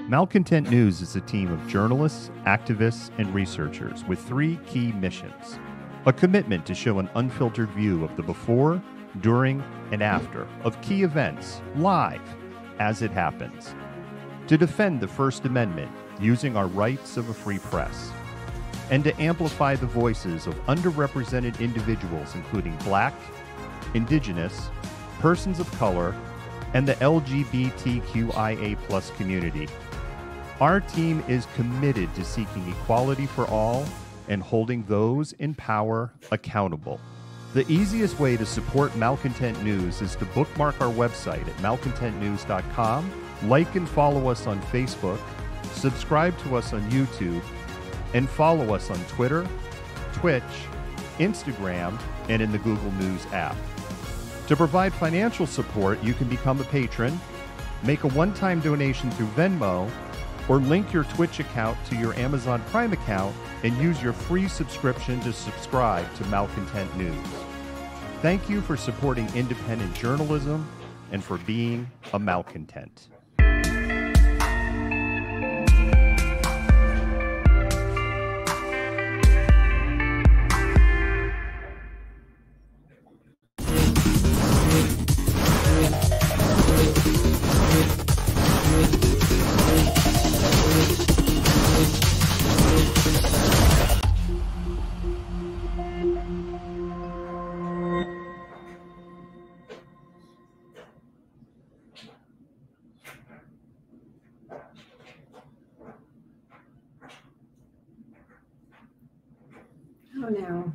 Malcontent News is a team of journalists, activists, and researchers with three key missions. A commitment to show an unfiltered view of the before, during, and after of key events, live, as it happens. To defend the First Amendment using our rights of a free press. And to amplify the voices of underrepresented individuals including Black, Indigenous, persons of color, and the LGBTQIA+ community. Our team is committed to seeking equality for all and holding those in power accountable. The easiest way to support Malcontent News is to bookmark our website at malcontentnews.com, like and follow us on Facebook, subscribe to us on YouTube, and follow us on Twitter, Twitch, Instagram, and in the Google News app. To provide financial support, you can become a patron, make a one-time donation through Venmo, or link your Twitch account to your Amazon Prime account and use your free subscription to subscribe to Malcontent News. Thank you for supporting independent journalism and for being a malcontent. Oh no.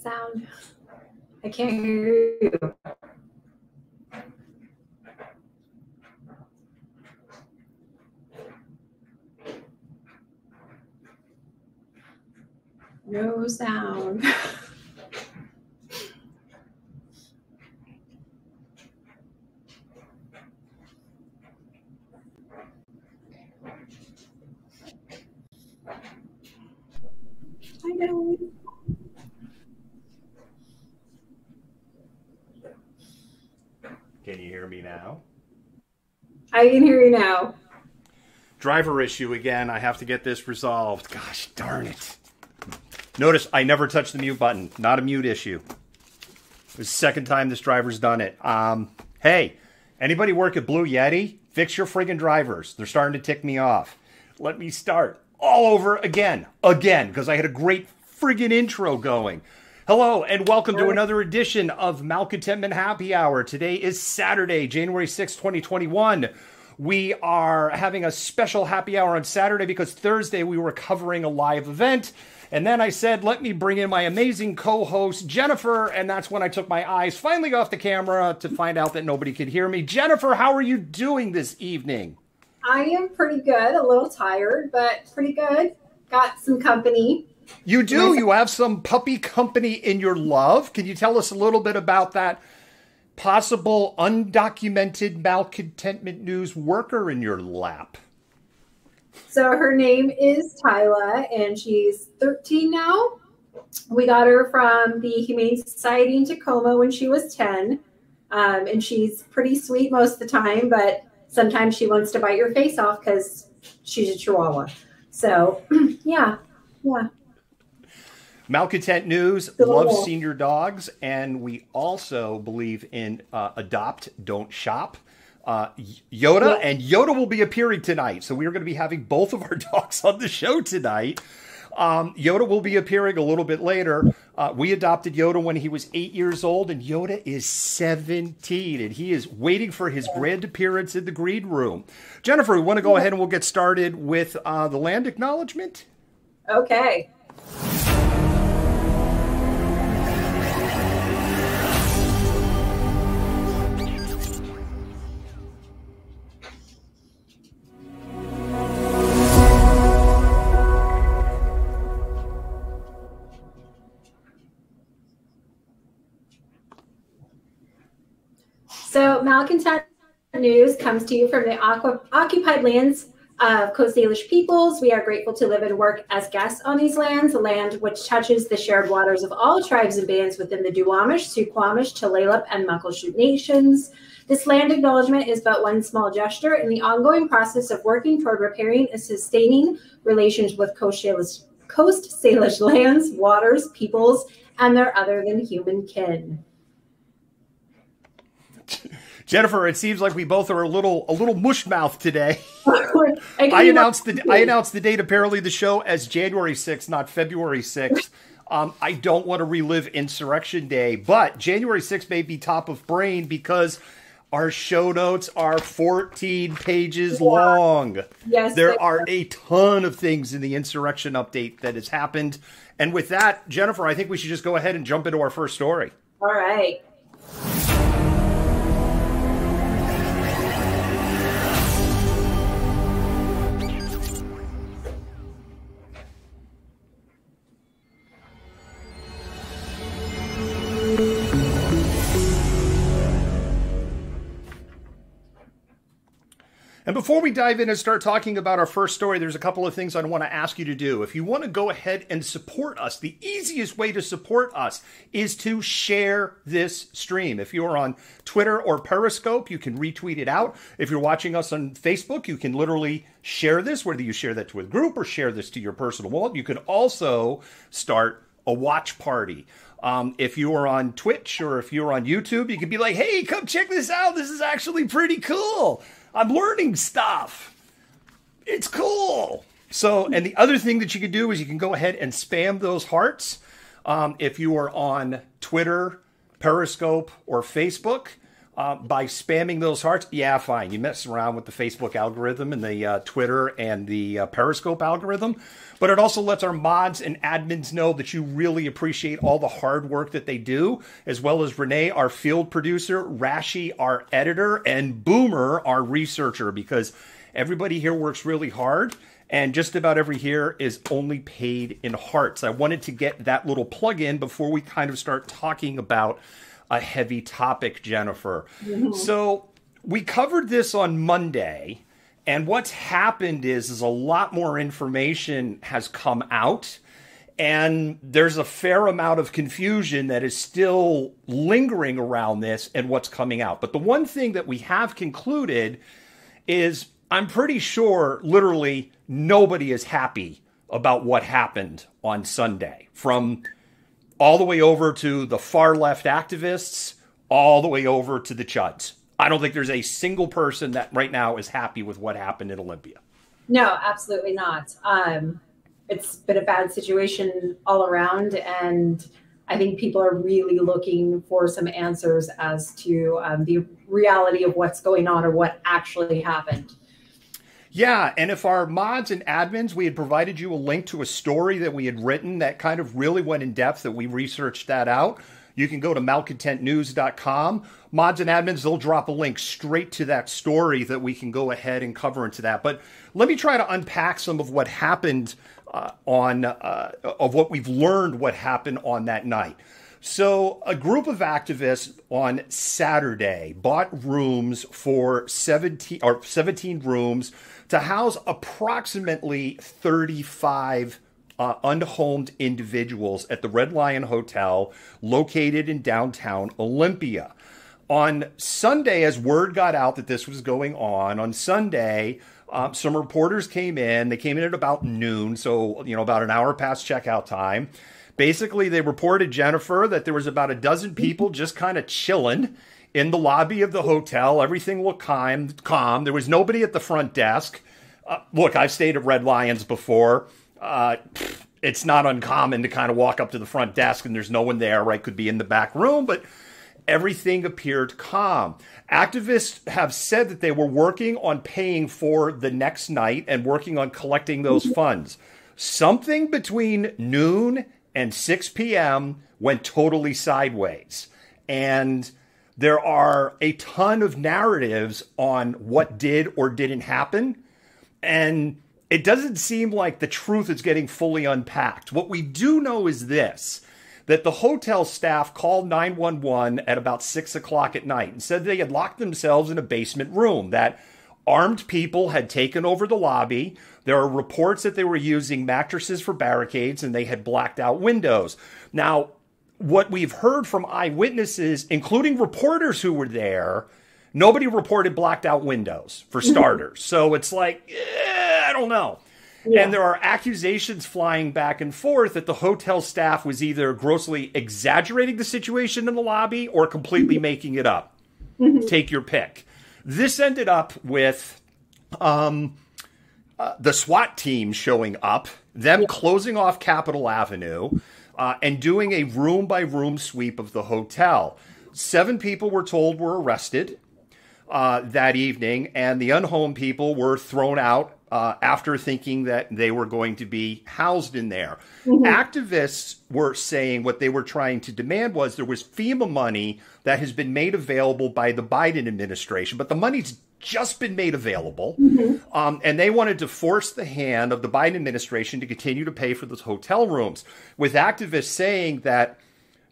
Sound. I can't hear you. No sound. I know. Can you hear me now? I can hear you now. Driver issue again. I have to get this resolved. Gosh darn it. Notice I never touched the mute button. Not a mute issue. It was the second time this driver's done it. Hey, anybody work at Blue Yeti? Fix your friggin' drivers. They're starting to tick me off. Let me start all over again, because I had a great friggin' intro going. Hello, and welcome to another edition of Malcontentment Happy Hour. Today is Saturday, January 6, 2021. We are having a special happy hour on Saturday because Thursday we were covering a live event. And then I said, let me bring in my amazing co-host, Jennifer. And that's when I took my eyes finally off the camera to find out that nobody could hear me. Jennifer, how are you doing this evening? I am pretty good. A little tired, but pretty good. Got some company. You do? You have some puppy company in your love? Can you tell us a little bit about that possible undocumented malcontentment news worker in your lap? So her name is Tyla, and she's 13 now. We got her from the Humane Society in Tacoma when she was 10. And she's pretty sweet most of the time, but sometimes she wants to bite your face off because she's a Chihuahua. So, yeah. Malcontent News loves senior dogs, and we also believe in adopt, don't shop. Yoda, and Yoda will be appearing tonight, so we are going to be having both of our dogs on the show tonight. Yoda will be appearing a little bit later. We adopted Yoda when he was 8 years old, and Yoda is 17, and he is waiting for his grand appearance in the green room. Jennifer, we want to go ahead and we'll get started with the land acknowledgement. Okay. Malcontent news comes to you from the occupied lands of Coast Salish peoples. We are grateful to live and work as guests on these lands, a land which touches the shared waters of all tribes and bands within the Duwamish, Suquamish, Tulalip, and Muckleshoot nations. This land acknowledgement is but one small gesture in the ongoing process of working toward repairing and sustaining relations with Coast Salish lands, waters, peoples, and their other than human kin. Jennifer, it seems like we both are a little mush-mouthed today. I announced the date apparently the show as January 6th, not February 6th. I don't want to relive Insurrection Day, but January 6th may be top of brain because our show notes are 14 pages long. Yes, there are a ton of things in the Insurrection update that has happened. And with that, Jennifer, I think we should just go ahead and jump into our first story. All right. And before we dive in and start talking about our first story, there's a couple of things I want to ask you to do. If you want to go ahead and support us, the easiest way to support us is to share this stream. If you're on Twitter or Periscope, you can retweet it out. If you're watching us on Facebook, you can literally share this, whether you share that to a group or share this to your personal wallet. You can also start a watch party. If you are on Twitch or if you're on YouTube, you can be like, hey, come check this out. This is actually pretty cool. I'm learning stuff. It's cool. So, and the other thing that you can do is you can go ahead and spam those hearts. If you are on Twitter, Periscope, or Facebook, by spamming those hearts, yeah, fine. You mess around with the Facebook algorithm and the Twitter and the Periscope algorithm. But it also lets our mods and admins know that you really appreciate all the hard work that they do, as well as Renee, our field producer, Rashi, our editor, and Boomer, our researcher, because everybody here works really hard, and just about every here is only paid in hearts. I wanted to get that little plug in before we kind of start talking about a heavy topic, Jennifer. Mm-hmm. So we covered this on Monday. And what's happened is a lot more information has come out, and there's a fair amount of confusion that is still lingering around this and what's coming out. But the one thing that we have concluded is I'm pretty sure literally nobody is happy about what happened on Sunday, from all the way over to the far left activists, all the way over to the chuds. I don't think there's a single person that right now is happy with what happened in Olympia. No, absolutely not. It's been a bad situation all around, and I think people are really looking for some answers as to the reality of what's going on or what actually happened. Yeah, and if our mods and admins, we had provided you a link to a story that we had written that kind of really went in depth, that we researched that out. You can go to malcontentnews.com. Mods and admins, they'll drop a link straight to that story that we can go ahead and cover into that. But let me try to unpack some of what happened of what we've learned what happened on that night. So a group of activists on Saturday bought rooms for 17 rooms to house approximately 35 unhomed individuals at the Red Lion Hotel located in downtown Olympia. On Sunday, as word got out that this was going on Sunday, some reporters came in. They came in at about noon, so about an hour past checkout time. Basically, they reported, Jennifer, that there was about a dozen people just kind of chilling in the lobby of the hotel. Everything looked calm. There was nobody at the front desk. Look, I've stayed at Red Lions before. It's not uncommon to kind of walk up to the front desk and there's no one there, right? Could be in the back room, but everything appeared calm. Activists have said that they were working on paying for the next night and working on collecting those funds. Something between noon and 6 p.m. went totally sideways. And there are a ton of narratives on what did or didn't happen. And it doesn't seem like the truth is getting fully unpacked. What we do know is this, that the hotel staff called 911 at about 6 o'clock at night and said they had locked themselves in a basement room, that armed people had taken over the lobby. There are reports that they were using mattresses for barricades and they had blacked out windows. Now, what we've heard from eyewitnesses, including reporters who were there, nobody reported blacked out windows, for starters. So it's like, I don't know. Yeah. And there are accusations flying back and forth that the hotel staff was either grossly exaggerating the situation in the lobby or completely making it up. Take your pick. This ended up with the SWAT team showing up, them closing off Capitol Avenue, and doing a room-by-room sweep of the hotel. 7 people were told were arrested that evening, and the unhomed people were thrown out after thinking that they were going to be housed in there. Activists were saying what they were trying to demand was there was FEMA money that has been made available by the Biden administration, but the money's just been made available. And they wanted to force the hand of the Biden administration to continue to pay for those hotel rooms, with activists saying that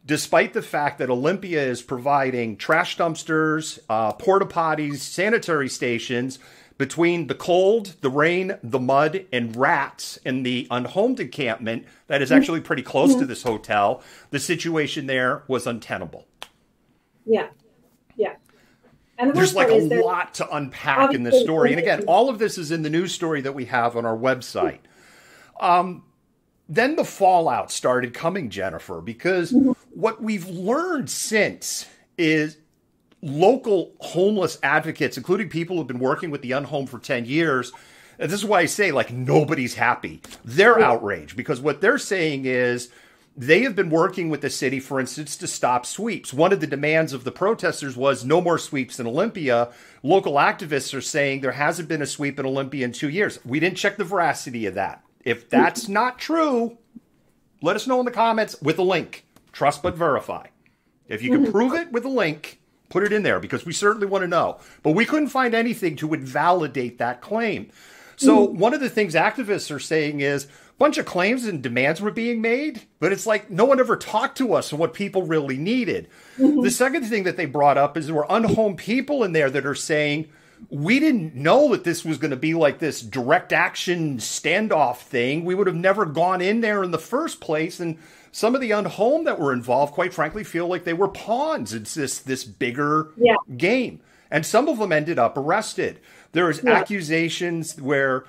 despite the fact that Olympia is providing trash dumpsters, porta potties, sanitary stations, between the cold, the rain, the mud, and rats in the unhomed encampment that is actually pretty close to this hotel, the situation there was untenable. Yeah. And there's like a lot to unpack in this story. And again, all of this is in the news story that we have on our website. Then the fallout started coming, Jennifer, because what we've learned since is local homeless advocates, including people who've been working with the unhomed for 10 years, and this is why I say, like, nobody's happy. They're outraged because what they're saying is they have been working with the city, for instance, to stop sweeps. One of the demands of the protesters was no more sweeps in Olympia. Local activists are saying there hasn't been a sweep in Olympia in 2 years. We didn't check the veracity of that. If that's not true, let us know in the comments with a link. Trust but verify. If you can prove it with a link, put it in there because we certainly want to know. But we couldn't find anything to invalidate that claim. So one of the things activists are saying is a bunch of claims and demands were being made, but it's like no one ever talked to us on what people really needed. The second thing that they brought up is there were unhomed people in there that are saying, we didn't know that this was going to be like this direct action standoff thing. We would have never gone in there in the first place. And some of the unhomed that were involved, quite frankly, feel like they were pawns. It's this bigger game. And some of them ended up arrested. There was accusations where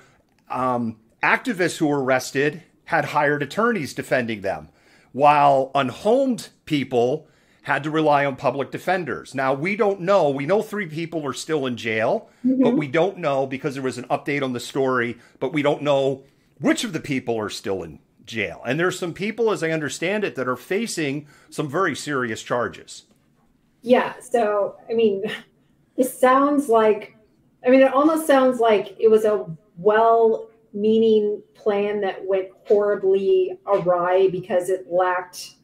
activists who were arrested had hired attorneys defending them, while unhomed people had to rely on public defenders. Now, we don't know. We know 3 people are still in jail, but we don't know because there was an update on the story, but we don't know which of the people are still in jail. And there's some people, as I understand it, that are facing some very serious charges. Yeah. So, I mean, it sounds like, it almost sounds like it was a well-meaning plan that went horribly awry because it lacked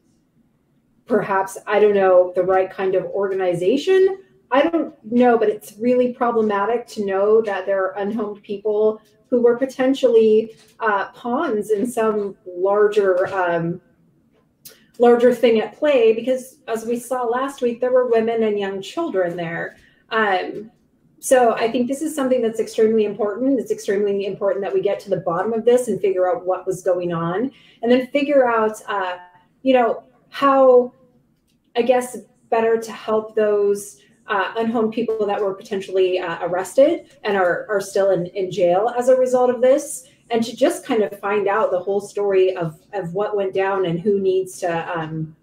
perhaps, I don't know, the right kind of organization. I don't know, but it's really problematic to know that there are unhomed people who were potentially pawns in some larger thing at play, because as we saw last week, there were women and young children there. So I think this is something that's extremely important. It's extremely important that we get to the bottom of this and figure out what was going on, and then figure out, how, I guess, better to help those unhomed people that were potentially arrested and are still in jail as a result of this, and to just kind of find out the whole story of what went down and who needs to,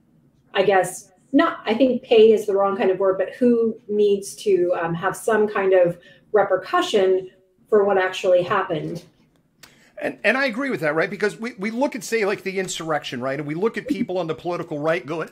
I think pay is the wrong kind of word, but who needs to have some kind of repercussion for what actually happened. And I agree with that, right? Because we look at, say, like the insurrection, right? And we look at people on the political right going,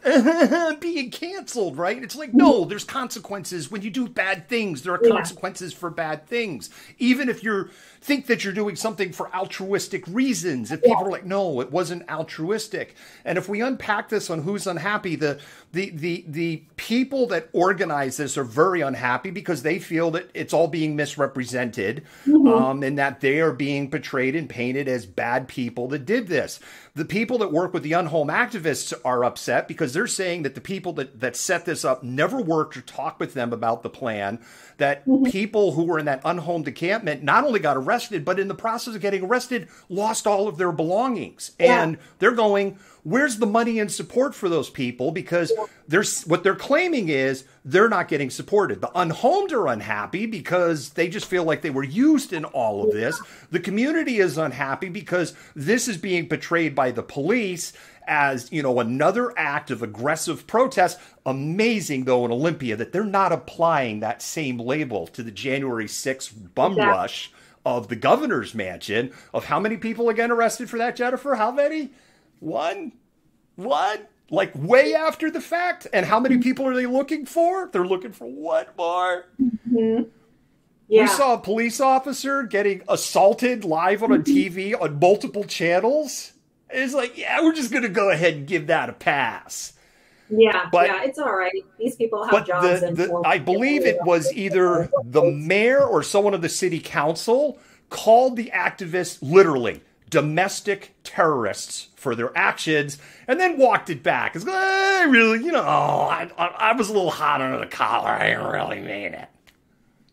being canceled, right? It's like, no, there's consequences. When you do bad things, there are consequences for bad things. Even if you think that you're doing something for altruistic reasons, if people are like, no, it wasn't altruistic. And if we unpack this on who's unhappy, the people that organize this are very unhappy because they feel that it's all being misrepresented, and that they are being portrayed and painted as bad people that did this. The people that work with the unhome activists are upset because they're saying that the people that set this up never worked or talked with them about the plan, that people who were in that unhomed encampment not only got arrested, but in the process of getting arrested, lost all of their belongings. Yeah. And they're going, where's the money and support for those people? Because what they're claiming is they're not getting supported. The unhomed are unhappy because they just feel like they were used in all of this. The community is unhappy because this is being portrayed by the police as, you know, another act of aggressive protest. Amazing, though, in Olympia that they're not applying that same label to the January 6th bum rush of the governor's mansion. Of how many people again arrested for that, Jennifer? How many? One? Like way after the fact? And how many people are they looking for? They're looking for one more. Yeah. We saw a police officer getting assaulted live on a TV on multiple channels. It's like, yeah, we're just going to go ahead and give that a pass. Yeah, but, yeah, it's all right. These people have jobs. I believe it was either the mayor or someone of the city council called the activists literally domestic terrorists for their actions, and then walked it back. It's like, I was a little hot under the collar. I didn't really mean it.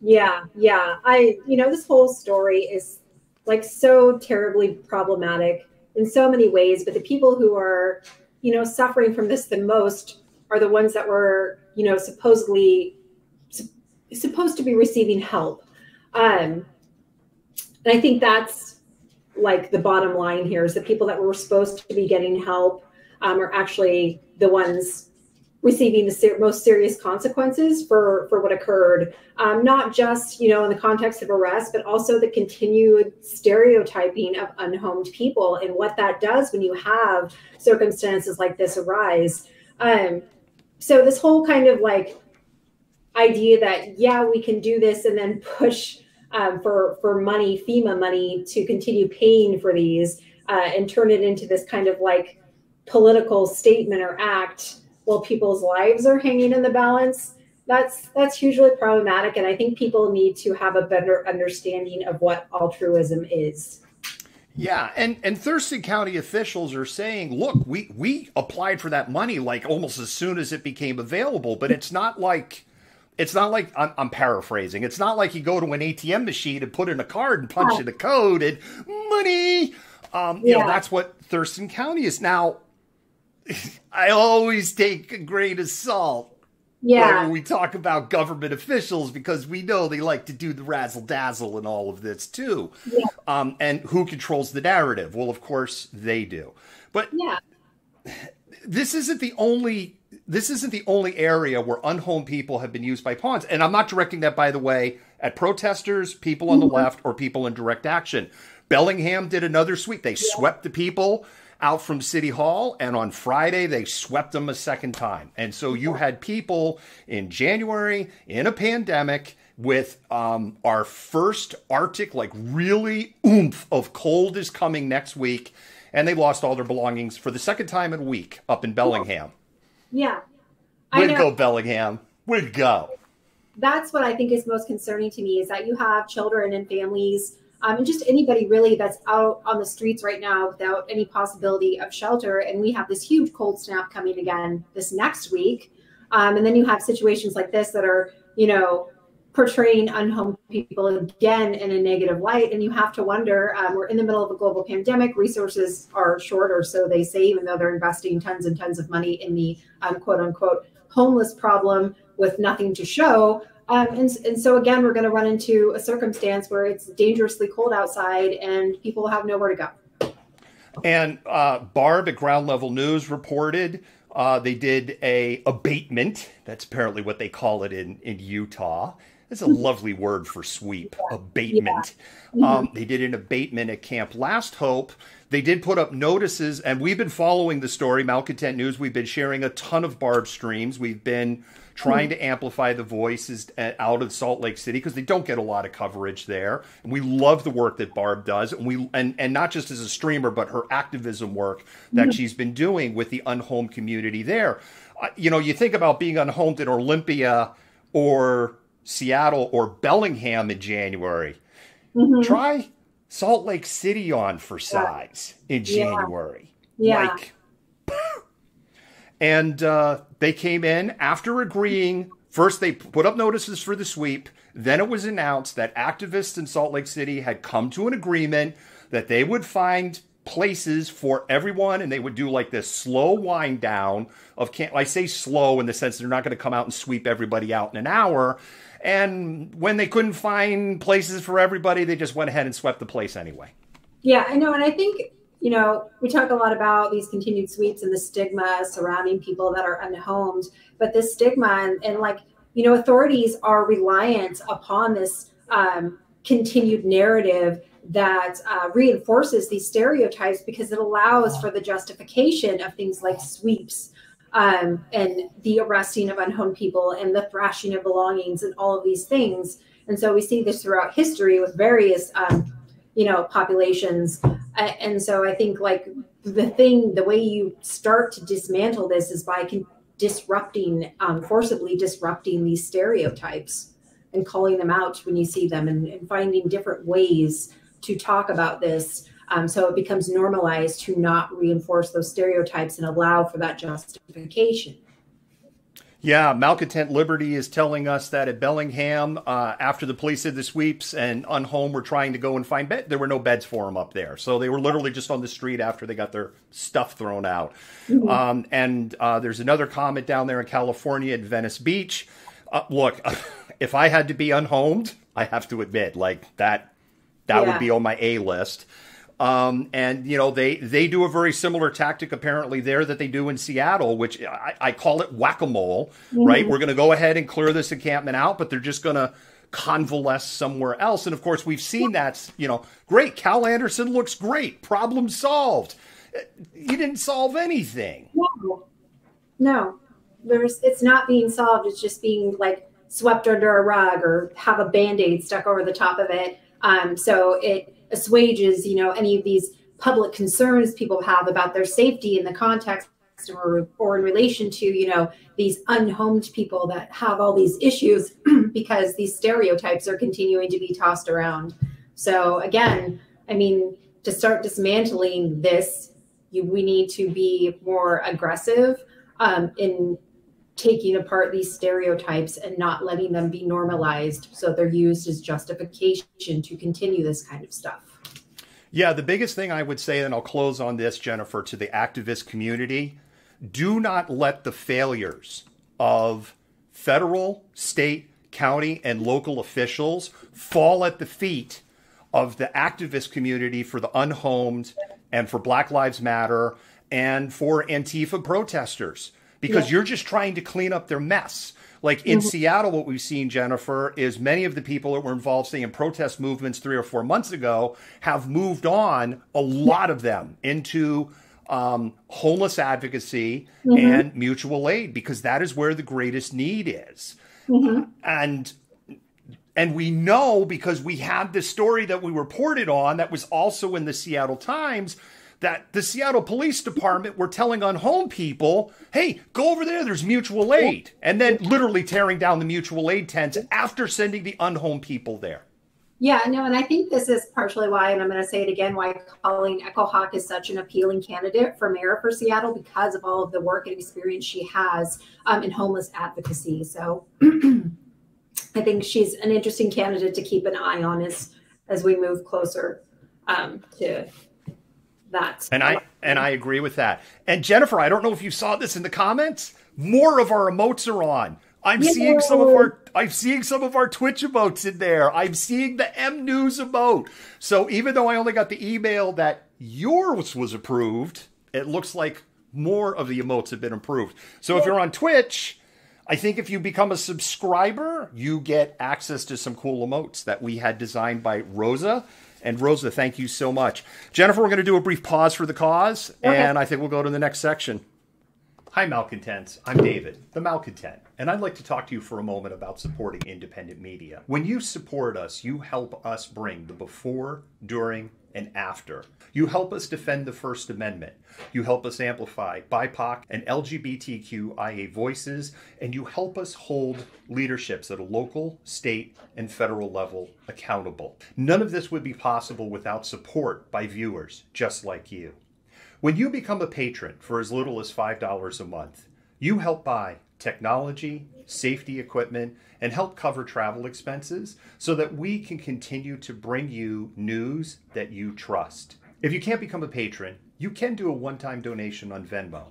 Yeah. This whole story is like so terribly problematic in so many ways, but the people who are, suffering from this the most are the ones that were, supposedly supposed to be receiving help. And I think that's like the bottom line here is the people that were supposed to be getting help are actually the ones receiving the most serious consequences for what occurred, not just, in the context of arrest, but also the continued stereotyping of unhomed people and what that does when you have circumstances like this arise. So this whole kind of like idea that, yeah, we can do this and then push for money, FEMA money, to continue paying for these and turn it into this kind of like political statement or act while people's lives are hanging in the balance. That's hugely problematic. And I think people need to have a better understanding of what altruism is. Yeah. And Thurston County officials are saying, look, we applied for that money like almost as soon as it became available, but it's not like I'm paraphrasing. It's not like you go to an ATM machine and put in a card and punch in a code and money. That's what Thurston County is. Now, I always take a grain of salt when we talk about government officials because we know they like to do the razzle dazzle and all of this too. Yeah. And who controls the narrative? Well, of course they do. But this isn't the only area where unhomed people have been used by pawns. And I'm not directing that, by the way, at protesters, people on the left, or people in direct action. Bellingham did another sweep. They swept the people out from City Hall, and on Friday they swept them a second time. And so you had people in January in a pandemic with our first Arctic, like really oomph of cold is coming next week, and they lost all their belongings for the second time in a week up in Bellingham. Yeah. Way to go, Bellingham. Way to go. That's what I think is most concerning to me is that you have children and families and just anybody really that's out on the streets right now without any possibility of shelter. And we have this huge cold snap coming again this next week. And then you have situations like this that are, portraying unhomed people again in a negative light. And you have to wonder, we're in the middle of a global pandemic. Resources are short, or so they say, even though they're investing tons and tons of money in the quote unquote homeless problem with nothing to show. And so again, we're going to run into a circumstance where it's dangerously cold outside and people have nowhere to go. And Barb at Ground Level News reported they did a abatement. That's apparently what they call it in Utah. It's a lovely word for sweep, abatement. Yeah. They did an abatement at Camp Last Hope. They did put up notices, and we've been following the story, Malcontent News. We've been sharing a ton of Barb streams. We've been trying to amplify the voices out of Salt Lake City because they don't get a lot of coverage there. And we love the work that Barb does, and not just as a streamer, but her activism work that she's been doing with the unhomed community there. You think about being unhomed in Olympia or Seattle or Bellingham in January. Try Salt Lake City on for size in January. Yeah. Like, and they came in after agreeing. First, they put up notices for the sweep. Then it was announced that activists in Salt Lake City had come to an agreement that they would find places for everyone, and they would do like this slow wind down of I say slow in the sense they're not going to come out and sweep everybody out in an hour. And when they couldn't find places for everybody, they just went ahead and swept the place anyway. Yeah, I know. And I think, you know, we talk a lot about these continued sweeps and the stigma surrounding people that are unhomed, but this stigma and like, you know, authorities are reliant upon this continued narrative that reinforces these stereotypes because it allows for the justification of things like sweeps and the arresting of unhomed people and the thrashing of belongings and all of these things. And so we see this throughout history with various, you know, populations. And so I think like the way you start to dismantle this is by forcibly disrupting these stereotypes and calling them out when you see them and finding different ways to talk about this. So it becomes normalized to not reinforce those stereotypes and allow for that justification. Yeah, Malcontent Liberty is telling us that at Bellingham, after the police did the sweeps and Unhome were trying to go and find beds, there were no beds for them up there. So they were literally just on the street after they got their stuff thrown out. Mm-hmm. And there's another comment down there in California at Venice Beach. Look, if I had to be unhomed, I have to admit, like that would be on my A list. And, you know, they do a very similar tactic apparently there that they do in Seattle, which I call it whack-a-mole, right? We're going to go ahead and clear this encampment out, but they're just going to convalesce somewhere else. And of course, we've seen that, you know, great. Cal Anderson looks great. Problem solved. He didn't solve anything. No, it's not being solved. It's just being like swept under a rug or have a Band-Aid stuck over the top of it. So it assuages, you know, any of these public concerns people have about their safety in the context or in relation to, you know, these unhomed people that have all these issues because these stereotypes are continuing to be tossed around. So again, I mean, to start dismantling this, we need to be more aggressive in taking apart these stereotypes and not letting them be normalized so they're used as justification to continue this kind of stuff. Yeah, the biggest thing I would say, and I'll close on this, Jennifer, to the activist community, do not let the failures of federal, state, county, and local officials fall at the feet of the activist community for the unhomed and for Black Lives Matter and for Antifa protesters. Because you're just trying to clean up their mess. Like in Seattle, what we've seen, Jennifer, is many of the people that were involved, say, in protest movements 3 or 4 months ago have moved on, a lot of them, into homeless advocacy and mutual aid, because that is where the greatest need is. And we know, because we had this story that we reported on that was also in the Seattle Times, that the Seattle Police Department were telling unhomed people, hey, go over there, there's mutual aid. And then literally tearing down the mutual aid tents after sending the unhomed people there. Yeah, no, and I think this is partially why, and I'm going to say it again, why Colleen Echo Hawk is such an appealing candidate for mayor for Seattle, because of all of the work and experience she has in homeless advocacy. So I think she's an interesting candidate to keep an eye on as we move closer to that. And I agree with that. And Jennifer, I don't know if you saw this in the comments. More of our emotes are on. I'm seeing some of our Twitch emotes in there. I'm seeing the M News emote. So even though I only got the email that yours was approved, it looks like more of the emotes have been approved. So if you're on Twitch, I think if you become a subscriber, you get access to some cool emotes that we had designed by Rosa. And Rosa, thank you so much. Jennifer, we're going to do a brief pause for the cause, and I think we'll go to the next section. Hi, Malcontents. I'm David, the Malcontent, and I'd like to talk to you for a moment about supporting independent media. When you support us, you help us bring the before, during, and after. You help us defend the First Amendment. You help us amplify BIPOC and LGBTQIA voices, and you help us hold leaderships at a local, state, and federal level accountable. None of this would be possible without support by viewers just like you. When you become a patron for as little as $5 a month, you help buy technology, safety equipment, and help cover travel expenses so that we can continue to bring you news that you trust. If you can't become a patron, you can do a one-time donation on Venmo,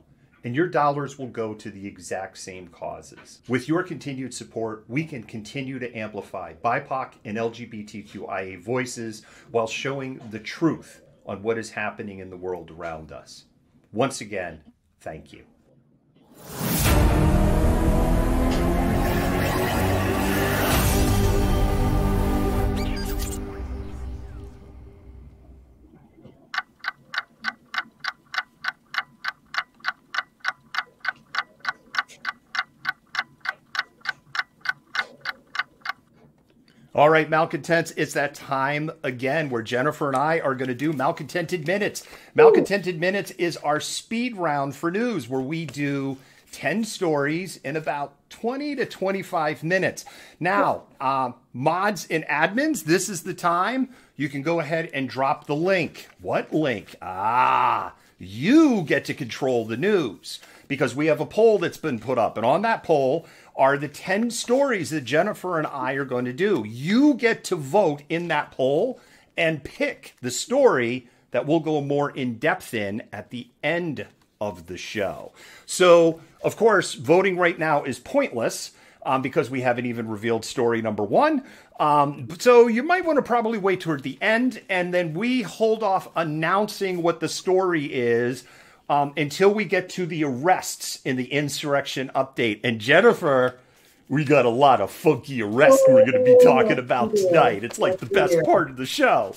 and your dollars will go to the exact same causes. With your continued support, we can continue to amplify BIPOC and LGBTQIA voices while showing the truth on what is happening in the world around us. Once again, thank you. All right, Malcontents, it's that time again where Jennifer and I are going to do Malcontented Minutes. Malcontented Minutes is our speed round for news where we do 10 stories in about 20 to 25 minutes. Now, mods and admins, this is the time. You can go ahead and drop the link. What link? You get to control the news because we have a poll that's been put up. And on that poll are the 10 stories that Jennifer and I are going to do. You get to vote in that poll and pick the story that we'll go more in depth in at the end of the show. So, of course, voting right now is pointless because we haven't even revealed story number one. So you might want to probably wait toward the end, and then we hold off announcing what the story is until we get to the arrests in the insurrection update. And Jennifer, we got a lot of funky arrests we're going to be talking about tonight. It's like the best part of the show.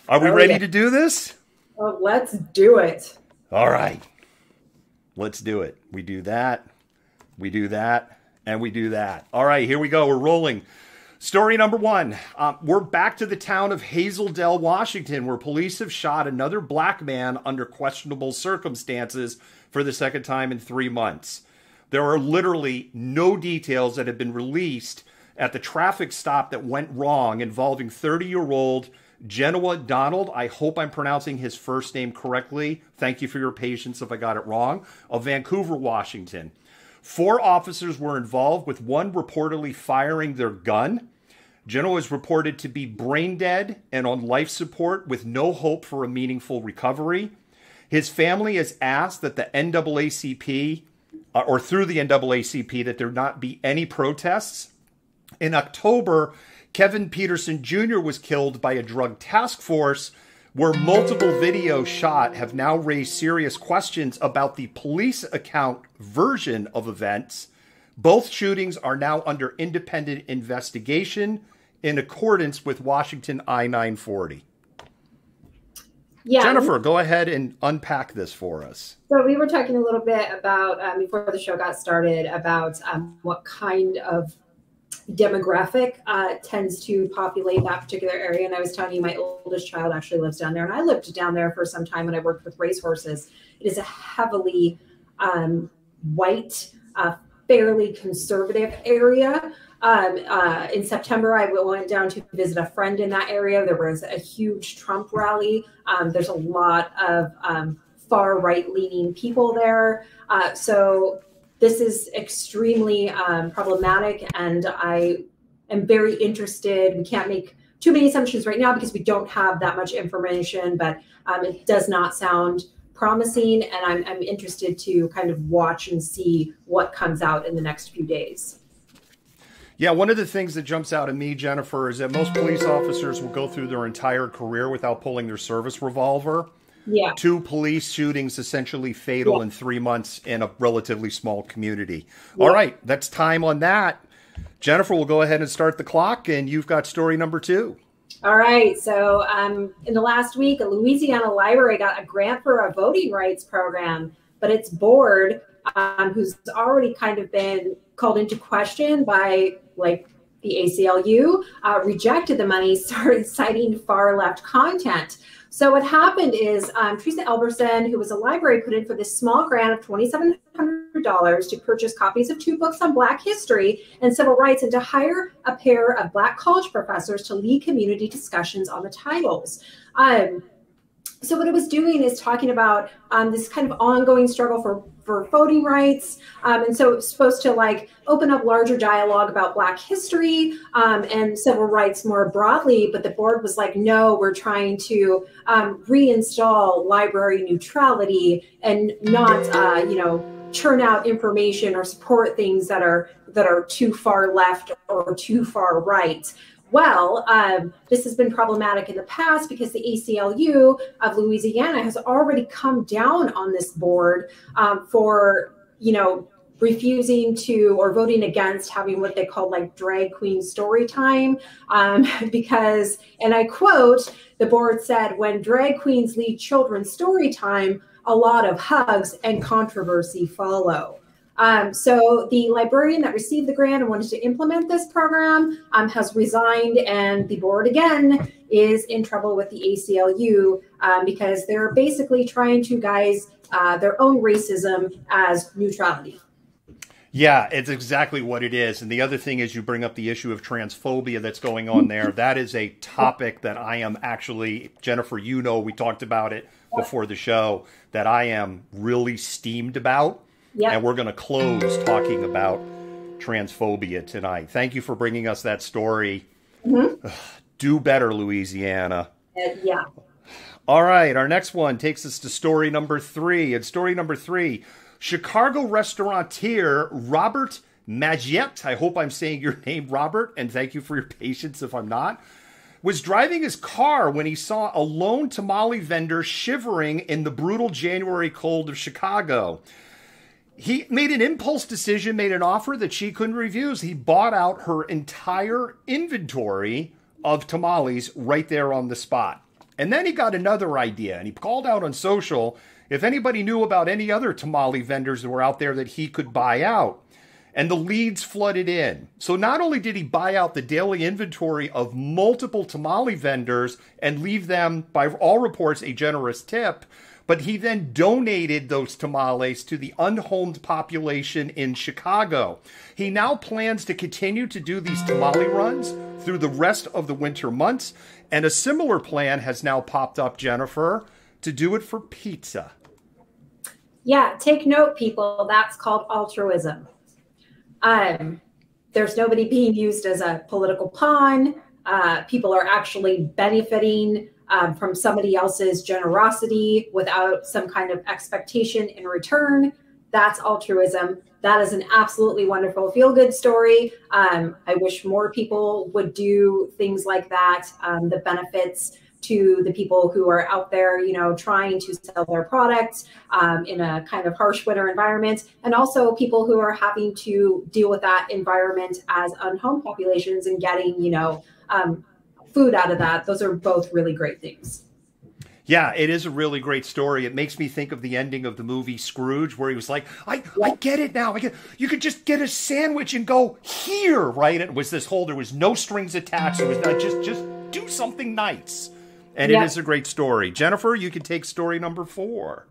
Are we ready to do this? Well, let's do it. All right. Let's do it. We do that. We do that. And we do that. All right, here we go. We're rolling. Story number one. We're back to the town of Hazeldale, Washington, where police have shot another black man under questionable circumstances for the second time in 3 months. There are literally no details that have been released at the traffic stop that went wrong involving 30-year-old Genoa Donald. I hope I'm pronouncing his first name correctly. Thank you for your patience if I got it wrong. Of Vancouver, Washington. 4 officers were involved, with one reportedly firing their gun. Genoa is reported to be brain dead and on life support with no hope for a meaningful recovery. His family has asked that the NAACP, or through the NAACP, that there not be any protests. In October, Kevin Peterson Jr. was killed by a drug task force, where multiple videos shot have now raised serious questions about the police account version of events. Both shootings are now under independent investigation in accordance with Washington I-940. Yeah. Jennifer, go ahead and unpack this for us. So we were talking a little bit about, before the show got started, about what kind of demographic tends to populate that particular area. And I was telling you, my oldest child actually lives down there. And I lived down there for some time when I worked with racehorses. It is a heavily white, fairly conservative area. In September, I went down to visit a friend in that area. There was a huge Trump rally. There's a lot of far right-leaning people there. So this is extremely problematic, and I am very interested. We can't make too many assumptions right now because we don't have that much information, but it does not sound promising, and I'm interested to kind of watch and see what comes out in the next few days. Yeah, one of the things that jumps out at me, Jennifer, is that most police officers will go through their entire career without pulling their service revolver. Yeah. 2 police shootings essentially fatal in 3 months in a relatively small community. Yeah. All right, that's time on that. Jennifer, we'll go ahead and start the clock, and you've got story number 2. All right. So in the last week, a Louisiana library got a grant for a voting rights program, but its board, who's already kind of been called into question by like the ACLU, rejected the money, started citing far left content. So what happened is Teresa Elberson, who was a library, put in for this small grant of $2,700 to purchase copies of 2 books on Black history and civil rights and to hire a pair of Black college professors to lead community discussions on the titles. So what it was doing is talking about this kind of ongoing struggle for voting rights. And so it was supposed to like open up larger dialogue about Black history and civil rights more broadly. But the board was like, no, we're trying to reinstall library neutrality and not, churn out information or support things that are too far left or too far right. Well, this has been problematic in the past because the ACLU of Louisiana has already come down on this board for, refusing to or voting against having what they call like drag queen story time because, and I quote, the board said, when drag queens lead children's story time, a lot of hugs and controversy follow. So the librarian that received the grant and wanted to implement this program has resigned, and the board again is in trouble with the ACLU because they're basically trying to guise their own racism as neutrality. Yeah, it's exactly what it is. And the other thing is you bring up the issue of transphobia that's going on there. That is a topic that I am actually, Jennifer, we talked about it before the show, that I am really steamed about. Yep. And we're going to close talking about transphobia tonight. Thank you for bringing us that story. Mm-hmm. Do better, Louisiana. Yeah. All right. Our next one takes us to story number 3. And story number 3, Chicago restaurateur Robert Magiette, I hope I'm saying your name, Robert, and thank you for your patience if I'm not, was driving his car when he saw a lone tamale vendor shivering in the brutal January cold of Chicago. He made an impulse decision, made an offer that she couldn't refuse. He bought out her entire inventory of tamales right there on the spot. And then he got another idea, and he called out on social if anybody knew about any other tamale vendors that were out there that he could buy out. And the leads flooded in. So not only did he buy out the daily inventory of multiple tamale vendors and leave them, by all reports, a generous tip, but he then donated those tamales to the unhomed population in Chicago. He now plans to continue to do these tamale runs through the rest of the winter months. And a similar plan has now popped up, Jennifer, to do it for pizza. Yeah, take note, people. That's called altruism. There's nobody being used as a political pawn. People are actually benefiting from somebody else's generosity without some kind of expectation in return. That's altruism. That is an absolutely wonderful feel-good story. I wish more people would do things like that. The benefits to the people who are out there, trying to sell their products in a kind of harsh winter environment, and also people who are having to deal with that environment as unhomed populations and getting, food out of that. Those are both really great things. Yeah, it is a really great story. It makes me think of the ending of the movie Scrooge, where he was like, I get it now. You could just get a sandwich and go here, right? It was this whole, there was no strings attached. It was not just do something nice. And It is a great story. Jennifer, you can take story number 4.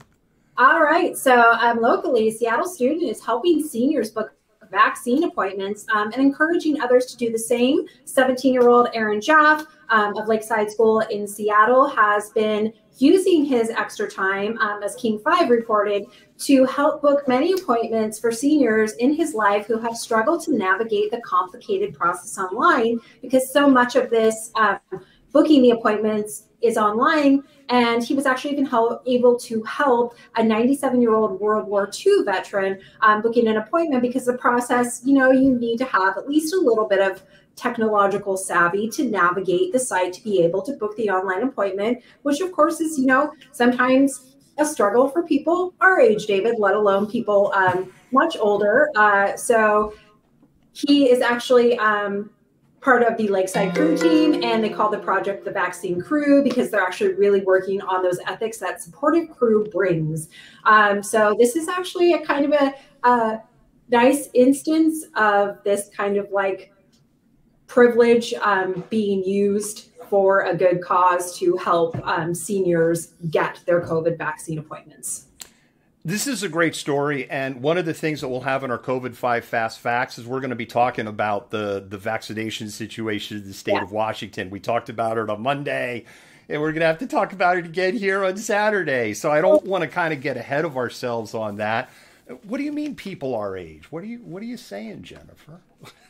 All right. So locally, a Seattle student is helping seniors book vaccine appointments and encouraging others to do the same. 17-year-old Aaron Jaff of Lakeside School in Seattle has been using his extra time, as King 5 reported, to help book many appointments for seniors in his life who have struggled to navigate the complicated process online, because so much of this booking the appointments is online. And he was actually even able to help a 97-year-old World War II veteran booking an appointment, because the process, you need to have at least a little bit of technological savvy to navigate the site to be able to book the online appointment, which of course is, sometimes a struggle for people our age, David, let alone people much older. So he is actually part of the Lakeside Crew team, and they call the project the Vaccine Crew because they're actually really working on those ethics that supportive crew brings. So this is actually a kind of a nice instance of this kind of like privilege being used for a good cause to help seniors get their COVID vaccine appointments. This is a great story, and one of the things that we'll have in our COVID-5 Fast Facts is we're going to be talking about the vaccination situation in the state of Washington. We talked about it on Monday, and we're going to have to talk about it again here on Saturday. So I don't want to kind of get ahead of ourselves on that. What do you mean people our age? What are you saying, Jennifer?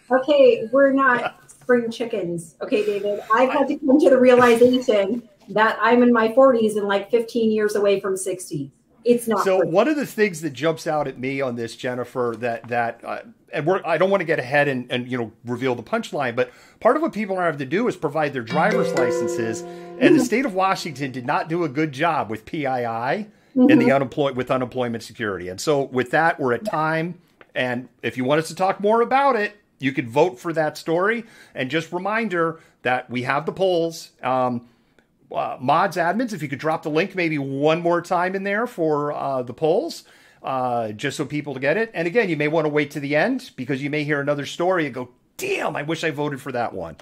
Okay, we're not spring chickens. Okay, David, I've had to come to the realization that I'm in my 40s and like 15 years away from 60. It's not. So one of the things that jumps out at me on this, Jennifer, and I don't want to get ahead and reveal the punchline, but part of what people are having to do is provide their driver's licenses, and the state of Washington did not do a good job with PII and the unemployment security. And so with that, we're at time, and if you want us to talk more about it, you can vote for that story. And just reminder that we have the polls. Mods, admins, if you could drop the link maybe one more time in there for the polls, just so people to get it. And again, you may want to wait to the end because you may hear another story and go, damn, I wish I voted for that one.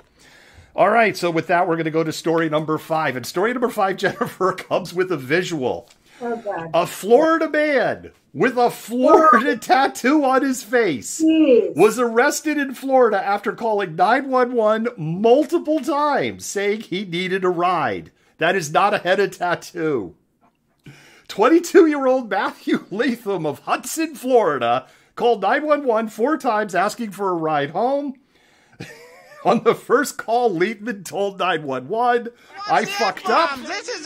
All right, so with that, we're going to go to story number 5. And story number 5, Jennifer, comes with a visual. Oh, God. A Florida man with a Florida tattoo on his face was arrested in Florida after calling 911 multiple times, saying he needed a ride. That is not a henna tattoo. 22-year-old Matthew Latham of Hudson, Florida, called 911 4 times asking for a ride home. On the first call, Latham told 911, I fucked up. This is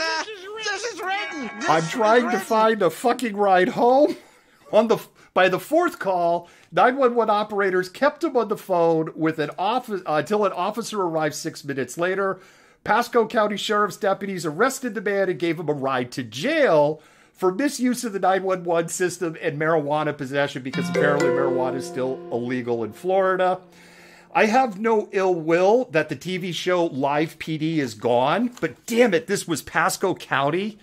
written. I'm trying to find a fucking ride home. By the 4th call, 911 operators kept him on the phone with until an officer arrived 6 minutes later. Pasco County Sheriff's deputies arrested the man and gave him a ride to jail for misuse of the 911 system and marijuana possession because apparently marijuana is still illegal in Florida. I have no ill will that the TV show Live PD is gone, but damn it, this was Pasco County.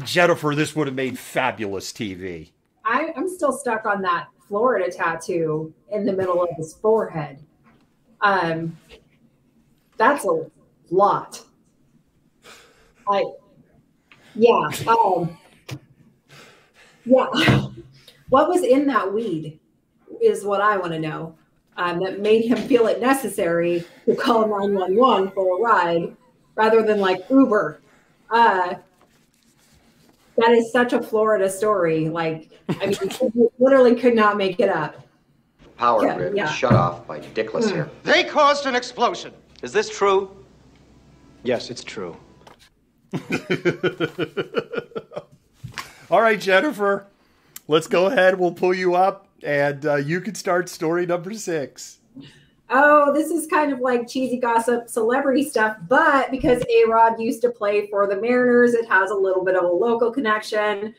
Jennifer, this would have made fabulous TV. I'm still stuck on that Florida tattoo in the middle of his forehead. That's a lot. Yeah. What was in that weed is what I want to know. That made him feel it necessary to call 911 for a ride rather than like Uber. That is such a Florida story. Like, I mean, you literally could not make it up. Power grid was shut off by Dickless here. They caused an explosion. Is this true? Yes, it's true. All right, Jennifer, let's go ahead. We'll pull you up, and you can start story number 6. Oh, this is kind of like cheesy gossip celebrity stuff, but because A-Rod used to play for the Mariners, it has a little bit of a local connection.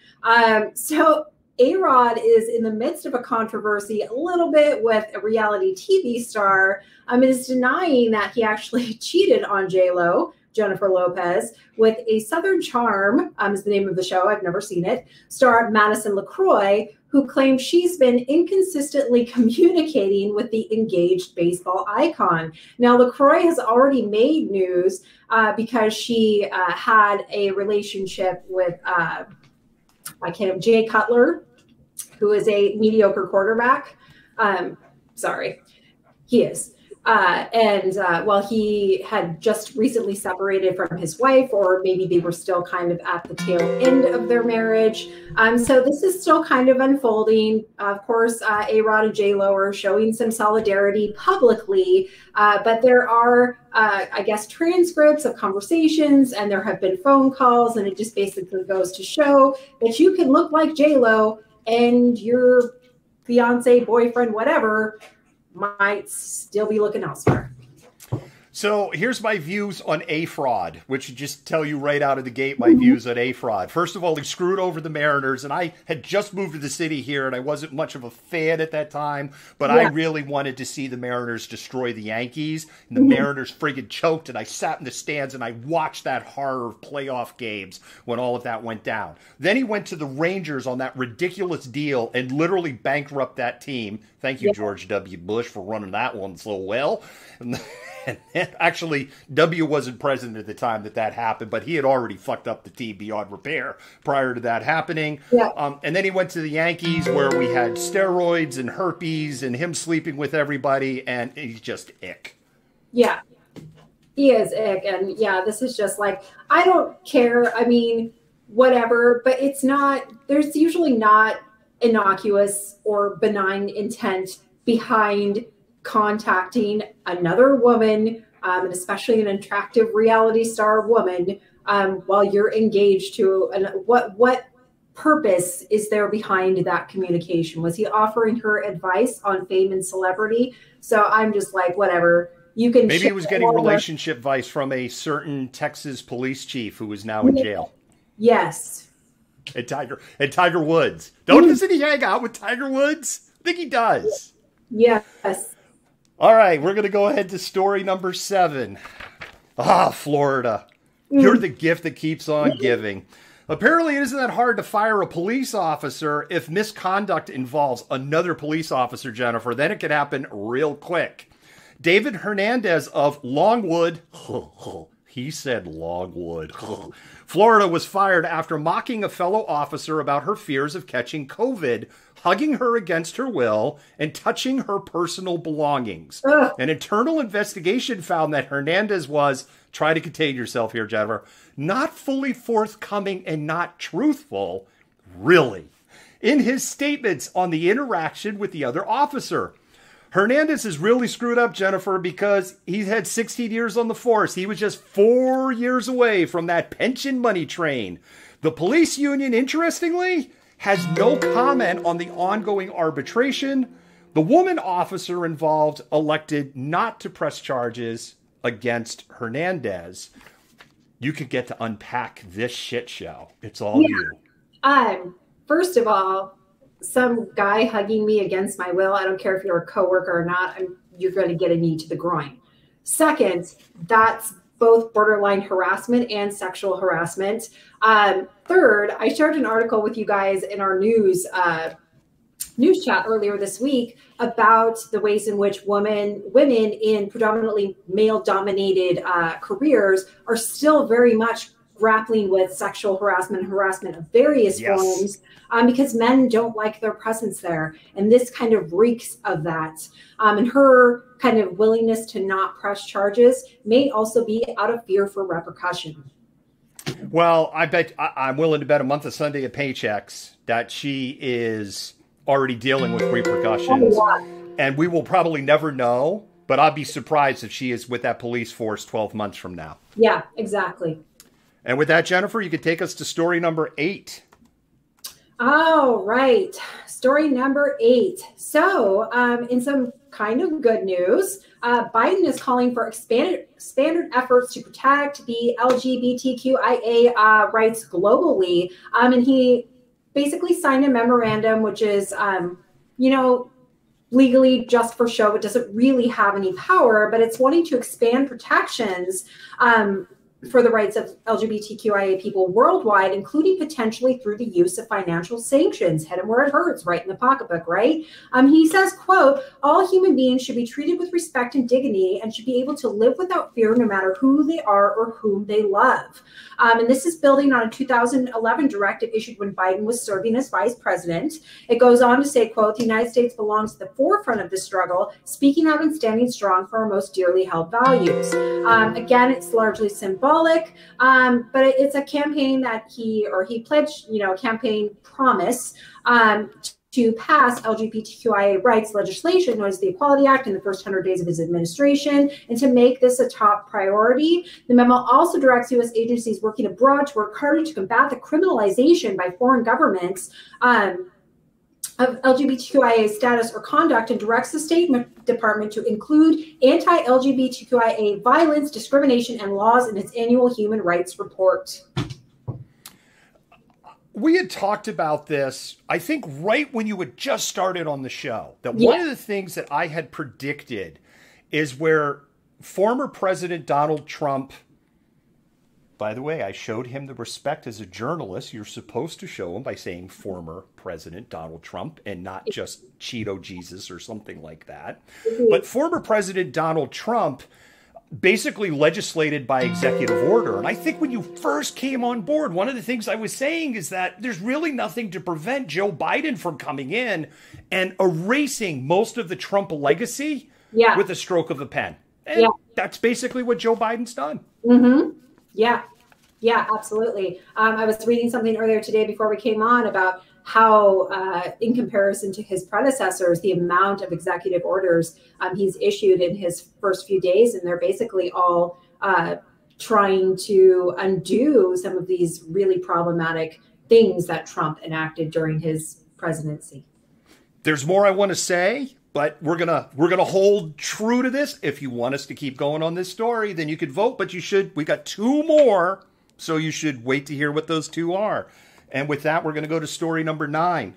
So A-Rod is in the midst of a controversy a little bit with a reality TV star. Is denying that he actually cheated on J-Lo, Jennifer Lopez, with a Southern Charm, is the name of the show, I've never seen it, star Madison LaCroix, who claims she's been inconsistently communicating with the engaged baseball icon. Now, LaCroix has already made news because she had a relationship with Jay Cutler, who is a mediocre quarterback. He is. Well, he had just recently separated from his wife, or maybe they were still kind of at the tail end of their marriage. So this is still kind of unfolding. Of course, A-Rod and J-Lo are showing some solidarity publicly, but there are, transcripts of conversations, and there have been phone calls, and it just basically goes to show that you can look like J-Lo and your fiance, boyfriend, whatever, might still be looking elsewhere. So here's my views on A-Fraud, which should just tell you right out of the gate my views on A-Fraud. First of all, he screwed over the Mariners, and I had just moved to the city here, and I wasn't much of a fan at that time, but I really wanted to see the Mariners destroy the Yankees, and the Mariners friggin' choked, and I sat in the stands, and I watched that horror of playoff games when all of that went down. Then he went to the Rangers on that ridiculous deal and literally bankrupt that team. Thank you, George W. Bush, for running that one so well. And actually, W wasn't president at the time that happened, but he had already fucked up the team beyond repair prior to that happening. Yeah. And then he went to the Yankees where we had steroids and herpes and him sleeping with everybody, and he's just ick. Yeah, he is ick. And yeah, this is just like, I don't care. I mean, whatever, but it's not, there's usually not innocuous or benign intent behind contacting another woman, and especially an attractive reality star woman, while you're engaged to what purpose is there behind that communication? Was he offering her advice on fame and celebrity? So I'm just like, whatever. You can maybe he was getting relationship advice from a certain Texas police chief who is now in jail. Yes. And Tiger Woods. Doesn't he hang out with Tiger Woods? I think he does. Yes. All right, we're going to go ahead to story number 7. Florida. You're the gift that keeps on giving. Apparently, it isn't that hard to fire a police officer if misconduct involves another police officer, Jennifer. Then it can happen real quick. David Hernandez of Longwood, he said Longwood, Florida was fired after mocking a fellow officer about her fears of catching COVID, hugging her against her will, and touching her personal belongings. An internal investigation found that Hernandez was, try to contain yourself here, Jennifer, not fully forthcoming and not truthful, really, in his statements on the interaction with the other officer. Hernandez is really screwed up, Jennifer, because he's had 16 years on the force. He was just 4 years away from that pension money train. The police union, interestingly, has no comment on the ongoing arbitration. The woman officer involved elected not to press charges against Hernandez. You could get to unpack this shit show. It's all you. First of all, some guy hugging me against my will, I don't care if you're a coworker or not, you're going to get a knee to the groin. Second, that's both borderline harassment and sexual harassment. Third, I shared an article with you guys in our news chat earlier this week about the ways in which women in predominantly male-dominated careers are still very much grappling with sexual harassment of various forms, because men don't like their presence there. And this kind of reeks of that. And her kind of willingness to not press charges may also be out of fear for repercussion. Well, I bet I'm willing to bet a month of Sunday of paychecks that she is already dealing with repercussions. And we will probably never know, but I'd be surprised if she is with that police force 12 months from now. Yeah, exactly. And with that, Jennifer, you could take us to story number 8. All right. Story number 8. So in some kind of good news, Biden is calling for expanded efforts to protect the LGBTQIA rights globally. And he basically signed a memorandum, which is, legally just for show. It doesn't really have any power, but it's wanting to expand protections for the rights of LGBTQIA people worldwide, including potentially through the use of financial sanctions. Hit them where it hurts, right in the pocketbook, right? He says, quote, all human beings should be treated with respect and dignity and should be able to live without fear no matter who they are or whom they love. And this is building on a 2011 directive issued when Biden was serving as vice president. It goes on to say, quote, the United States belongs at the forefront of this struggle, speaking out and standing strong for our most dearly held values. Again, it's largely symbolic. But it's a campaign that he pledged, campaign promise to pass LGBTQIA rights legislation known as the Equality Act in the first 100 days of his administration, and to make this a top priority. The memo also directs U.S. agencies working abroad to work harder to combat the criminalization by foreign governments of LGBTQIA status or conduct and directs the State Department to include anti-LGBTQIA violence, discrimination, and laws in its annual human rights report. We had talked about this, I think, right when you had just started on the show, that one of the things that I had predicted is where former President Donald Trump, by the way, I showed him the respect as a journalist you're supposed to show him by saying former President Donald Trump and not just Cheeto Jesus or something like that. But former President Donald Trump basically legislated by executive order. And I think when you first came on board, one of the things I was saying is that there's really nothing to prevent Joe Biden from coming in and erasing most of the Trump legacy with a stroke of a pen. And that's basically what Joe Biden's done. Mm-hmm. Yeah, absolutely. I was reading something earlier today before we came on about how, in comparison to his predecessors, the amount of executive orders he's issued in his first few days, and they're basically all trying to undo some of these really problematic things that Trump enacted during his presidency. There's more I want to say, but we're gonna hold true to this. If you want us to keep going on this story, then you could vote, but you should. We got two more, so you should wait to hear what those two are. And with that, we're going to go to story number 9.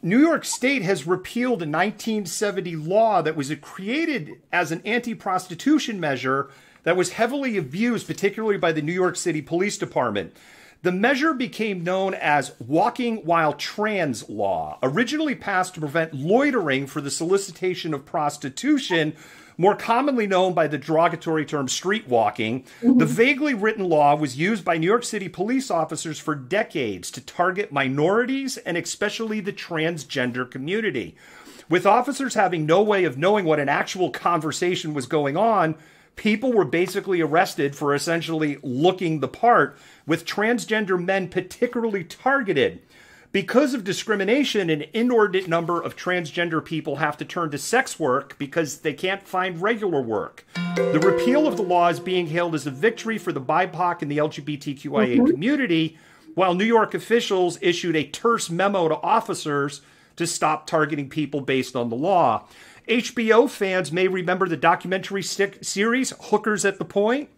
New York State has repealed a 1970 law that was created as an anti-prostitution measure that was heavily abused, particularly by the New York City Police Department. The measure became known as Walking While Trans Law, originally passed to prevent loitering for the solicitation of prostitution, more commonly known by the derogatory term street walking. The vaguely written law was used by New York City police officers for decades to target minorities and especially the transgender community. With officers having no way of knowing what an actual conversation was going on, people were basically arrested for essentially looking the part, with transgender men particularly targeted. Because of discrimination, an inordinate number of transgender people have to turn to sex work because they can't find regular work. The repeal of the law is being hailed as a victory for the BIPOC and the LGBTQIA community, while New York officials issued a terse memo to officers to stop targeting people based on the law. HBO fans may remember the documentary series Hookers at the Point.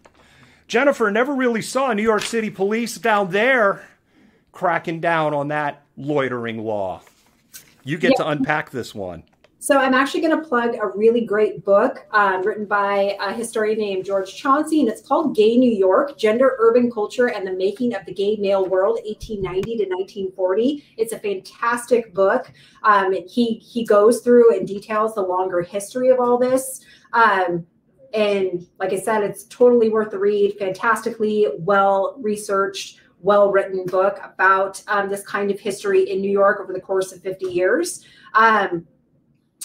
Jennifer never really saw New York City police down there cracking down on that loitering law. You get to unpack this one. So I'm actually going to plug a really great book written by a historian named George Chauncey, and it's called Gay New York, Gender, Urban Culture, and the Making of the Gay Male World, 1890 to 1940. It's a fantastic book. He goes through and details the longer history of all this. And like I said, it's totally worth the read, fantastically well-researched, well-written book about this kind of history in New York over the course of 50 years.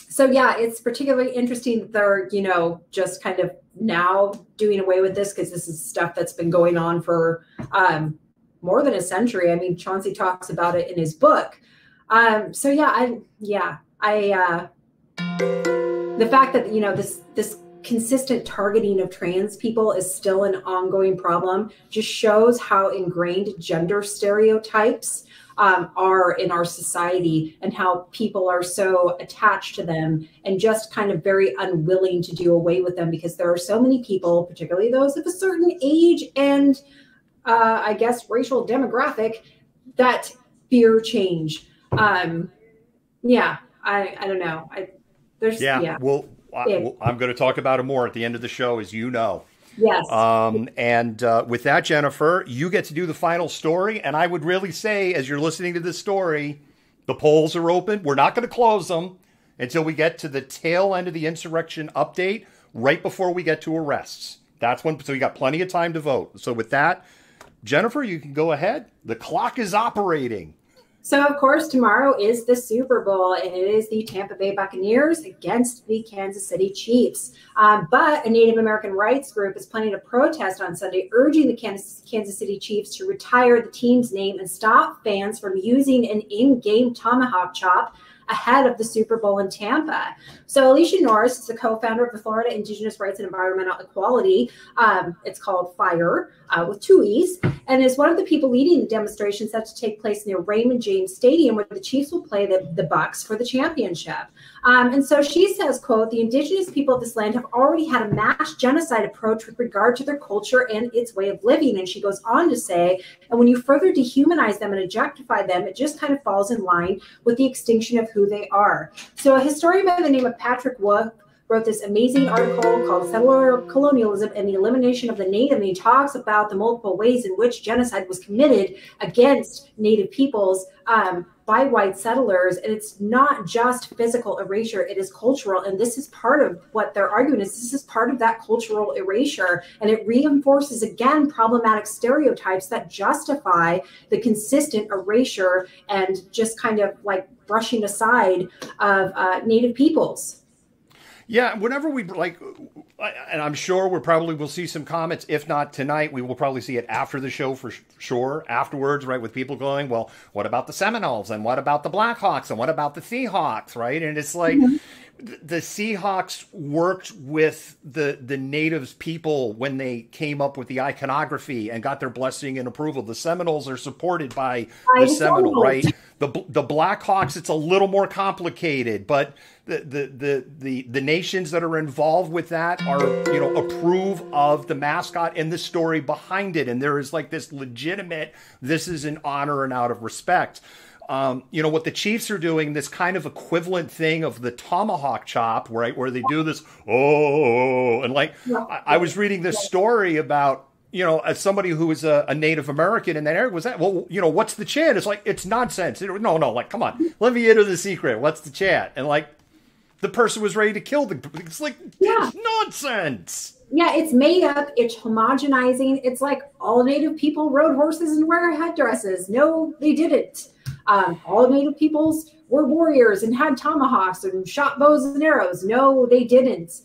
So yeah, it's particularly interesting that they're, just kind of now doing away with this, because this is stuff that's been going on for more than a century. I mean, Chauncey talks about it in his book. So yeah, the fact that, this consistent targeting of trans people is still an ongoing problem just shows how ingrained gender stereotypes are in our society, and how people are so attached to them and just kind of very unwilling to do away with them, because there are so many people, particularly those of a certain age and I guess racial demographic, that fear change. I don't know. Well, I'm going to talk about it more at the end of the show, as you know. Yes. And with that, Jennifer, you get to do the final story. And I would really say, as you're listening to this story, the polls are open. We're not going to close them until we get to the tail end of the insurrection update, right before we get to arrests. That's when, so you got plenty of time to vote. So with that, Jennifer, you can go ahead. The clock is operating. So, of course, tomorrow is the Super Bowl, and it is the Tampa Bay Buccaneers against the Kansas City Chiefs. But a Native American rights group is planning a protest on Sunday, urging the Kansas City Chiefs to retire the team's name and stop fans from using an in-game tomahawk chop ahead of the Super Bowl in Tampa. So Alicia Norris is the co-founder of the Florida Indigenous Rights and Environmental Equality. It's called FIRE with 2 E's. and is one of the people leading the demonstration set to take place near Raymond James Stadium, where the Chiefs will play the Bucks for the championship. And so she says, quote, "The indigenous people of this land have already had a mass genocide approach with regard to their culture and its way of living." And she goes on to say, "And when you further dehumanize them and objectify them, it just kind of falls in line with the extinction of who they are." So a historian by the name of Patrick Wolf wrote this amazing article called "Settler Colonialism and the Elimination of the Native," and he talks about the multiple ways in which genocide was committed against Native peoples by white settlers. And it's not just physical erasure, it is cultural. And this is part of what they're arguing is this is part of that cultural erasure. And it reinforces, again, problematic stereotypes that justify the consistent erasure and just kind of like brushing aside of Native peoples. Yeah, whenever we like, and I'm sure we probably will see some comments. If not tonight, we will probably see it after the show for sure. Afterwards, right, with people going, "Well, what about the Seminoles? And what about the Blackhawks? And what about the Seahawks?" Right, and it's like the Seahawks worked with the natives people when they came up with the iconography and got their blessing and approval. The Seminoles are supported by the Seminole, right? The Blackhawks, it's a little more complicated, but the nations that are involved with that are, you know, approve of the mascot and the story behind it. And there is like this legitimate, this is an honor and out of respect. You know, what the Chiefs are doing, this kind of equivalent thing of the tomahawk chop, right, where they do this, oh, and like, I was reading this story about, you know, as somebody who is a Native American in that area, was that, well, you know, what's the chant? It's like, it's nonsense. No, like, come on, let me into the secret. What's the chant? And like, the person was ready to kill the, it's like, it's nonsense. Yeah, it's made up, it's homogenizing. It's like all Native people rode horses and wear headdresses. No, they didn't. All Native peoples were warriors and had tomahawks and shot bows and arrows. No, they didn't.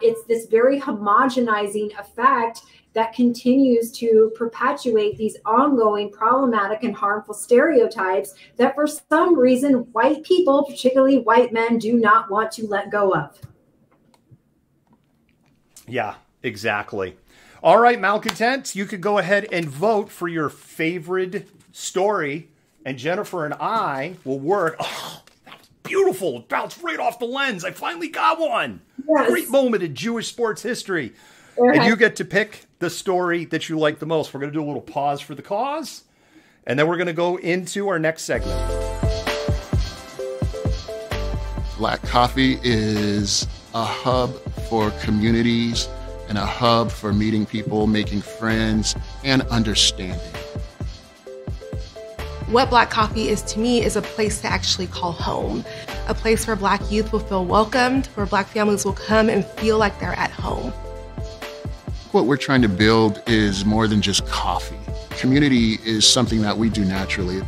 It's this very homogenizing effect that continues to perpetuate these ongoing problematic and harmful stereotypes that for some reason white people, particularly white men, do not want to let go of. Yeah, exactly. All right, Malcontents, you could go ahead and vote for your favorite story, and Jennifer and I will work. Oh, that was beautiful. It bounced right off the lens. I finally got one. Yes. Great moment in Jewish sports history. And you get to pick the story that you like the most. We're going to do a little pause for the cause, and then we're going to go into our next segment. Black Coffee is a hub for communities and a hub for meeting people, making friends, and understanding. What Black Coffee is to me is a place to actually call home, a place where Black youth will feel welcomed, where Black families will come and feel like they're at home. What we're trying to build is more than just coffee. Community is something that we do naturally.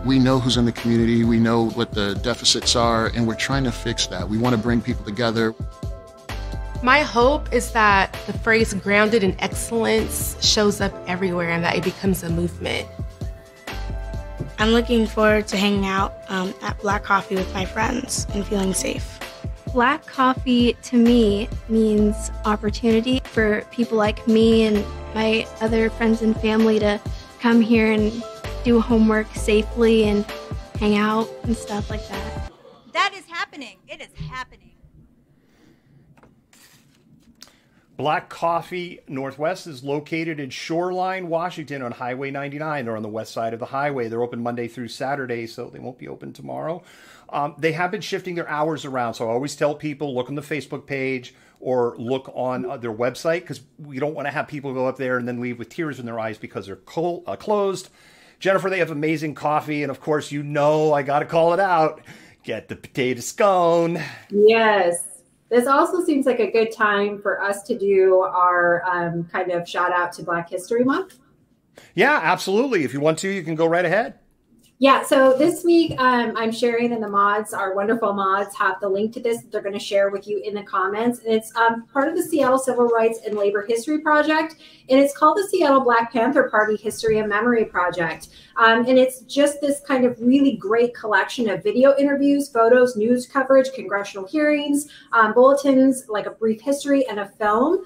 We know who's in the community, we know what the deficits are, and we're trying to fix that. We want to bring people together. My hope is that the phrase grounded in excellence shows up everywhere and that it becomes a movement. I'm looking forward to hanging out at Black Coffee with my friends and feeling safe. Black coffee to me means opportunity for people like me and my other friends and family to come here and do homework safely and hang out and stuff like that. That is happening. It is happening. Black Coffee Northwest is located in Shoreline, Washington on Highway 99. They're on the west side of the highway. They're open Monday through Saturday, so they won't be open tomorrow. They have been shifting their hours around, so I always tell people, look on the Facebook page or look on their website, because we don't want to have people go up there and then leave with tears in their eyes because they're closed. Jennifer, they have amazing coffee, and of course, you know I got to call it out. Get the potato scone. Yes. This also seems like a good time for us to do our kind of shout out to Black History Month. Yeah, absolutely. If you want to, you can go right ahead. Yeah, so this week I'm sharing, and the mods, our wonderful mods, have the link to this that they're going to share with you in the comments. And it's part of the Seattle Civil Rights and Labor History Project, and it's called the Seattle Black Panther Party History and Memory Project. And it's just this kind of really great collection of video interviews, photos, news coverage, congressional hearings, bulletins, like a brief history, and a film.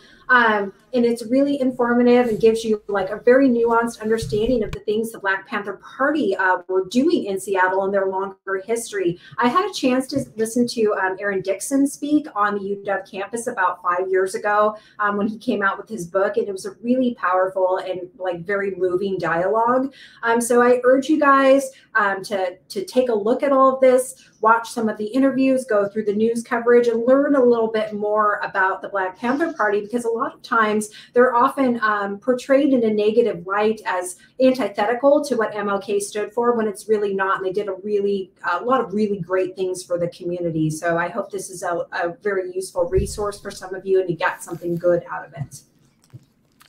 And it's really informative and gives you like a very nuanced understanding of the things the Black Panther Party were doing in Seattle and their longer history. I had a chance to listen to Aaron Dixon speak on the UW campus about 5 years ago when he came out with his book, and it was a really powerful and like very moving dialogue. So I urge you guys to take a look at all of this, watch some of the interviews, go through the news coverage, and learn a little bit more about the Black Panther Party, because a lot of times they're often portrayed in a negative light as antithetical to what MLK stood for, when it's really not. And they did a lot of really great things for the community. So I hope this is a very useful resource for some of you, and you got something good out of it.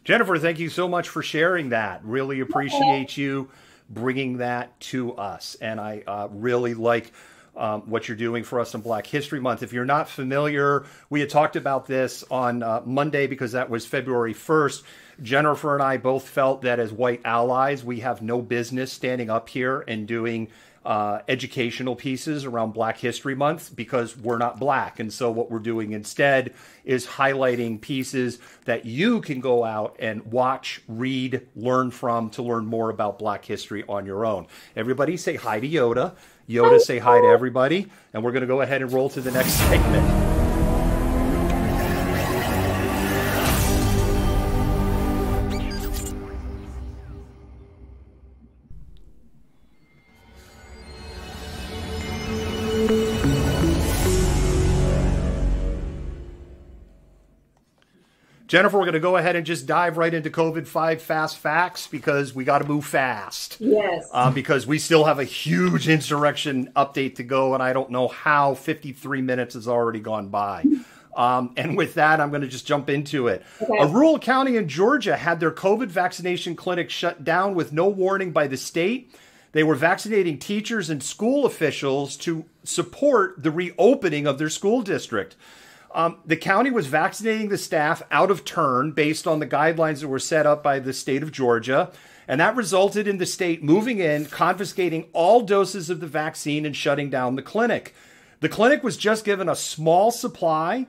Jennifer, thank you so much for sharing that. Really appreciate you bringing that to us. And I really like what you're doing for us on Black History Month. If you're not familiar, we had talked about this on Monday because that was February 1st. Jennifer and I both felt that as white allies, we have no business standing up here and doing educational pieces around Black History Month because we're not Black. And so what we're doing instead is highlighting pieces that you can go out and watch, read, learn from to learn more about Black history on your own. Everybody say hi to Yoda. Yoda, say hi to everybody. And we're going to go ahead and roll to the next segment. Jennifer, we're going to go ahead and just dive right into COVID-5 fast facts because we got to move fast. Yes. Because we still have a huge insurrection update to go, and I don't know how 53 minutes has already gone by. And with that, I'm going to just jump into it. Okay. A rural county in Georgia had their COVID vaccination clinic shut down with no warning by the state. They were vaccinating teachers and school officials to support the reopening of their school district. The county was vaccinating the staff out of turn based on the guidelines that were set up by the state of Georgia. And that resulted in the state moving in, confiscating all doses of the vaccine and shutting down the clinic. The clinic was just given a small supply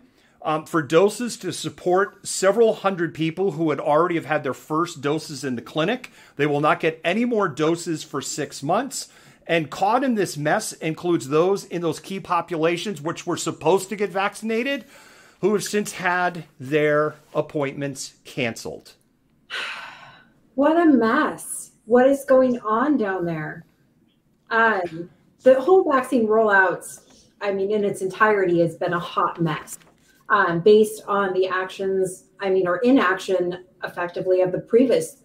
for doses to support several hundred people who would already have had their first doses in the clinic. They will not get any more doses for 6 months. And caught in this mess includes those in those key populations which were supposed to get vaccinated, who have since had their appointments canceled. What a mess. What is going on down there? The whole vaccine rollouts, I mean, in its entirety has been a hot mess based on the actions, or inaction effectively of the previous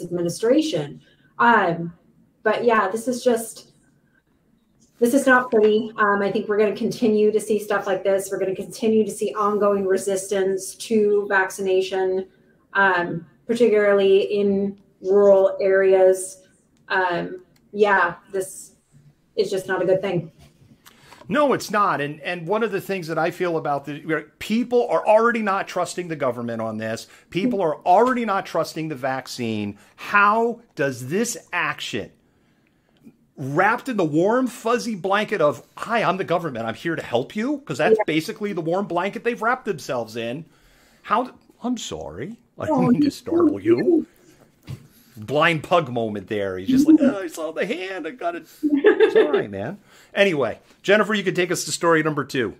administration. But yeah, this is not pretty. I think we're going to continue to see stuff like this. We're going to continue to see ongoing resistance to vaccination, particularly in rural areas. This is just not a good thing. No, it's not. And one of the things that I feel about people are already not trusting the government on this. People are already not trusting the vaccine. How does this action, wrapped in the warm, fuzzy blanket of, hi, I'm the government, I'm here to help you, because that's basically the warm blanket they've wrapped themselves in. I'm sorry. I don't mean to startle you. Blind pug moment there. He's just like, oh, I saw the hand. I got it. It's all right, man. Anyway, Jennifer, you can take us to story number 2.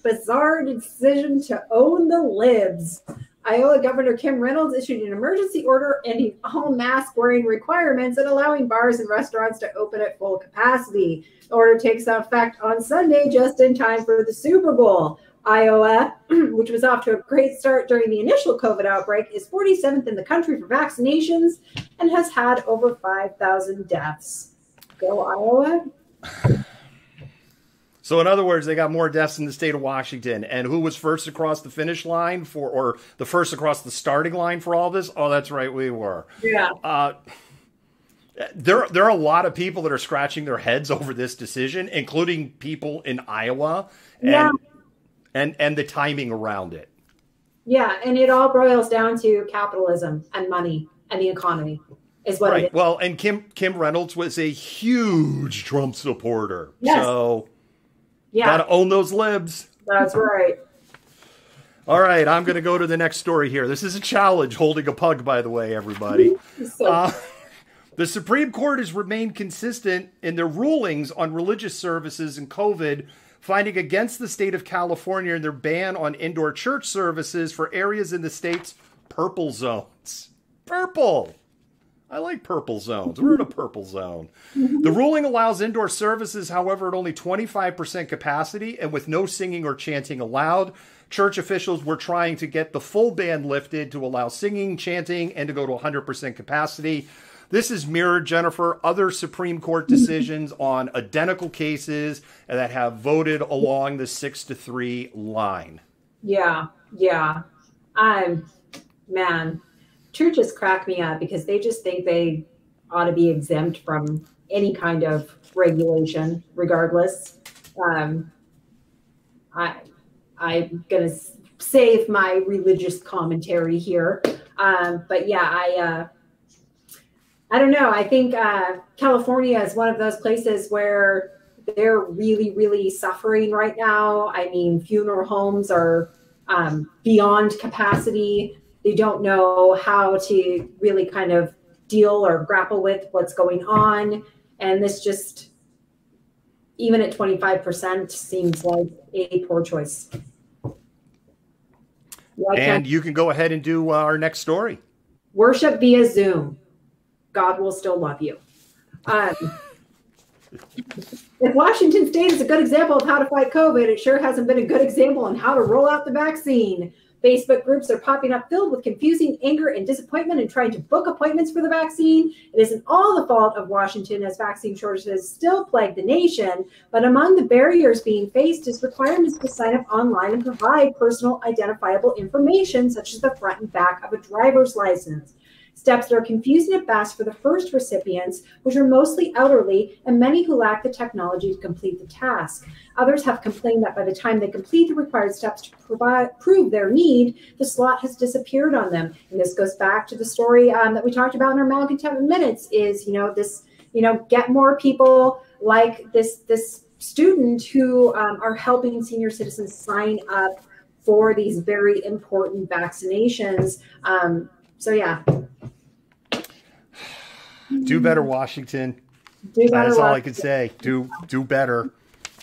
Bizarre decision to own the libs. Iowa Governor Kim Reynolds issued an emergency order ending all mask wearing requirements and allowing bars and restaurants to open at full capacity. The order takes effect on Sunday, just in time for the Super Bowl. Iowa, which was off to a great start during the initial COVID outbreak, is 47th in the country for vaccinations and has had over 5,000 deaths. Go Iowa. So in other words, they got more deaths in the state of Washington. And who was first across the finish line or the first across the starting line for all this? Oh, that's right, we were. Yeah. There are a lot of people that are scratching their heads over this decision, including people in Iowa and the timing around it. Yeah, and it all boils down to capitalism and money and the economy is what it is. Well, and Kim Reynolds was a huge Trump supporter. Yes. So... yeah. Got to own those libs. That's right. All right, I'm going to go to the next story here. This is a challenge holding a pug, by the way, everybody. The Supreme Court has remained consistent in their rulings on religious services and COVID, finding against the state of California and their ban on indoor church services for areas in the state's purple zones. Purple! I like purple zones. We're in a purple zone. The ruling allows indoor services, however, at only 25% capacity and with no singing or chanting allowed. Church officials were trying to get the full ban lifted to allow singing, chanting, and to go to 100% capacity. This has mirrored, Jennifer, other Supreme Court decisions on identical cases that have voted along the 6-3 line. Yeah. Man, churches crack me up because they just think they ought to be exempt from any kind of regulation, regardless. I'm going to save my religious commentary here. But yeah, I don't know. I think California is one of those places where they're really, really suffering right now. I mean, funeral homes are beyond capacity. They don't know how to really kind of deal or grapple with what's going on. And this just, even at 25%, seems like a poor choice. And you can go ahead and do our next story. Worship via Zoom. God will still love you. If Washington State is a good example of how to fight COVID, it sure hasn't been a good example on how to roll out the vaccine. Facebook groups are popping up filled with confusing anger and disappointment in trying to book appointments for the vaccine. It isn't all the fault of Washington, as vaccine shortages still plague the nation, but among the barriers being faced is requirements to sign up online and provide personal identifiable information, such as the front and back of a driver's license. Steps that are confusing at best for the first recipients, which are mostly elderly and many who lack the technology to complete the task. Others have complained that by the time they complete the required steps to prove their need, the slot has disappeared on them. And this goes back to the story that we talked about in our Malcontentment Minutes is, get more people like this student who are helping senior citizens sign up for these very important vaccinations. So yeah. Do better, Washington. Do better, That's all I can say. Do better.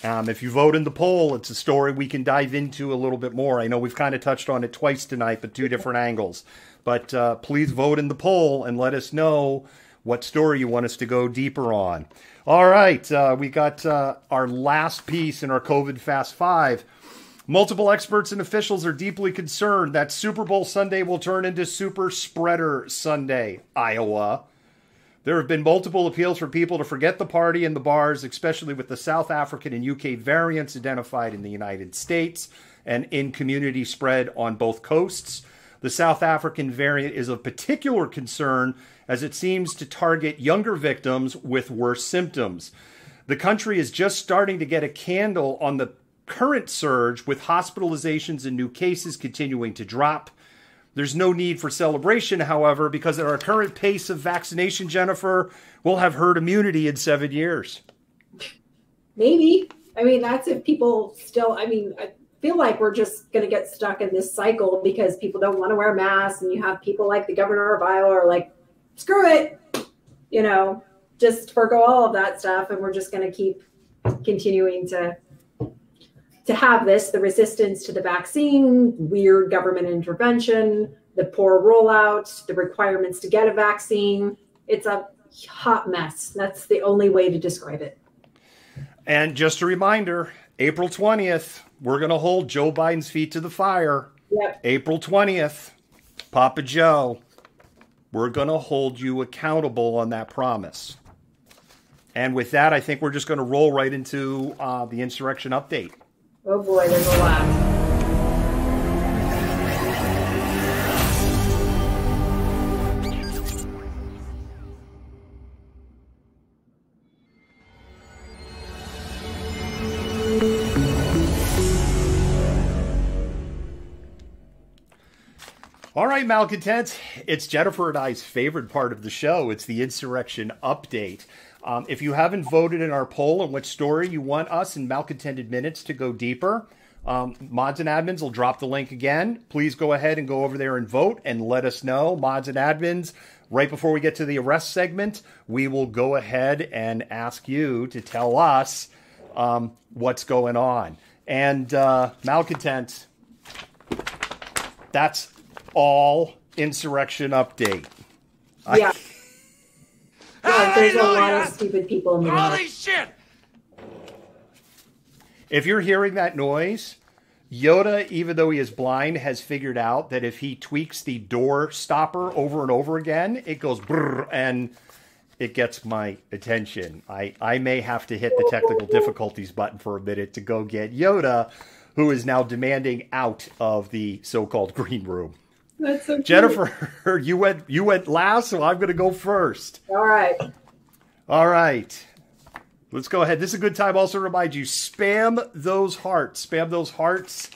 If you vote in the poll, it's a story we can dive into a little bit more. I know we've kind of touched on it twice tonight, but two different angles. But please vote in the poll and let us know what story you want us to go deeper on. All right, we got our last piece in our COVID Fast 5. Multiple experts and officials are deeply concerned that Super Bowl Sunday will turn into Super Spreader Sunday, Iowa. There have been multiple appeals for people to forget the party and the bars, especially with the South African and UK variants identified in the United States and in community spread on both coasts. The South African variant is of particular concern as it seems to target younger victims with worse symptoms. The country is just starting to get a handle on the current surge, with hospitalizations and new cases continuing to drop. There's no need for celebration, however, because at our current pace of vaccination, Jennifer, we'll have herd immunity in 7 years. Maybe. I mean, that's if people still, I feel like we're just going to get stuck in this cycle because people don't want to wear masks, and you have people like the governor of Iowa are like, screw it, just forgo all of that stuff. And we're just going to keep continuing to have the resistance to the vaccine, weird government intervention, the poor rollout, the requirements to get a vaccine. It's a hot mess. That's the only way to describe it. And just a reminder, April 20th, we're going to hold Joe Biden's feet to the fire. Yep. April 20th, Papa Joe, we're going to hold you accountable on that promise. And with that, I think we're just going to roll right into the insurrection update. Oh boy, there's a lot. All right, Malcontents, it's Jennifer and I's favorite part of the show. It's the insurrection update. If you haven't voted in our poll on which story you want us in Malcontented Minutes to go deeper, Mods and admins will drop the link again. Please go ahead and go over there and vote and let us know. Mods and admins, right before we get to the arrest segment, we will go ahead and ask you to tell us what's going on. And Malcontent, that's all insurrection update. Yeah. There's a lot of stupid people in the world. Holy shit! If you're hearing that noise, Yoda, even though he is blind, has figured out that if he tweaks the door stopper over and over again, it goes brrr, and it gets my attention. I may have to hit the technical difficulties button for a minute to go get Yoda, who is now demanding out of the so-called green room. That's so cute. Jennifer, you went last, so I'm going to go first. All right. Let's go ahead. This is a good time also to remind you, spam those hearts,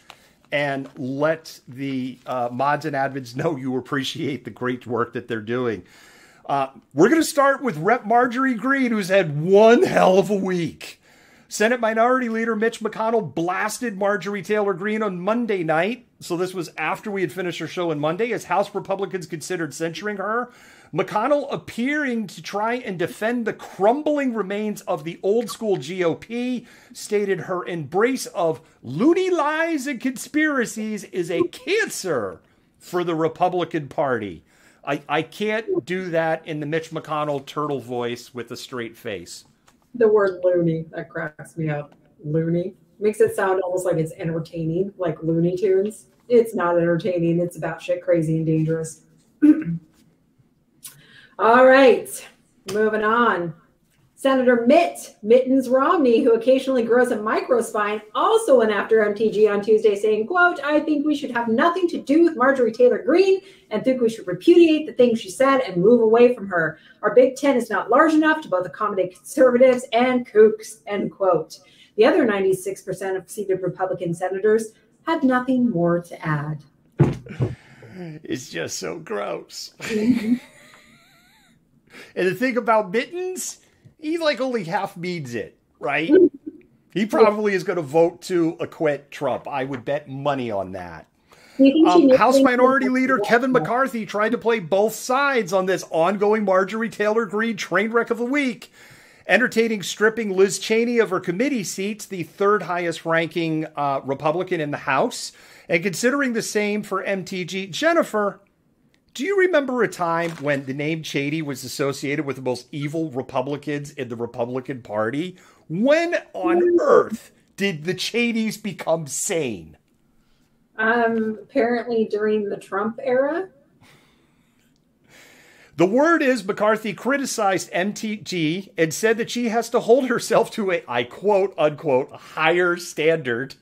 and let the mods and admins know you appreciate the great work that they're doing. We're going to start with Rep. Marjorie Greene, who's had one hell of a week. Senate Minority Leader Mitch McConnell blasted Marjorie Taylor Greene on Monday night. So this was after we had finished our show on Monday, as House Republicans considered censuring her. McConnell, appearing to try and defend the crumbling remains of the old school GOP, stated her embrace of loony lies and conspiracies is a cancer for the Republican Party. I can't do that in the Mitch McConnell turtle voice with a straight face. The word loony, that cracks me up. Loony. Makes it sound almost like it's entertaining, like Looney Tunes. It's not entertaining. It's about shit crazy and dangerous. All right. Moving on. Senator Mittens Romney, who occasionally grows a microspine, also went after MTG on Tuesday, saying, quote, I think we should have nothing to do with Marjorie Taylor Greene and think we should repudiate the things she said and move away from her. Our Big Ten is not large enough to both accommodate conservatives and kooks, end quote. The other 96% of seated Republican senators had nothing more to add. It's just so gross. And the thing about Mittens, he only half means it, right? He probably is going to vote to acquit Trump. I would bet money on that. House Minority Leader Kevin McCarthy tried to play both sides on this ongoing Marjorie Taylor Greene train wreck of the week, entertaining stripping Liz Cheney of her committee seats, the third highest ranking Republican in the House, and considering the same for MTG. Jennifer, do you remember a time when the name Cheney was associated with the most evil Republicans in the Republican Party? When on earth did the Cheneys become sane? Apparently during the Trump era. The word is McCarthy criticized MTG and said that she has to hold herself to a, I quote, unquote, higher standard.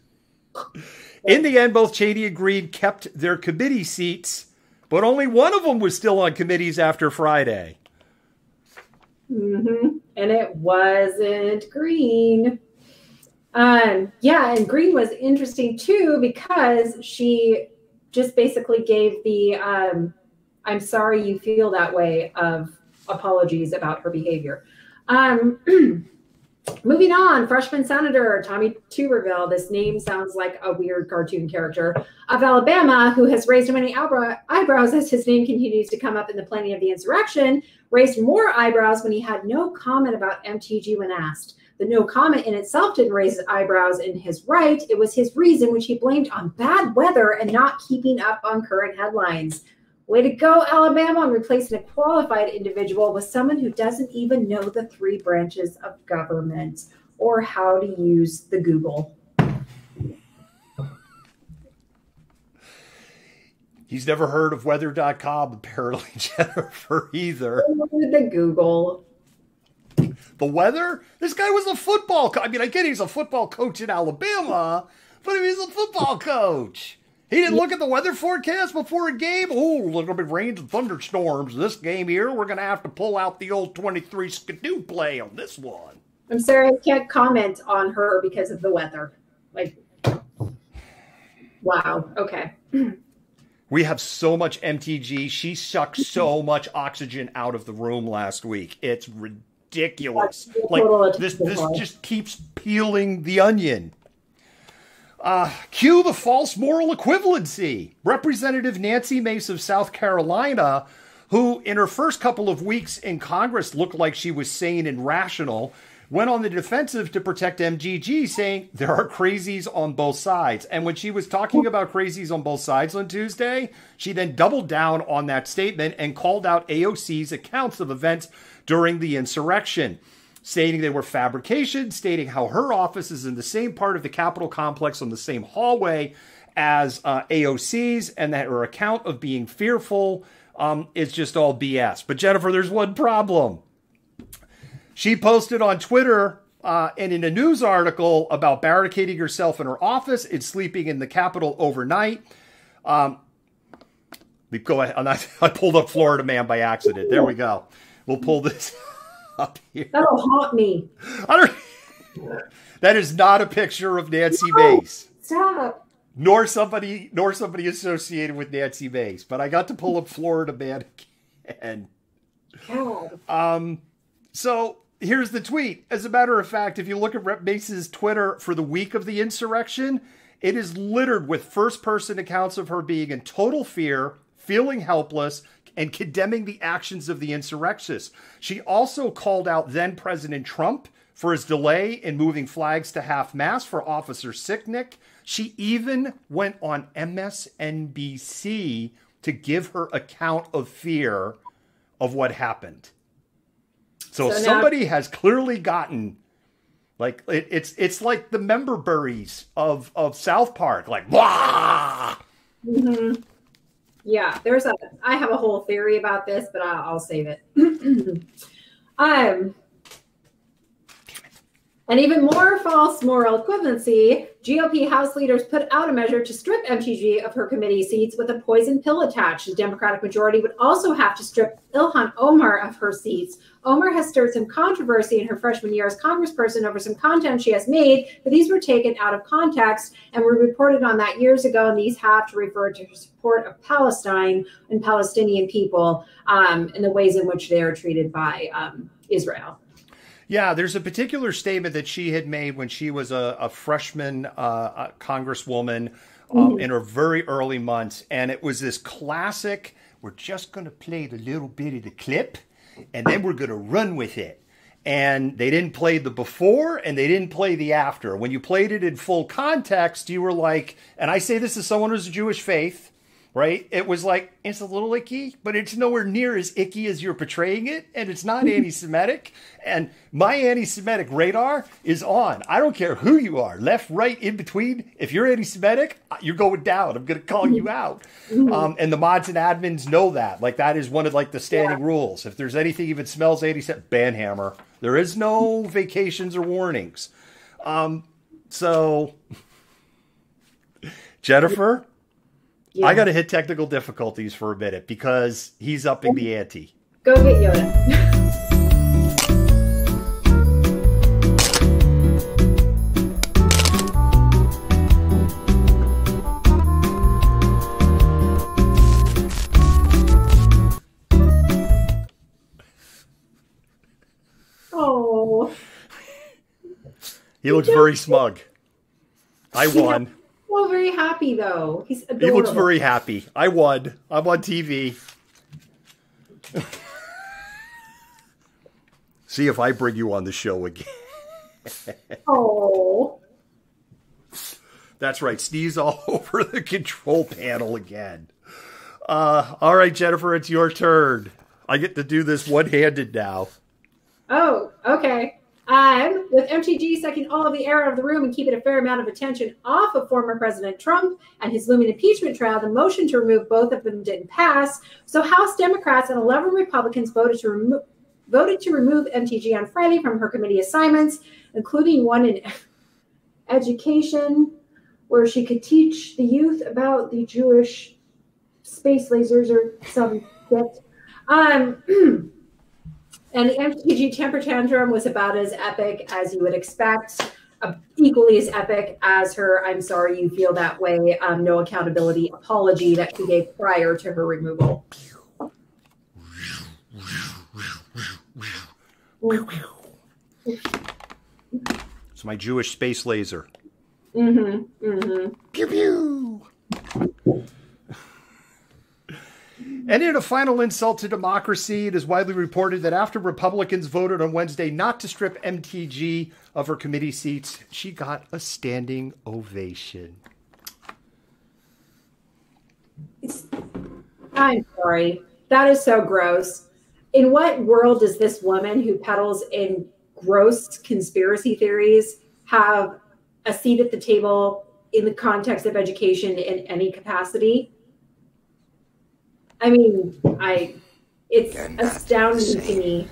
In the end, both Cheney and Greene kept their committee seats, but only one of them was still on committees after Friday. Mm-hmm. And it wasn't Greene. Yeah, and Greene was interesting too because she just basically gave the I'm sorry you feel that way of apologies about her behavior. Moving on, freshman Senator Tommy Tuberville, this name sounds like a weird cartoon character, of Alabama, who has raised many eyebrows as his name continues to come up in the planning of the insurrection, raised more eyebrows when he had no comment about MTG when asked. The no comment in itself didn't raise his eyebrows in his right. It was his reason, which he blamed on bad weather and not keeping up on current headlines. Way to go, Alabama, on replacing a qualified individual with someone who doesn't even know the three branches of government or how to use the Google. He's never heard of weather.com, apparently, Jennifer, either. The Google. The weather? This guy was a football coach. I mean, I get he's a football coach in Alabama, but he was a football coach. He didn't look at the weather forecast before a game. Oh, there's going to be rains and thunderstorms this game here. We're going to have to pull out the old 23 skidoo play on this one. I'm sorry, I can't comment on her because of the weather. Wow. Okay. We have so much MTG. She sucked so much oxygen out of the room last week. It's ridiculous. This just keeps peeling the onion. Cue the false moral equivalency. Representative Nancy Mace of South Carolina, who in her first couple of weeks in Congress looked like she was sane and rational, went on the defensive to protect MGG, saying there are crazies on both sides. And when she was talking about crazies on both sides on Tuesday, she then doubled down on that statement and called out AOC's accounts of events during the insurrection, stating they were fabrications, stating how her office is in the same part of the Capitol complex on the same hallway as AOC's, and that her account of being fearful is just all BS. But Jennifer, there's one problem. She posted on Twitter and in a news article about barricading herself in her office and sleeping in the Capitol overnight. Go ahead. I pulled up Florida Man by accident. There we go. We'll pull this up here. That'll haunt me. That is not a picture of Nancy Mace. Stop. Nor somebody associated with Nancy Mace. But I got to pull up Florida Man again. God. So here's the tweet. As a matter of fact, if you look at Rep. Mace's Twitter for the week of the insurrection, it is littered with first-person accounts of her being in total fear, feeling helpless, and condemning the actions of the insurrectionists. She also called out then-President Trump for his delay in moving flags to half-mast for Officer Sicknick. She even went on MSNBC to give her account of fear of what happened. So somebody has clearly gotten, like, it's like the member berries of South Park, like, blah! Mm-hmm. Yeah, I have a whole theory about this, but I'll save it. And even more false moral equivalency, GOP House leaders put out a measure to strip MTG of her committee seats with a poison pill attached. The Democratic majority would also have to strip Ilhan Omar of her seats. Omar has stirred some controversy in her freshman year as congressperson over some content she has made, but these were taken out of context and were reported on that years ago, and these have to refer to her support of Palestine and Palestinian people and the ways in which they are treated by Israel. Yeah, there's a particular statement that she had made when she was a freshman congresswoman in her very early months. And it was this classic, we're just going to play the little bit of the clip, and then we're going to run with it. And they didn't play the before, and they didn't play the after. When you played it in full context, you were like, and I say this as someone who's a Jewish faith, right? It was like, it's a little icky, but it's nowhere near as icky as you're portraying it. And it's not anti-Semitic. And my anti-Semitic radar is on. I don't care who you are, left, right, in between. If you're anti-Semitic, you're going down. I'm going to call you out. And the mods and admins know that. Like, that is one of, like, the standing rules. If there's anything even smells anti-Semitic, banhammer. There is no vacations or warnings. So, Jennifer, yeah. I got to hit technical difficulties for a minute because he's upping the ante. Go get Yoda. Oh. He looks very smug. I won. Well, very happy though. He's adorable. He looks very happy. I won. I'm on TV. See if I bring you on the show again. Oh. That's right. Sneeze all over the control panel again. All right, Jennifer, it's your turn. I get to do this one-handed now. Oh, okay. With MTG sucking all of the air out of the room and keeping a fair amount of attention off of former President Trump and his looming impeachment trial, the motion to remove both of them didn't pass. So House Democrats and 11 Republicans voted to remove MTG on Friday from her committee assignments, including one in education, where she could teach the youth about the Jewish space lasers or some shit. And the MTG temper tantrum was about as epic as you would expect, equally as epic as her "I'm sorry you feel that way, no accountability" apology that she gave prior to her removal. It's my Jewish space laser. Mm-hmm. Mm-hmm. Pew pew. And in a final insult to democracy, it is widely reported that after Republicans voted on Wednesday not to strip MTG of her committee seats, she got a standing ovation. I'm sorry. That is so gross. In what world does this woman who peddles in gross conspiracy theories have a seat at the table in the context of education in any capacity? I mean, it's astounding to me.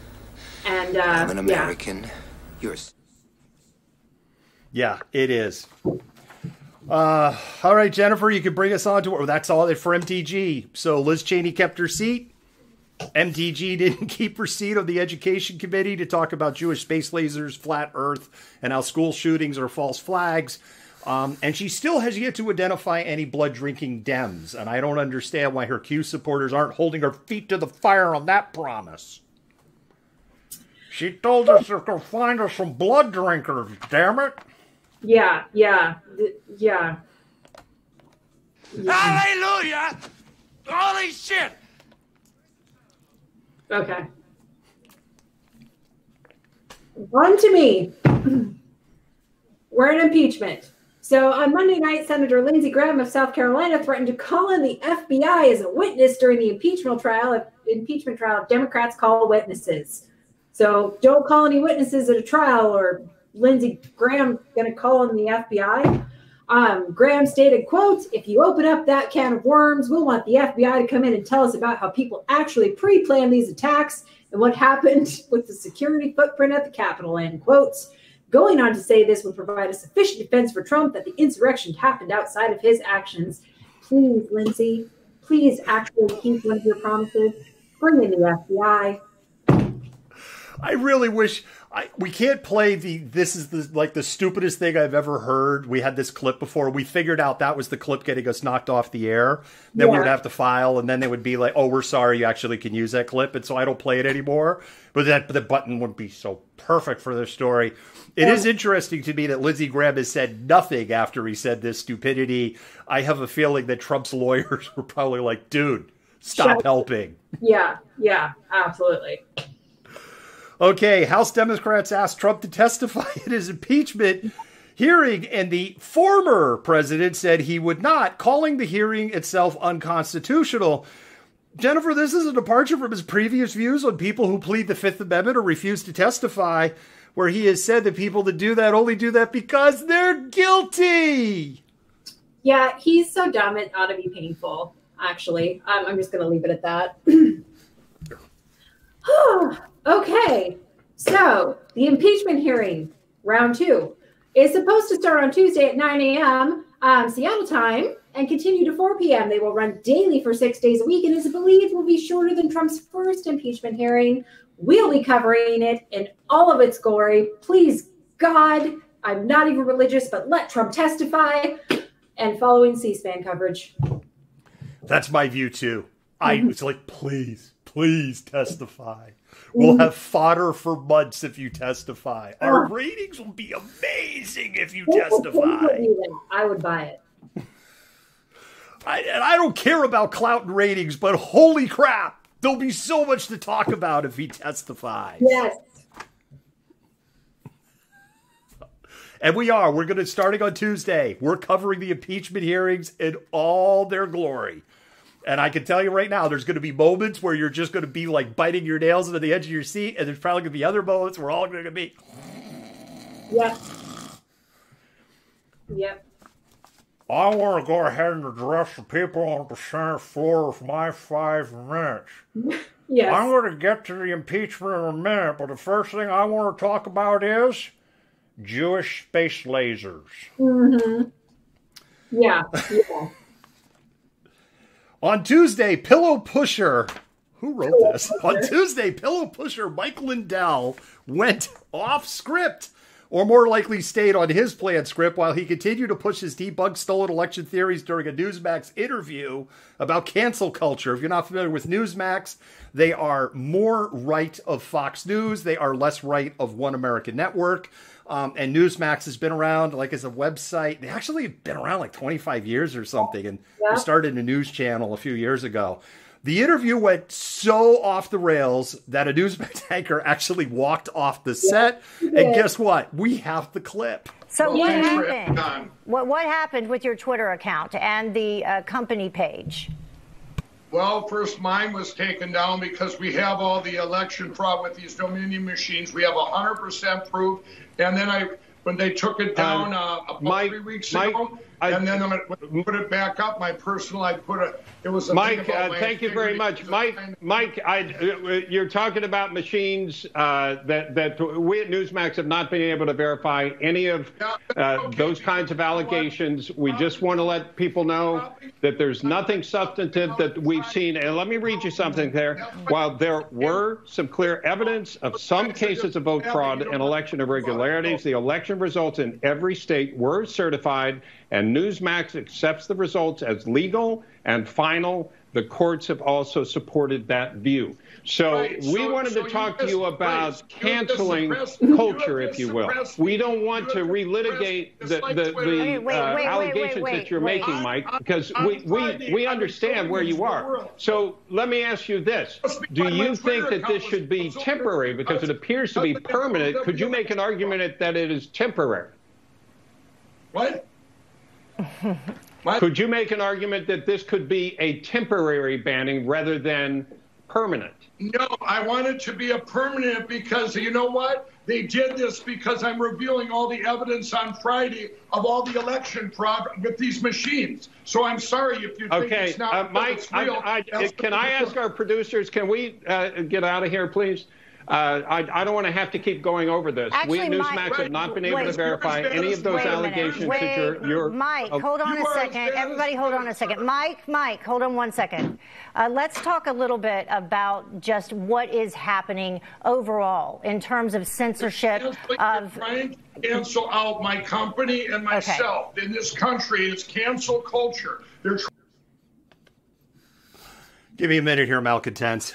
And I'm an American. Yeah, it is. All right, Jennifer, you can bring us on to that's all it for MTG. So Liz Cheney kept her seat. MTG didn't keep her seat on the Education Committee to talk about Jewish space lasers, flat Earth, and how school shootings are false flags. And she still has yet to identify any blood-drinking Dems. And I don't understand why her Q supporters aren't holding her feet to the fire on that promise. She told us to go find us some blood drinkers, damn it. Yeah. Hallelujah! Holy shit! Okay. On to me. We're in impeachment. So on Monday night, Senator Lindsey Graham of South Carolina threatened to call in the FBI as a witness during the impeachment trial if Democrats call witnesses. So don't call any witnesses at a trial, or Lindsey Graham going to call in the FBI. Graham stated, quote, "If you open up that can of worms, we'll want the FBI to come in and tell us about how people actually pre-planned these attacks and what happened with the security footprint at the Capitol," end quotes. Going on to say this would provide a sufficient defense for Trump that the insurrection happened outside of his actions. Please, Lindsey, please actually keep one of your promises. Bring in the FBI. I really wish we can't play this is the stupidest thing I've ever heard. We had this clip before. We figured out that was the clip getting us knocked off the air. Then we would have to file, and then they would be like, "Oh, we're sorry, you actually can use that clip." And so I don't play it anymore. But the button would be so perfect for this story. It is interesting to me that Lindsey Graham has said nothing after he said this stupidity. I have a feeling that Trump's lawyers were probably like, "Dude, stop helping." Yeah, absolutely. Okay, House Democrats asked Trump to testify at his impeachment hearing, and the former president said he would not, calling the hearing itself unconstitutional. Jennifer, this is a departure from his previous views on people who plead the Fifth Amendment or refuse to testify, where he has said that people that do that only do that because they're guilty. Yeah, he's so dumb it ought to be painful, actually. I'm just going to leave it at that. Okay, so the impeachment hearing, round 2, is supposed to start on Tuesday at 9 a.m. Seattle time and continue to 4 p.m. They will run daily for 6 days a week and is believed will be shorter than Trump's first impeachment hearing. We'll be covering it in all of its glory. Please, God, I'm not even religious, but let Trump testify, and following C-SPAN coverage. That's my view, too. It's like, please testify. We'll have fodder for months if you testify. Our ratings will be amazing if you testify. I would buy it. I don't care about clout and ratings, but holy crap, there'll be so much to talk about if he testifies. Yes. And we're going to, starting on Tuesday, we're covering the impeachment hearings in all their glory. And I can tell you right now, there's going to be moments where you're just going to be like biting your nails into the edge of your seat. And there's probably going to be other moments where all going to be. Yep. I want to go ahead and address the people on the Senate floor for my 5 minutes. Yes. I'm going to get to the impeachment in a minute, but the first thing I want to talk about is Jewish space lasers. Mm-hmm. Yeah. On Tuesday, pillow pusher, who wrote this? On Tuesday, pillow pusher Mike Lindell went off script or more likely stayed on his planned script while he continued to push his debunk stolen election theories during a Newsmax interview about cancel culture. If you're not familiar with Newsmax, they are more right of Fox News. They are less right of One American Network. And Newsmax has been around like as a website. They actually have been around like 25 years or something, and they started a news channel a few years ago. The interview went so off the rails that a Newsmax anchor actually walked off the set. And guess what? We have the clip. So what happened? What happened with your Twitter account and the company page? Well, first mine was taken down because we have all the election fraud with these Dominion machines. We have 100% proof. And then when they took it down about 3 weeks ago, and then I put it back up, my personal, it was a Mike, thank you very much. Mike, you're talking about machines that we at Newsmax have not been able to verify any of those kinds of allegations. We just want to let people know that there's nothing substantive that we've seen. And let me read you something there. While there were some clear evidence of some cases of vote fraud and election irregularities, the election results in every state were certified, and Newsmax accepts the results as legal and final. The courts have also supported that view. So we wanted to talk to you about canceling culture, if you will. We don't want to relitigate the allegations that you're making, Mike, because we understand where you are. So let me ask you this. Do you think that this should be temporary because it appears to be permanent? Could you make an argument that it is temporary? What? Could you make an argument that this could be a temporary banning rather than permanent? No, I want it to be a permanent because you know what? They did this because I'm revealing all the evidence on Friday of all the election fraud with these machines. So I'm sorry if you think it's not Mike, it's real. Can I ask our producers, can we get out of here, please? I don't want to have to keep going over this. Actually, we at Newsmax have not been able to verify any of those allegations that you're... Mike, hold on a second. Everybody hold on a second. Mike, hold on 1 second. Let's talk a little bit about just what is happening overall in terms of censorship of... Trying to cancel out my company and myself in this country. It's cancel culture. Give me a minute here, Malcontent.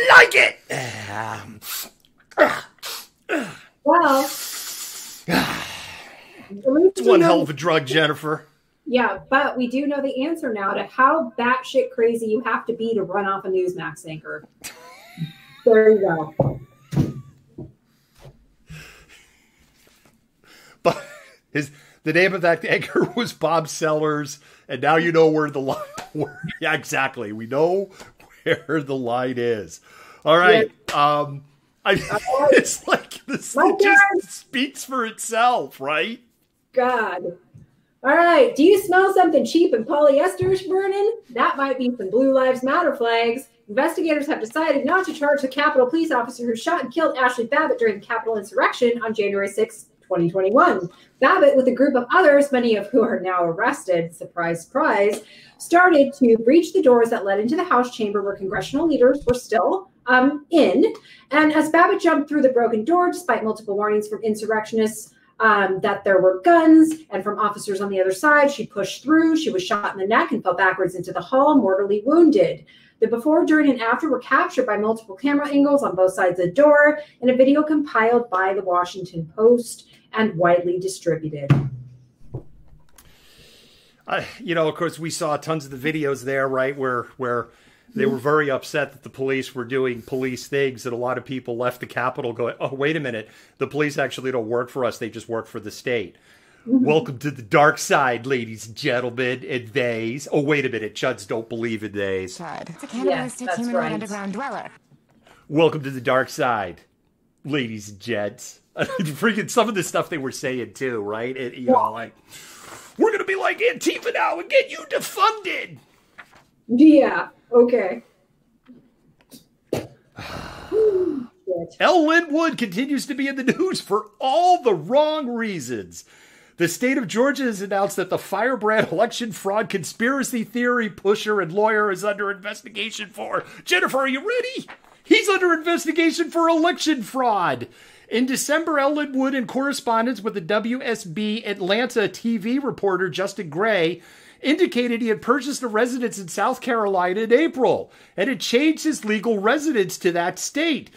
Like it. Well, it's one hell of a drug, Jennifer. Yeah, but we do know the answer now to how batshit crazy you have to be to run off a Newsmax anchor. There you go. But the name of that anchor was Bob Sellers, and now you know where the line. Yeah, exactly. We know where the line is. All right. Yeah. It's like this just speaks for itself, right? God. All right. Do you smell something cheap and polyesterish burning? That might be some Blue Lives Matter flags. Investigators have decided not to charge the Capitol police officer who shot and killed Ashley Babbitt during the Capitol insurrection on January 6, 2021. Babbitt, with a group of others, many of who are now arrested, surprise, surprise, started to breach the doors that led into the House chamber where congressional leaders were still in. And as Babbitt jumped through the broken door, despite multiple warnings from insurrectionists that there were guns and from officers on the other side, she pushed through. She was shot in the neck and fell backwards into the hall, mortally wounded. The before, during, and after were captured by multiple camera angles on both sides of the door in a video compiled by the Washington Post and widely distributed. Of course, we saw tons of the videos there, right, where they were very upset that the police were doing police things, and a lot of people left the Capitol going, oh, wait a minute, the police actually don't work for us, they just work for the state. Welcome to the dark side, ladies and gentlemen, and theys. Oh, wait a minute, Chuds don't believe in theys. It's a cannibalistic humanoid underground dweller. Welcome to the dark side, ladies and gents. Freaking some of the stuff they were saying too, right? Like, we're going to be like Antifa now and get you defunded. Yeah, okay. Elle Linwood continues to be in the news for all the wrong reasons. The state of Georgia has announced that the firebrand election fraud conspiracy theory pusher and lawyer is under investigation for... Jennifer, are you ready? He's under investigation for election fraud. In December, Ellen Wood, in correspondence with the WSB Atlanta TV reporter Justin Gray, indicated he had purchased a residence in South Carolina in April and had changed his legal residence to that state.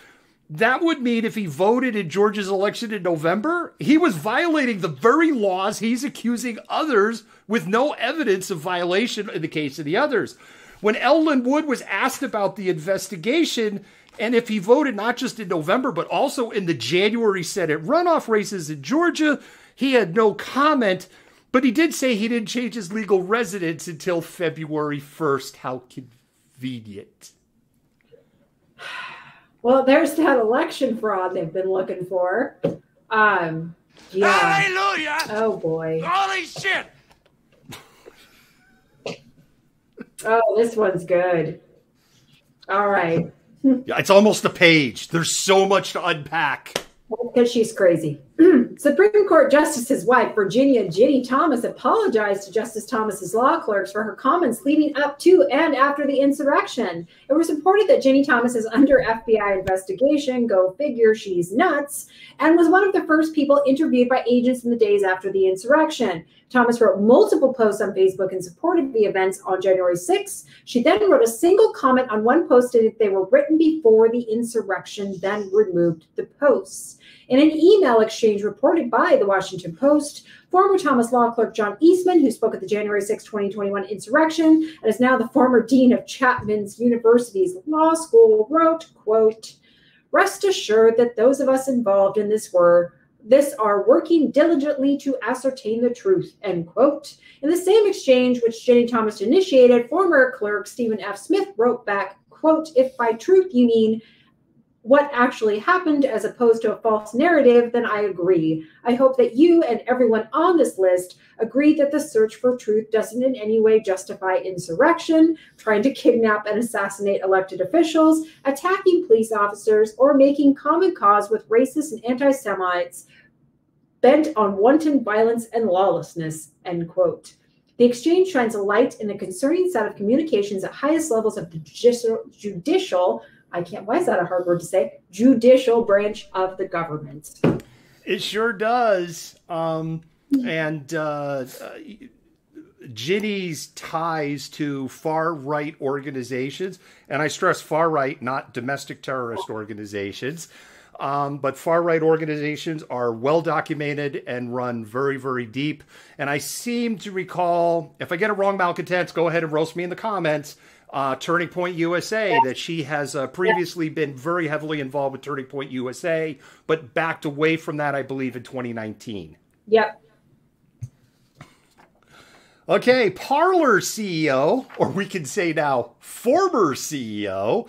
That would mean if he voted in Georgia's election in November, he was violating the very laws he's accusing others with no evidence of violation in the case of the others. When Ellen Wood was asked about the investigation and if he voted not just in November but also in the January Senate runoff races in Georgia, he had no comment, but he did say he didn't change his legal residence until February 1st. How convenient. Well, there's that election fraud they've been looking for. Yeah. Hallelujah! Oh, boy. Holy shit! Oh, this one's good. All right. It's almost a page. There's so much to unpack. Because she's crazy. Supreme Court Justice's wife, Virginia Ginny Thomas, apologized to Justice Thomas's law clerks for her comments leading up to and after the insurrection. It was reported that Ginny Thomas is under FBI investigation, go figure, she's nuts, and was one of the first people interviewed by agents in the days after the insurrection. Thomas wrote multiple posts on Facebook in support of the events on January 6th. She then wrote a single comment on one post stated they were written before the insurrection, then removed the posts. In an email exchange reported by the Washington Post, former Thomas law clerk John Eastman, who spoke at the January 6, 2021 insurrection and is now the former dean of Chapman University's law school, wrote, quote, "Rest assured that those of us involved in this are working diligently to ascertain the truth," end quote. In the same exchange, which Ginny Thomas initiated, former clerk Stephen F. Smith wrote back, quote, "If by truth you mean what actually happened as opposed to a false narrative, then I agree. I hope that you and everyone on this list agree that the search for truth doesn't in any way justify insurrection, trying to kidnap and assassinate elected officials, attacking police officers, or making common cause with racists and anti-Semites bent on wanton violence and lawlessness," end quote. The exchange shines a light in a concerning set of communications at highest levels of the judicial why is that a hard word to say? Judicial branch of the government. It sure does. Ginny's ties to far-right organizations, and I stress far-right, not domestic terrorist organizations, but far-right organizations are well-documented and run very, very deep. And I seem to recall, if I get it wrong, Malcontents, go ahead and roast me in the comments, Turning Point USA, that she has previously been very heavily involved with Turning Point USA, but backed away from that, I believe, in 2019. Yep. Okay, Parler CEO, or we can say now former CEO,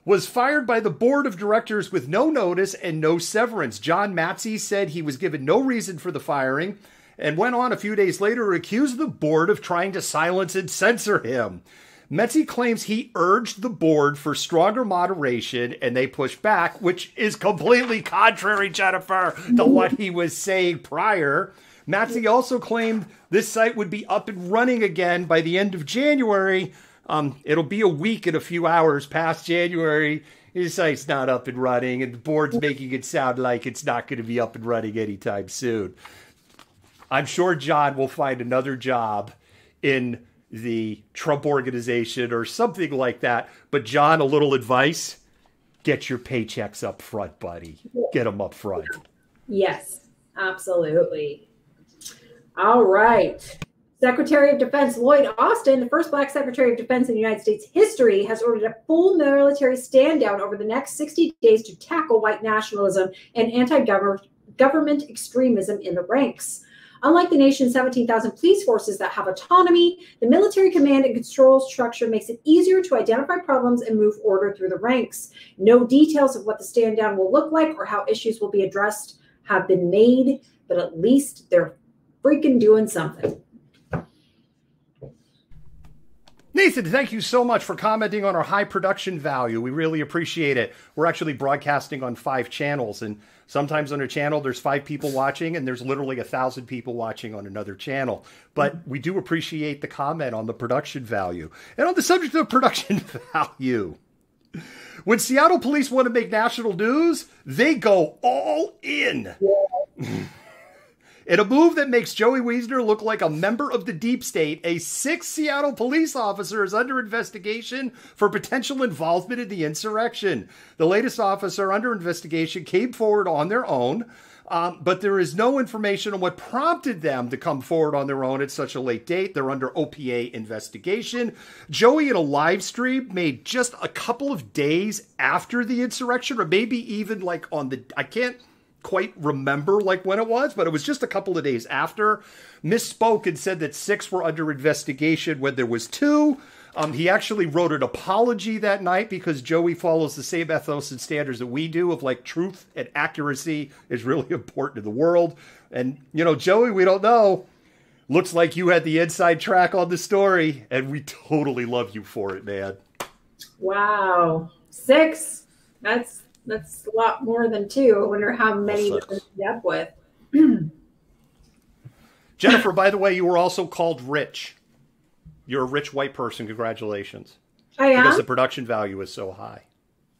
was fired by the board of directors with no notice and no severance. John Matsey said he was given no reason for the firing and went on a few days later to accuse the board of trying to silence and censor him. Matsey claims he urged the board for stronger moderation and they pushed back, which is completely contrary, Jennifer, to what he was saying prior. Matsey also claimed this site would be up and running again by the end of January. It'll be a week and a few hours past January. His site's not up and running, and the board's making it sound like it's not going to be up and running anytime soon. I'm sure John will find another job in the Trump organization or something like that. But John, a little advice, get your paychecks up front, buddy. Get them up front. Yes, absolutely. All right. Secretary of Defense Lloyd Austin, the first Black Secretary of Defense in the United States history, has ordered a full military stand down over the next 60 days to tackle white nationalism and anti-government extremism in the ranks. Unlike the nation's 17,000 police forces that have autonomy, the military command and control structure makes it easier to identify problems and move order through the ranks. No details of what the stand down will look like or how issues will be addressed have been made, but at least they're freaking doing something. Nathan, thank you so much for commenting on our high production value. We really appreciate it. We're actually broadcasting on 5 channels, and Sometimes on a channel, there's 5 people watching, and there's literally 1,000 people watching on another channel. But we do appreciate the comment on the production value. And on the subject of production value, when Seattle police want to make national news, they go all in. In a move that makes Joey Wiesner look like a member of the deep state, a 6th Seattle police officer is under investigation for potential involvement in the insurrection. The latest officer under investigation came forward on their own, but there is no information on what prompted them to come forward on their own at such a late date. They're under OPA investigation. Joey, in a live stream made just a couple of days after the insurrection, or maybe even like on the, I can't quite remember like when it was, but it was just a couple of days after, misspoke and said that 6 were under investigation when there was 2. He actually wrote an apology that night because Joey follows the same ethos and standards that we do of like truth and accuracy is really important to the world. And, you know, Joey, we don't know. Looks like you had the inside track on the story, and we totally love you for it, man. Wow. 6. That's a lot more than 2. I wonder how many we're going to end up with. Jennifer, by the way, you were also called rich. You're a rich white person. Congratulations. I am? Because the production value is so high.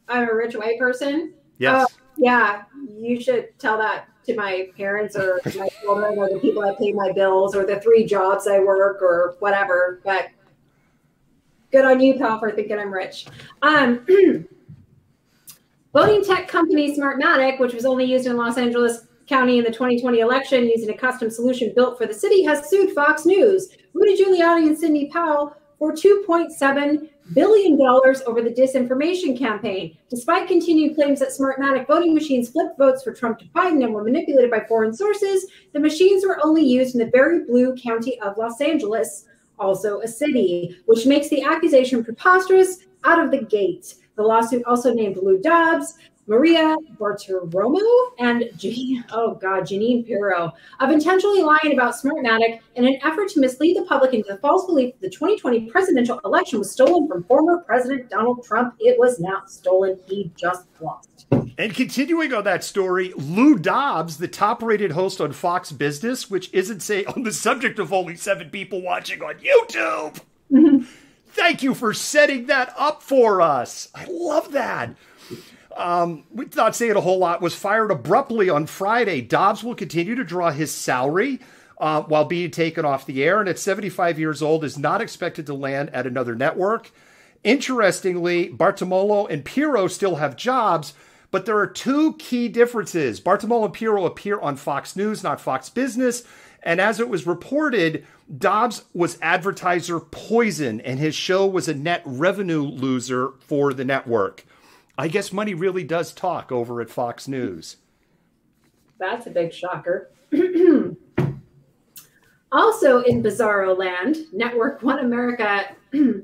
I'm a rich white person? Yes. Yeah. You should tell that to my parents or my children or the people that pay my bills or the 3 jobs I work or whatever. But good on you, pal, for thinking I'm rich. Voting tech company Smartmatic, which was only used in Los Angeles County in the 2020 election using a custom solution built for the city, has sued Fox News, Rudy Giuliani, and Sidney Powell for $2.7 billion over the disinformation campaign. Despite continued claims that Smartmatic voting machines flipped votes for Trump to Biden and were manipulated by foreign sources, the machines were only used in the very blue county of Los Angeles, also a city, which makes the accusation preposterous out of the gate. The lawsuit also named Lou Dobbs, Maria Bartiromo, and Janine Pirro of intentionally lying about Smartmatic in an effort to mislead the public into the false belief that the 2020 presidential election was stolen from former President Donald Trump. It was not stolen. He just lost. And continuing on that story, Lou Dobbs, the top-rated host on Fox Business, which isn't on the subject of only 7 people watching on YouTube. Thank you for setting that up for us. I love that. We not saying a whole lot, was fired abruptly on Friday. Dobbs will continue to draw his salary while being taken off the air, and at 75 years old is not expected to land at another network. Interestingly, Bartimolo and Pirro still have jobs, but there are 2 key differences. Bartimolo and Pirro appear on Fox News, not Fox Business. And as it was reported, Dobbs was advertiser poison, and his show was a net revenue loser for the network. I guess money really does talk over at Fox News. That's a big shocker. Also in Bizarro Land, Network One America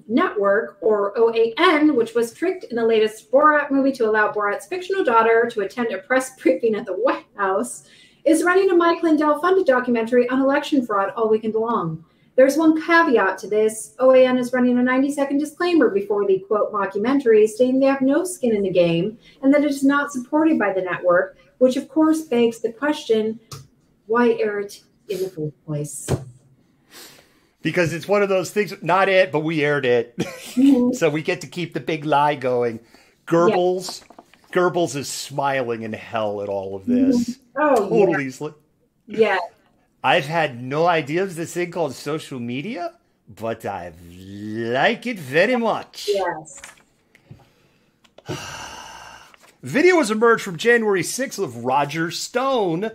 Network, or OAN, which was tricked in the latest Borat movie to allow Borat's fictional daughter to attend a press briefing at the White House, is running a Mike Lindell-funded documentary on election fraud all weekend long. There's one caveat to this. OAN is running a 90-second disclaimer before the, quote, mockumentary, stating they have no skin in the game and that it is not supported by the network, which, of course, begs the question, why air it in the first place? Because it's one of those things, not it, but we aired it. So we get to keep the big lie going. Goebbels... Yeah. Goebbels is smiling in hell at all of this. Oh, totally. Yeah. I've had no idea of this thing called social media, but I like it very much. Yes. Video has emerged from January 6th of Roger Stone,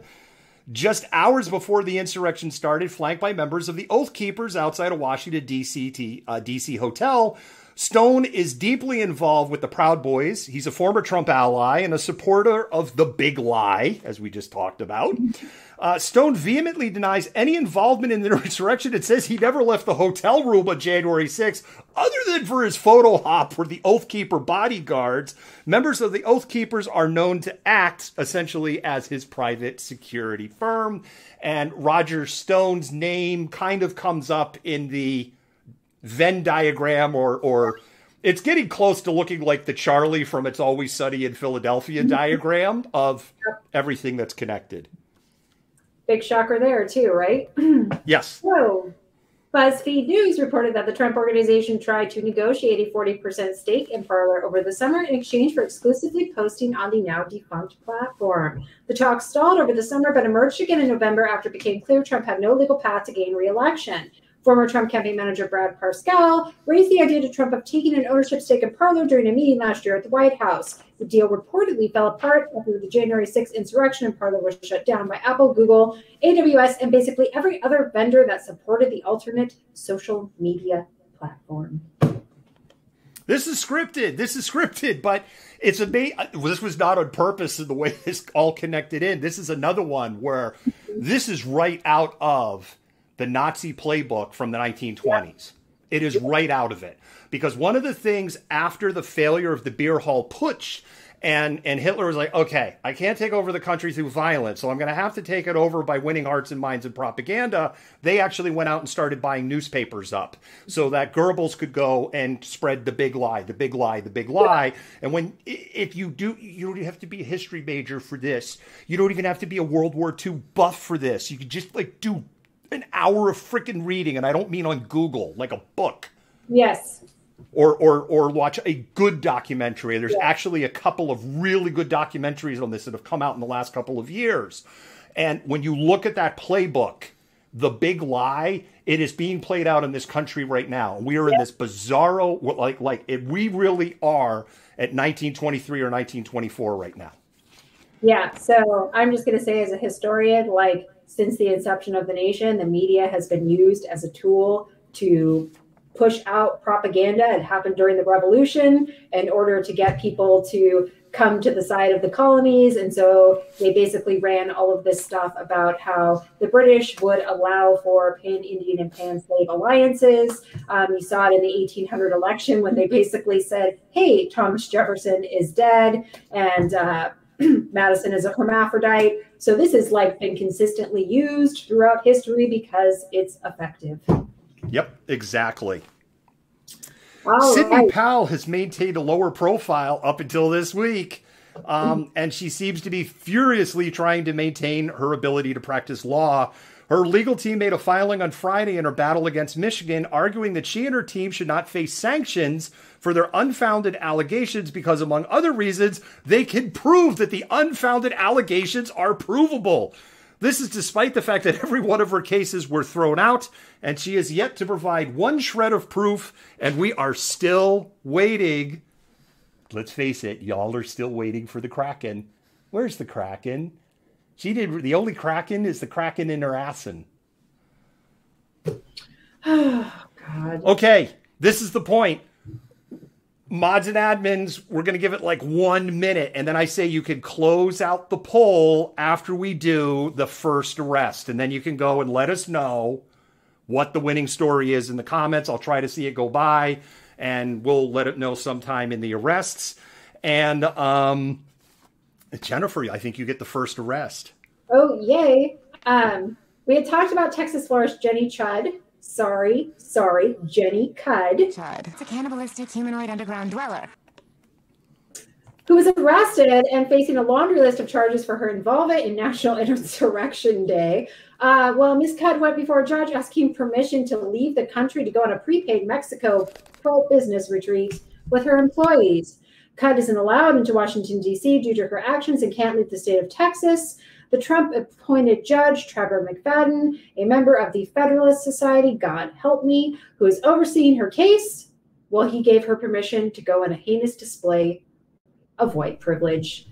just hours before the insurrection started, flanked by members of the Oath Keepers outside a Washington, D.C. hotel. Stone is deeply involved with the Proud Boys. He's a former Trump ally and a supporter of the big lie, as we just talked about. Stone vehemently denies any involvement in the insurrection and says he never left the hotel room on January 6th, other than for his photo op for the Oath Keeper bodyguards. Members of the Oath Keepers are known to act essentially as his private security firm. And Roger Stone's name kind of comes up in the Venn diagram or It's getting close to looking like the Charlie from It's Always Sunny in Philadelphia diagram of everything that's connected. Big shocker there, too, right? Yes. So, BuzzFeed News reported that the Trump Organization tried to negotiate a 40% stake in Parler over the summer in exchange for exclusively posting on the now defunct platform. The talks stalled over the summer, but emerged again in November after it became clear Trump had no legal path to gain re-election. Former Trump campaign manager Brad Parscale raised the idea to Trump of taking an ownership stake in Parler during a meeting last year at the White House. The deal reportedly fell apart after the January 6th insurrection and Parler was shut down by Apple, Google, AWS, and basically every other vendor that supported the alternate social media platform. This is scripted, but it's this was not on purpose in the way this all connected in. This is another one where this is right out of the Nazi playbook from the 1920s. It is right out of it. Because one of the things after the failure of the beer hall putsch, and Hitler was like, okay, I can't take over the country through violence, so I'm going to have to take it over by winning hearts and minds and propaganda. They actually went out and started buying newspapers up so that Goebbels could go and spread the big lie, the big lie, the big lie. And if you do, you don't have to be a history major for this. You don't even have to be a World War II buff for this. You could just do an hour of freaking reading, and I don't mean on Google, like a book. Yes. Or watch a good documentary. There's actually a couple of really good documentaries on this that have come out in the last couple of years. And when you look at that playbook, the big lie, it is being played out in this country right now. We are in this bizarro, we really are at 1923 or 1924 right now. Yeah, so I'm just going to say as a historian, since the inception of the nation, the media has been used as a tool to push out propaganda. It happened during the revolution in order to get people to come to the side of the colonies. And so they basically ran all of this stuff about how the British would allow for pan-Indian and pan-slave alliances. You saw it in the 1800 election when they basically said, hey, Thomas Jefferson is dead and Madison is a hermaphrodite. So this has been consistently used throughout history because it's effective. Yep, exactly. Sidney right. Powell has maintained a lower profile up until this week, and she seems to be furiously trying to maintain her ability to practice law. Her legal team made a filing on Friday in her battle against Michigan, arguing that she and her team should not face sanctions for their unfounded allegations because, among other reasons, they can prove that the unfounded allegations are provable. This is despite the fact that every one of her cases were thrown out, and she has yet to provide one shred of proof, and we are still waiting. Let's face it, y'all are still waiting for the Kraken. Where's the Kraken? The only Kraken is the Kraken in her assin. Oh, God. Okay, this is the point. Mods and admins, we're going to give it 1 minute, and then I say you can close out the poll after we do the first arrest, and then you can go and let us know what the winning story is in the comments. I'll try to see it go by, and we'll let it know sometime in the arrests. And Jennifer, I think you get the first arrest. Oh, yay. We had talked about Texas florist Jenny Chud. Sorry, Jenny Cud. It's a cannibalistic humanoid underground dweller. Who was arrested and facing a laundry list of charges for her involvement in National Insurrection Day. Ms. Cud went before a judge asking permission to leave the country to go on a prepaid Mexico pro-business retreat with her employees. Cud isn't allowed into Washington, D.C. due to her actions and can't leave the state of Texas. The Trump-appointed judge, Trevor McFadden, a member of the Federalist Society, God help me, who is overseeing her case, he gave her permission to go on a heinous display of white privilege.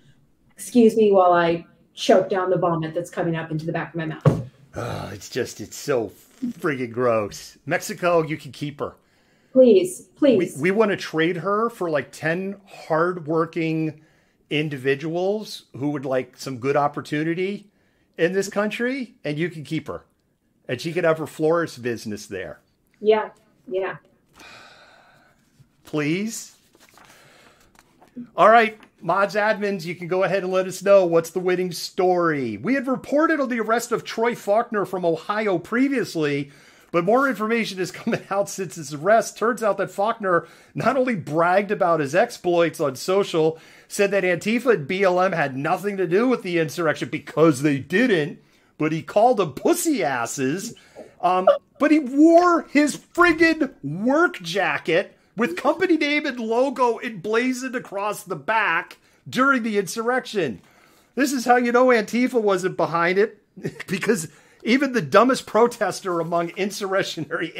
Excuse me while I choke down the vomit that's coming up into the back of my mouth. Oh, it's so friggin' gross. Mexico, you can keep her. Please. We want to trade her for 10 hardworking individuals who would like some good opportunity in this country, and you can keep her. And she could have her florist business there. Yeah. Please? All right, mods, admins, you can go ahead and let us know what's the winning story. We had reported on the arrest of Troy Faulkner from Ohio previously, But more information is coming out since his arrest. Turns out that Faulkner not only bragged about his exploits on social, said that Antifa and BLM had nothing to do with the insurrection because they didn't, but he called them pussy asses. But he wore his friggin' work jacket with company name and logo emblazoned across the back during the insurrection. This is how you know Antifa wasn't behind it, because even the dumbest protester among insurrectionary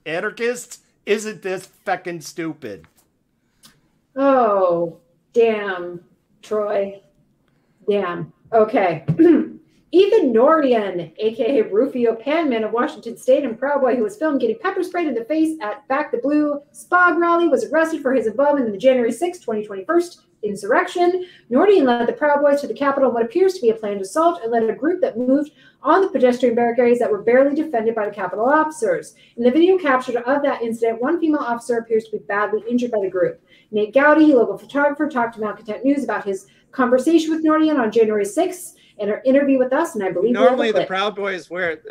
anarchists isn't this feckin' stupid. Oh, damn, Troy. Damn. Okay. Ethan Norton, a.k.a. Rufio Panman of Washington State and Proud Boy, who was filmed getting pepper sprayed in the face at Back the Blue Spog rally, was arrested for his involvement in the January 6, 2021 insurrection. Norton led the Proud Boys to the Capitol in what appears to be a planned assault and led a group that moved on the pedestrian barricades that were barely defended by the Capitol officers. In the video captured of that incident, one female officer appears to be badly injured by the group. Nate Gowdy, local photographer, talked to Malcontent News about his conversation with Norton on January 6th. In our interview with us, and I believe normally the Proud Boys wear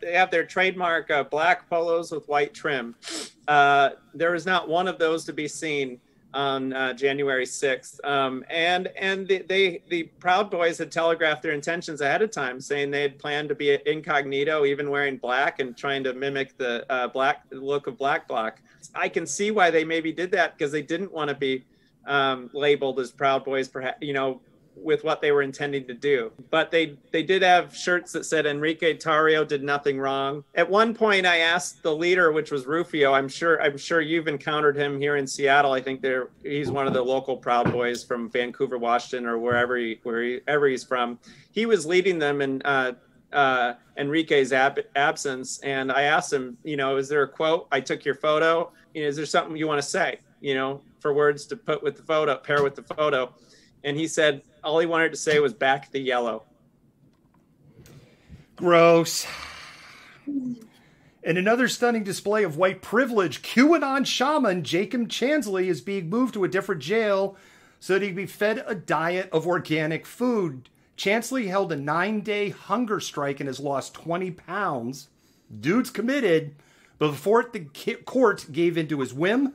they have their trademark black polos with white trim. There is not one of those to be seen on January 6th, and the Proud Boys had telegraphed their intentions ahead of time, saying they had planned to be incognito, even wearing black and trying to mimic the black look of Black Bloc. I can see why they maybe did that, because they didn't want to be labeled as Proud Boys, perhaps, you know, with what they were intending to do. But they did have shirts that said Enrique Tarrio did nothing wrong. At one point I asked the leader, which was Rufio, I'm sure you've encountered him here in Seattle. I think he's one of the local Proud Boys from Vancouver, Washington, or wherever he's from. He was leading them in Enrique's absence, and I asked him, you know, is there a quote? I took your photo. You know, is there something you want to say, you know, for words to put with the photo, pair with the photo? And he said all he wanted to say was back the yellow. Gross. In another stunning display of white privilege, QAnon shaman Jacob Chansley is being moved to a different jail so that he can be fed a diet of organic food. Chansley held a 9-day hunger strike and has lost 20 pounds. Dude's committed, but before the court gave in to his whim,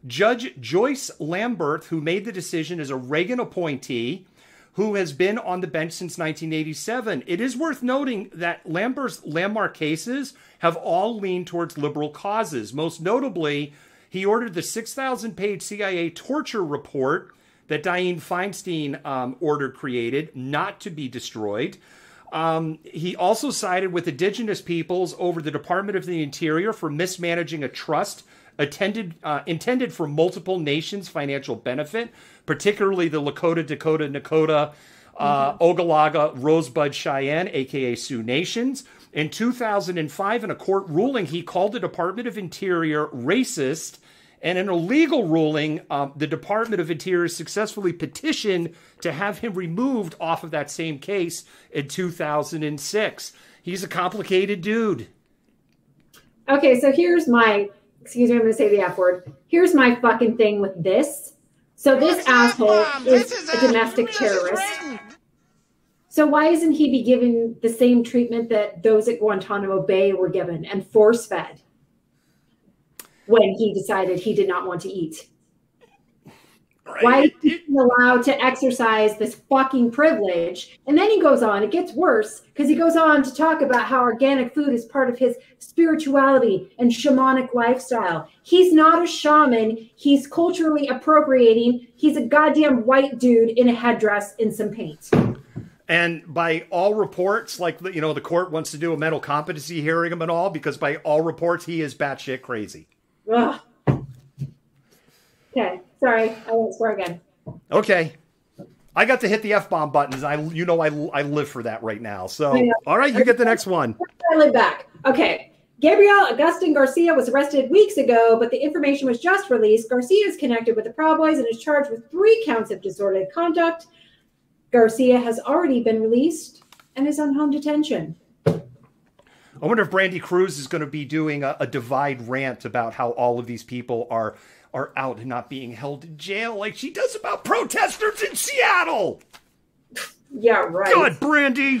Judge Joyce Lambert, who made the decision, is a Reagan appointee who has been on the bench since 1987. It is worth noting that Lambert's landmark cases have all leaned towards liberal causes. Most notably, he ordered the 6,000-page CIA torture report that Dianne Feinstein ordered created not to be destroyed. He also sided with indigenous peoples over the Department of the Interior for mismanaging a trust intended for multiple nations' financial benefit, particularly the Lakota, Dakota, Nakota, Ogallala, Rosebud, Cheyenne, aka Sioux Nations. In 2005, in a court ruling, he called the Department of Interior racist, and in a legal ruling, the Department of Interior successfully petitioned to have him removed off of that same case in 2006. He's a complicated dude. Okay, so here's my... Excuse me, I'm going to say the F word. Here's my fucking thing with this. So this asshole is a domestic terrorist. So why isn't he be given the same treatment that those at Guantanamo Bay were given and force-fed when he decided he did not want to eat? Right. Why is he allowed to exercise this fucking privilege? And then he goes on, it gets worse, because he goes on to talk about how organic food is part of his spirituality and shamanic lifestyle. He's not a shaman. He's culturally appropriating. He's a goddamn white dude in a headdress and some paint. And by all reports, like, you know, the court wants to do a mental competency hearing him and all, because by all reports, he is batshit crazy. Ugh. Okay. Sorry, I won't swear again. Okay. I got to hit the F-bomb buttons. I live for that right now. So, all right, you get the next one. I live back. Okay. Gabriel Agustin Garcia was arrested weeks ago, but the information was just released. Garcia is connected with the Proud Boys and is charged with 3 counts of disorderly conduct. Garcia has already been released and is on home detention. I wonder if Brandy Cruz is going to be doing a divide rant about how all of these people are out and not being held in jail like she does about protesters in Seattle. Yeah, right. God, Brandy.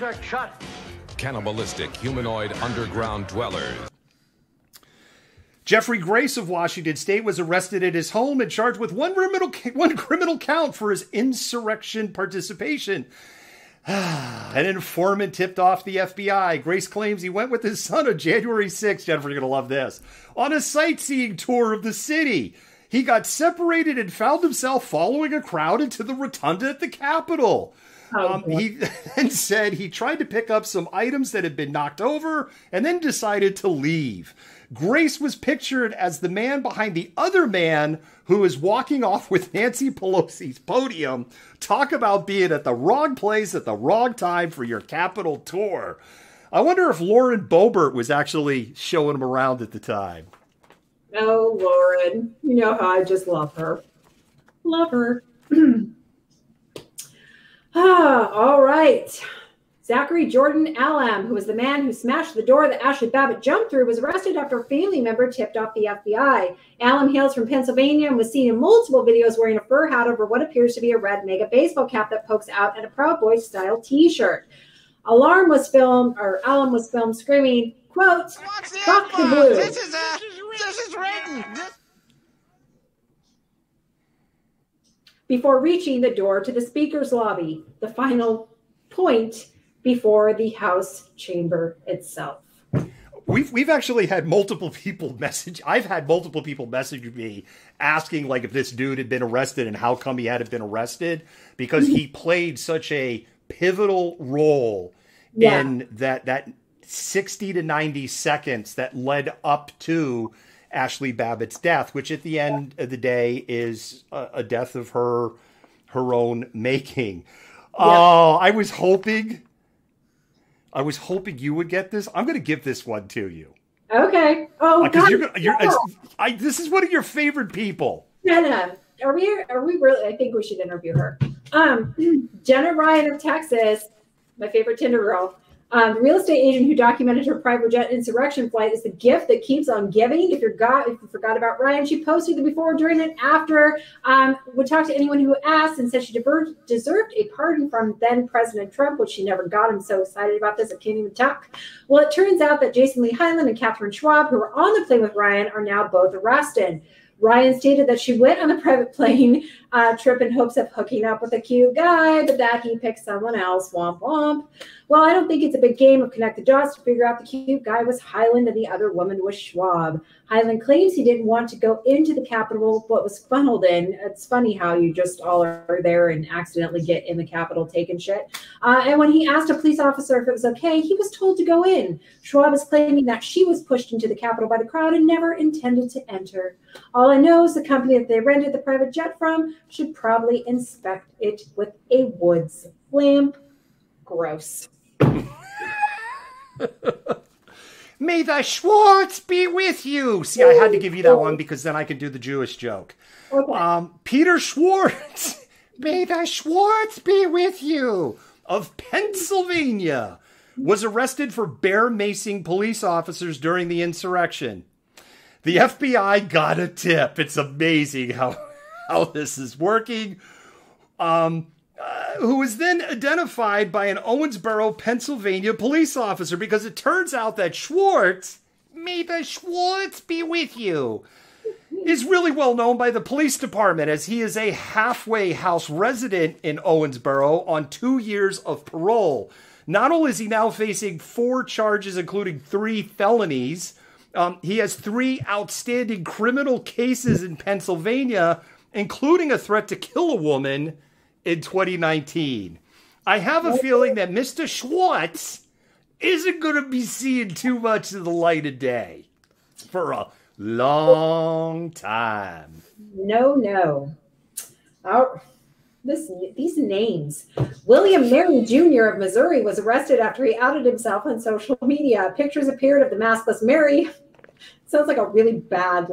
Cannibalistic humanoid underground dwellers. Jeffrey Grace of Washington State was arrested at his home and charged with one criminal count for his insurrection participation. An informant tipped off the FBI. Grace claims he went with his son on January 6th, Jennifer, you're going to love this, on a sightseeing tour of the city. He got separated and found himself following a crowd into the rotunda at the Capitol. He then said he tried to pick up some items that had been knocked over and then decided to leave. Grace was pictured as the man behind the other man who is walking off with Nancy Pelosi's podium. Talk about being at the wrong place at the wrong time for your Capitol tour. I wonder if Lauren Boebert was actually showing him around at the time. Oh, Lauren. You know how I just love her. Love her. All right. Zachary Jordan Allam, who was the man who smashed the door that Ashley Babbitt jumped through, was arrested after a family member tipped off the FBI. Allam hails from Pennsylvania and was seen in multiple videos wearing a fur hat over what appears to be a red mega baseball cap that pokes out and a Proud Boys style t-shirt. Allam was filmed screaming, quote, "Fuck the blue." This is written. Before reaching the door to the speaker's lobby, the final point before the House chamber itself. We've actually had multiple people message. I've had multiple people message me asking like if this dude had been arrested and how come he hadn't been arrested, because he played such a pivotal role in that 60 to 90 seconds that led up to Ashley Babbitt's death, which at the end of the day is a death of her own making. Yeah. Oh, I was hoping you would get this. I'm going to give this one to you. Okay. Oh, God. This is one of your favorite people. Jenna, are we really? I think we should interview her. Jenna Ryan of Texas, my favorite Tinder girl. The real estate agent who documented her private jet insurrection flight is the gift that keeps on giving. If you forgot about Ryan, she posted the before, during, and after. Would talk to anyone who asked and said she deserved a pardon from then President Trump, which she never got. I'm so excited about this, I can't even talk. Well, it turns out that Jason Lee Hyland and Catherine Schwab, who were on the plane with Ryan, are now both arrested. Ryan stated that she went on the private plane trip in hopes of hooking up with a cute guy, but that he picked someone else. Womp womp. Well, I don't think it's a big game of connect the dots to figure out the cute guy was Hyland and the other woman was Schwab. Hyland claims he didn't want to go into the Capitol, but was funneled in. It's funny how you just all are there and accidentally get in the Capitol taking shit. And when he asked a police officer if it was okay, he was told to go in. Schwab is claiming that she was pushed into the Capitol by the crowd and never intended to enter. All I know is the company that they rented the private jet from should probably inspect it with a Woods lamp. Gross. May the Schwartz be with you. See, I had to give you that one because then I can do the Jewish joke. Okay. Peter Schwartz, may the Schwartz be with you, of Pennsylvania, was arrested for bear macing police officers during the insurrection. The FBI got a tip. It's amazing how this is working. Who was then identified by an Owensboro, Pennsylvania police officer, because it turns out that Schwartz, may the Schwartz be with you, is really well known by the police department, as he is a halfway house resident in Owensboro on 2 years of parole. Not only is he now facing 4 charges, including 3 felonies, he has 3 outstanding criminal cases in Pennsylvania, including a threat to kill a woman in 2019. I have a feeling that Mr. Schwartz isn't going to be seeing too much of the light of day for a long time. No. These names. William Mary Jr. of Missouri was arrested after he outed himself on social media. Pictures appeared of the maskless Mary. Sounds like a really bad,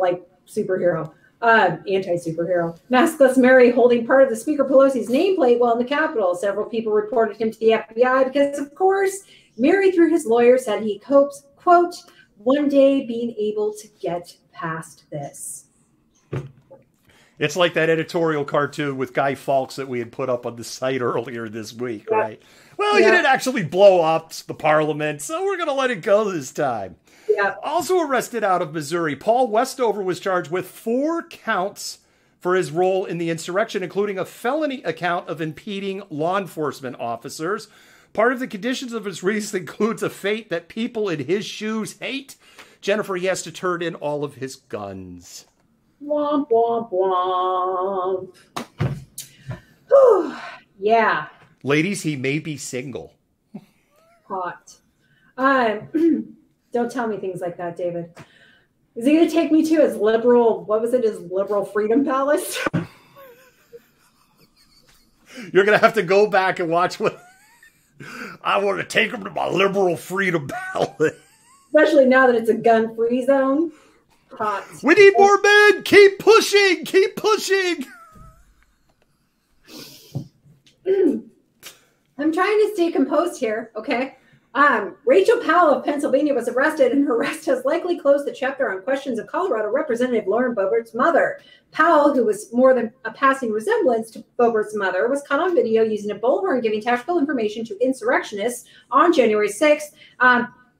superhero. Anti-superhero. Maskless Mary holding part of the Speaker Pelosi's nameplate while in the Capitol. Several people reported him to the FBI because, of course, Mary, through his lawyer, said he hopes, quote, one day being able to get past this. It's like that editorial cartoon with Guy Fawkes that we had put up on the site earlier this week, right? Well, you didn't actually blow up the parliament, so we're going to let it go this time. Yeah. Also arrested out of Missouri, Paul Westover was charged with 4 counts for his role in the insurrection, including a felony account of impeding law enforcement officers. Part of the conditions of his release includes a fate that people in his shoes hate. Jennifer, he has to turn in all of his guns. Womp, womp, womp. Whew. Yeah. Ladies, he may be single. Hot. Don't tell me things like that, David. Is he going to take me to his liberal, what was it, his liberal freedom palace? You're going to have to go back and watch what... I want to take him to my liberal freedom palace. Especially now that it's a gun-free zone. Hot. We need more men! Keep pushing! Keep pushing! I'm trying to stay composed here, okay? Rachel Powell of Pennsylvania was arrested, and her arrest has likely closed the chapter on questions of Colorado Representative Lauren Boebert's mother. Powell, who was more than a passing resemblance to Boebert's mother, was caught on video using a bullhorn giving tactical information to insurrectionists on January 6th.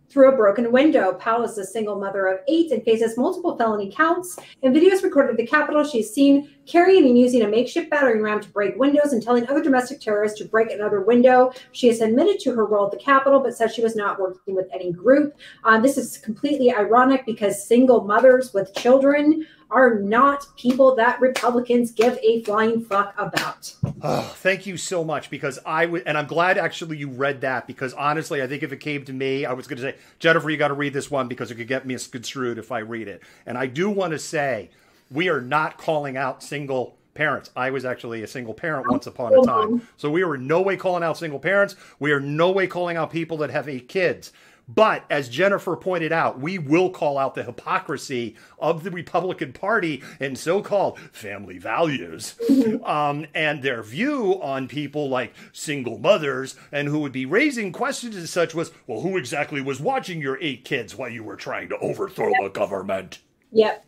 Through a broken window. Powell is a single mother of 8 and faces multiple felony counts. In videos recorded at the Capitol, she's seen carrying and using a makeshift battering ram to break windows and telling other domestic terrorists to break another window. She has admitted to her role at the Capitol, but says she was not working with any group. This is completely ironic because single mothers with children are not people that Republicans give a flying fuck about. Oh, thank you so much, because and I'm glad actually you read that, because honestly, I think if it came to me, I was going to say, Jennifer, you got to read this one because it could get misconstrued if I read it. And I do want to say, we are not calling out single parents. I was actually a single parent once upon a time. So we are in no way calling out single parents. We are in no way calling out people that have 8 kids. But as Jennifer pointed out, we will call out the hypocrisy of the Republican Party and so-called family values and their view on people like single mothers, and who would be raising questions as such was, well, who exactly was watching your 8 kids while you were trying to overthrow the government? Yep,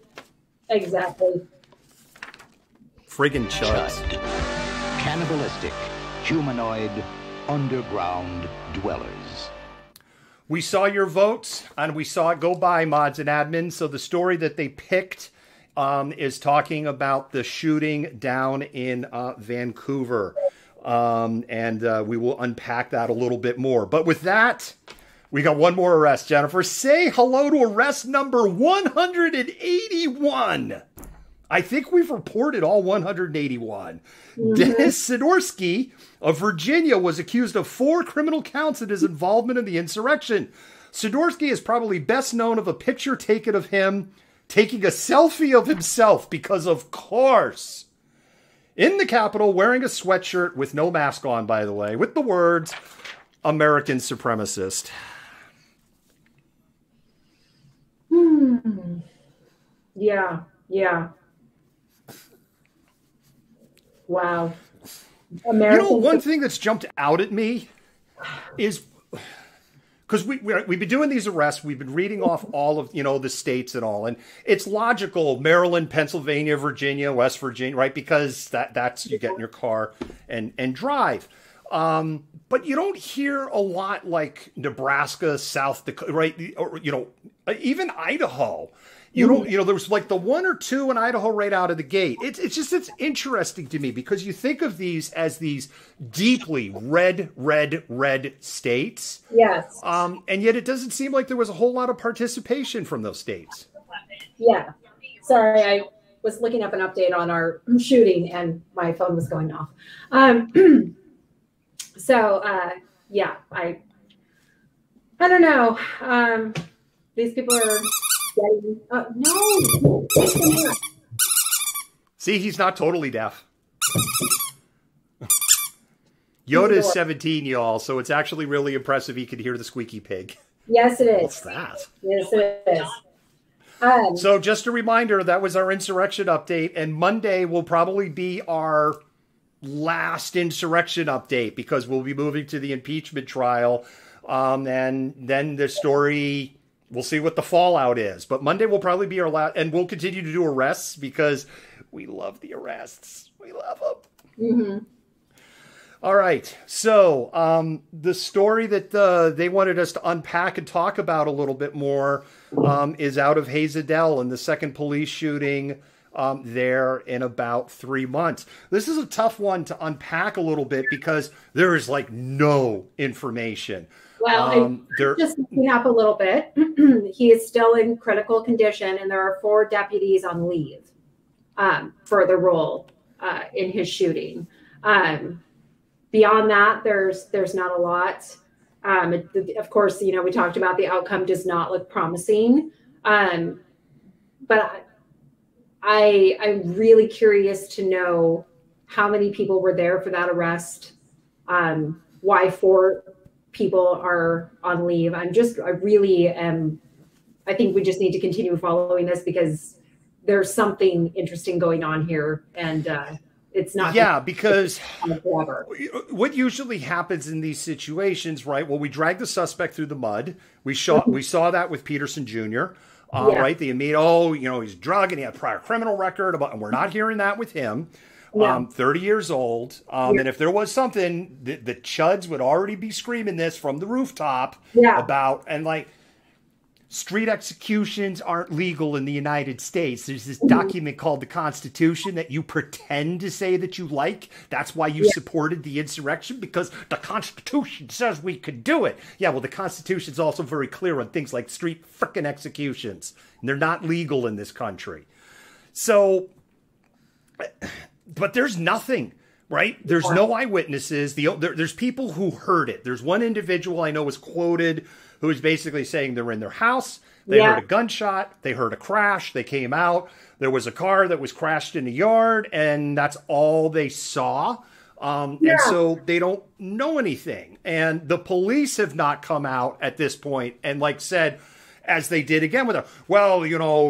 exactly. Friggin' chuds. Cannibalistic, humanoid, underground dwellers. We saw your votes, and we saw it go by, mods and admins. So the story that they picked is talking about the shooting down in Vancouver. And we will unpack that a little bit more. But with that, we got one more arrest, Jennifer. Say hello to arrest number 181. I think we've reported all 181. Mm-hmm. Dennis Sidorsky of Virginia was accused of 4 criminal counts in his involvement in the insurrection. Sidorsky is probably best known of a picture taken of him taking a selfie of himself, because of course, in the Capitol wearing a sweatshirt with no mask on, by the way, with the words, American supremacist. Yeah. Wow. One thing that's jumped out at me is, because we've been doing these arrests, we've been reading off all of, the states and all, and it's logical, Maryland, Pennsylvania, Virginia, West Virginia, right? Because that's you get in your car and drive. But you don't hear a lot like Nebraska, South Dakota, right? Or, even Idaho. You don't, there was like the 1 or 2 in Idaho right out of the gate. It's interesting to me, because you think of these as these deeply red states. Yes. And yet it doesn't seem like there was a whole lot of participation from those states. Yeah. Sorry, I was looking up an update on our shooting and my phone was going off. Yeah, I don't know. These people are getting, no. See, he's not totally deaf. Yoda is 17, y'all, so it's actually really impressive he could hear the squeaky pig. Yes, it is. What's that? Yes, it is. So just a reminder, that was our insurrection update, and Monday will probably be our last insurrection update, because we'll be moving to the impeachment trial, and then the story, we'll see what the fallout is. But Monday will probably be our last, and we'll continue to do arrests because we love the arrests. We love them. All right. So the story that they wanted us to unpack and talk about a little bit more is out of Hazadell and the second police shooting there in about 3 months. This is a tough one to unpack a little bit because there is like no information. Well, just looking up a little bit, he is still in critical condition, and there are 4 deputies on leave for the role in his shooting. Beyond that, there's not a lot. Of course, we talked about the outcome does not look promising. But I'm really curious to know how many people were there for that arrest, why 4 people are on leave. I really am. I think we just need to continue following this because there's something interesting going on here, and it's not. Yeah, because what usually happens in these situations, right? Well, we drag the suspect through the mud. We saw that with Peterson Jr. Right? The immediate, he's drug and he had a prior criminal record, and we're not hearing that with him. 30 years old. And if there was something, the chuds would already be screaming this from the rooftop about, and like, street executions aren't legal in the United States. There's this document called the Constitution that you pretend to say that you like. That's why you supported the insurrection, because the Constitution says we could do it. Yeah, well, the Constitution's also very clear on things like street frickin' executions. And they're not legal in this country. So, but there's nothing, right? There's no eyewitnesses. There's people who heard it. There's one individual I know was quoted who was basically saying they're in their house, they heard a gunshot, they heard a crash, they came out, there was a car that was crashed in the yard, and that's all they saw. And so they don't know anything. And the police have not come out at this point and said, as they did again with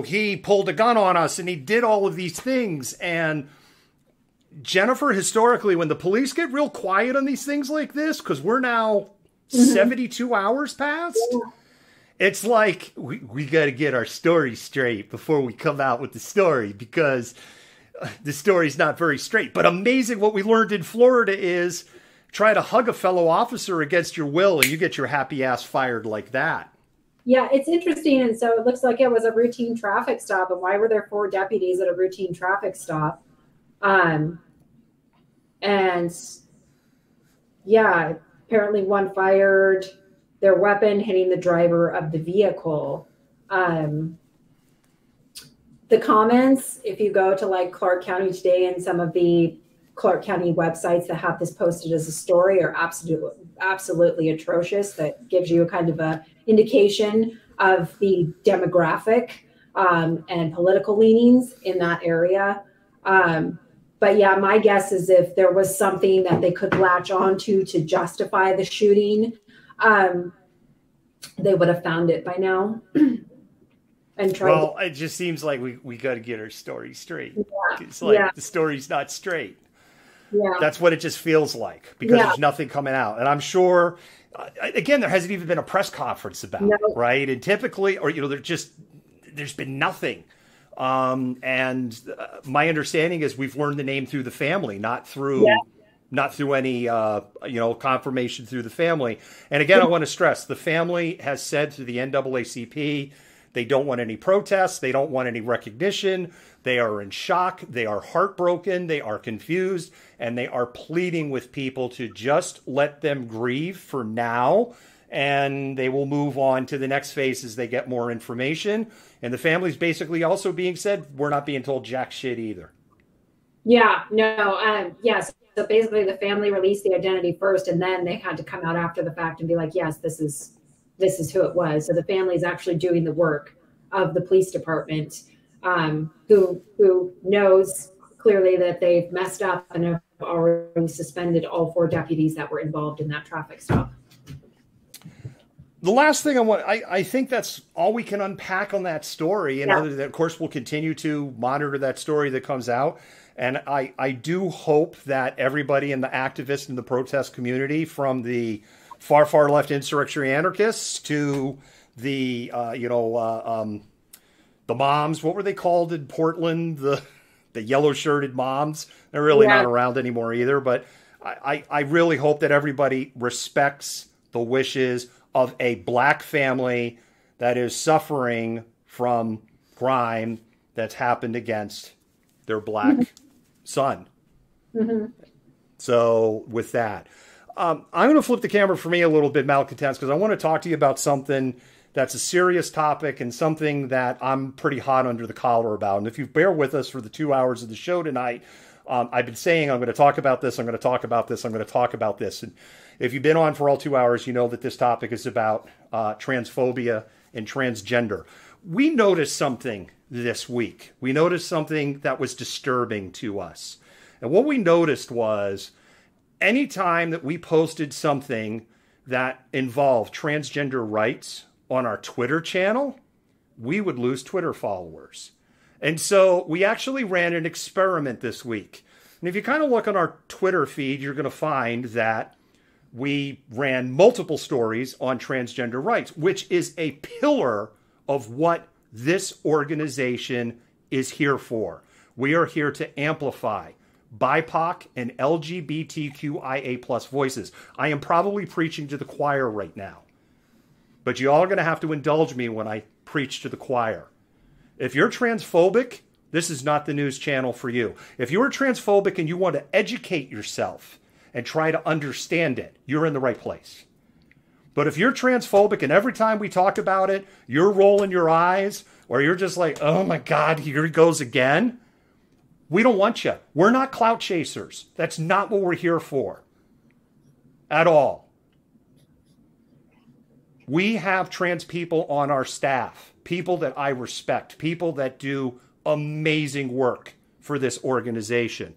he pulled a gun on us and he did all of these things. And Jennifer, historically, when the police get real quiet on these things like this, because we're now 72 hours past, it's like we got to get our story straight before we come out with the story, because the story's not very straight. But amazing what we learned in Florida is try to hug a fellow officer against your will and you get your happy ass fired like that. Yeah, it's interesting. And so it looks like it was a routine traffic stop. And why were there 4 deputies at a routine traffic stop? Apparently one fired their weapon, hitting the driver of the vehicle. The comments, if you go to Clark County Today and some of the Clark County websites that have this posted as a story, are absolutely atrocious. That gives you a kind of a indication of the demographic and political leanings in that area. But yeah, my guess is if there was something that they could latch onto to justify the shooting, they would have found it by now. Well, it just seems like we got to get our story straight. It's the story's not straight. Yeah. That's what it just feels like, because there's nothing coming out. And I'm sure, again, there hasn't even been a press conference about it, right? And typically, there's been nothing. And my understanding is we've learned the name through the family, not through any, confirmation through the family. And again, I want to stress, the family has said through the NAACP, they don't want any protests. They don't want any recognition. They are in shock. They are heartbroken. They are confused, and they are pleading with people to just let them grieve for now. And they will move on to the next phase as they get more information. And the family's basically also being said, we're not being told jack shit either. Yeah, no, yes. So basically the family released the identity first, and then they had to come out after the fact and be like, yes, this is who it was. So the family is actually doing the work of the police department, who knows clearly that they've messed up and have already suspended all 4 deputies that were involved in that traffic stop. The last thing I think that's all we can unpack on that story. And other than that, of course, we'll continue to monitor that story that comes out. And I do hope that everybody in the activist and the protest community, from the far, far left insurrectionary anarchists to the, the moms, what were they called in Portland? The yellow shirted moms. They're really not around anymore either. But I really hope that everybody respects the wishes of a black family that is suffering from crime that's happened against their black son. Mm-hmm. So with that, I'm going to flip the camera for me a little bit, Malcontents, because I want to talk to you about something that's a serious topic and something that I'm pretty hot under the collar about. And if you bear with us for the 2 hours of the show tonight, I've been saying I'm going to talk about this, I'm going to talk about this, I'm going to talk about this. And if you've been on for all 2 hours, you know that this topic is about transphobia and transgender. We noticed something this week. We noticed something that was disturbing to us. And what we noticed was anytime that we posted something that involved transgender rights on our Twitter channel, we would lose Twitter followers. And so we actually ran an experiment this week. And if you kind of look on our Twitter feed, you're going to find that we ran multiple stories on transgender rights, which is a pillar of what this organization is here for. We are here to amplify BIPOC and LGBTQIA plus voices. I am probably preaching to the choir right now, but you all are going to have to indulge me when I preach to the choir. If you're transphobic, this is not the news channel for you. If you're transphobic and you want to educate yourself and try to understand it, you're in the right place. But if you're transphobic and every time we talk about it, you're rolling your eyes or you're just like, oh my God, here he goes again, we don't want you. We're not clout chasers. That's not what we're here for at all. We have trans people on our staff, people that I respect, people that do amazing work for this organization.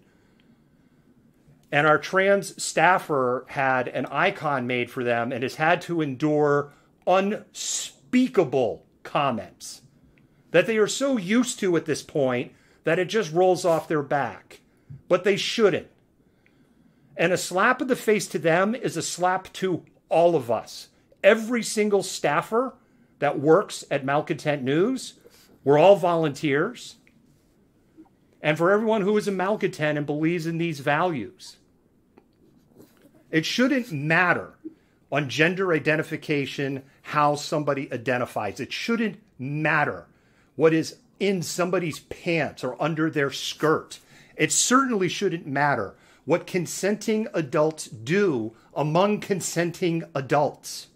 And our trans staffer had an icon made for them and has had to endure unspeakable comments that they are so used to at this point that it just rolls off their back. But they shouldn't. And a slap in the face to them is a slap to all of us. Every single staffer that works at Malcontent News, we're all volunteers. And for everyone who is a malcontent and believes in these values, it shouldn't matter on gender identification how somebody identifies. It shouldn't matter what is in somebody's pants or under their skirt. It certainly shouldn't matter what consenting adults do among consenting adults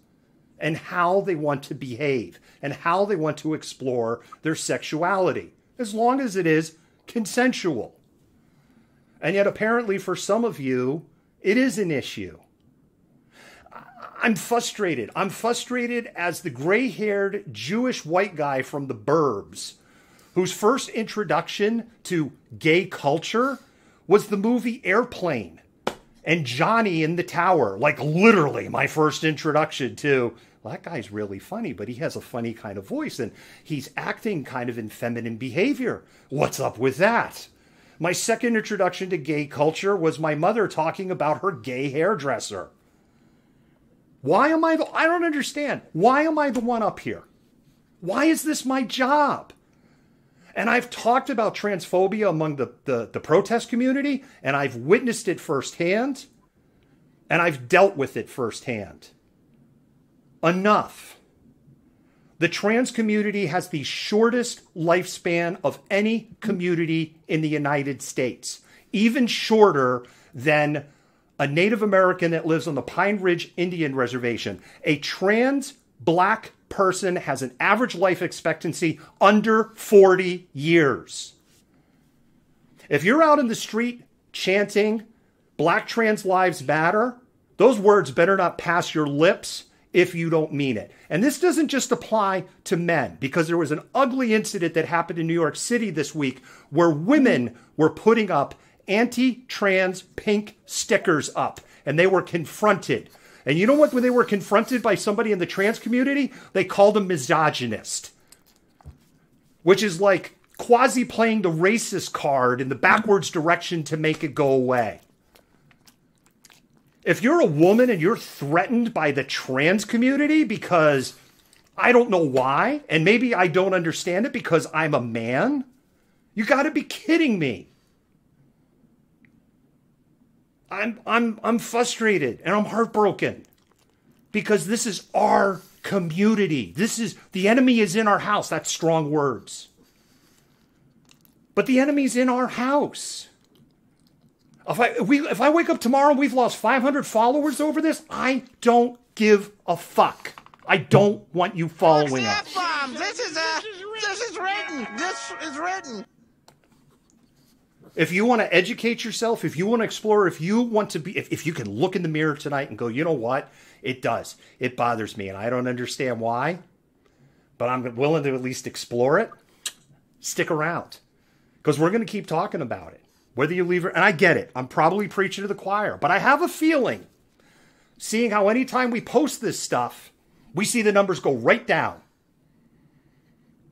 and how they want to behave and how they want to explore their sexuality, as long as it is consensual. And yet apparently for some of you, it is an issue. I'm frustrated. I'm frustrated as the gray-haired Jewish white guy from the burbs whose first introduction to gay culture was the movie Airplane and Johnny in the Tower. Like literally my first introduction to, well, that guy's really funny, but he has a funny kind of voice and he's acting kind of in feminine behavior. What's up with that? My second introduction to gay culture was my mother talking about her gay hairdresser. Why am I I don't understand. Why am I the one up here? Why is this my job? And I've talked about transphobia among the protest community, and I've witnessed it firsthand, and I've dealt with it firsthand. Enough. The trans community has the shortest lifespan of any community in the United States, even shorter than a Native American that lives on the Pine Ridge Indian Reservation. A trans black person has an average life expectancy under 40 years. If you're out in the street chanting, Black trans lives matter, those words better not pass your lips if you don't mean it. And this doesn't just apply to men, because there was an ugly incident that happened in New York City this week where women were putting up anti-trans pink stickers up, and they were confronted. And you know what? When they were confronted by somebody in the trans community, they called them misogynist, which is like quasi playing the racist card in the backwards direction to make it go away. If you're a woman and you're threatened by the trans community because I don't know why, and maybe I don't understand it because I'm a man, you got to be kidding me. I'm frustrated and I'm heartbroken because this is our community. The enemy is in our house. That's strong words. But the enemy's in our house. If I wake up tomorrow and we've lost 500 followers over this, I don't give a fuck. I don't want you following us. This is written. This is written. If you want to educate yourself, if you want to explore, if you want to be, if you can look in the mirror tonight and go, you know what? It does. It bothers me and I don't understand why, but I'm willing to at least explore it. Stick around because we're going to keep talking about it. Whether you leave it, and I get it. I'm probably preaching to the choir, but I have a feeling, seeing how anytime we post this stuff, we see the numbers go right down.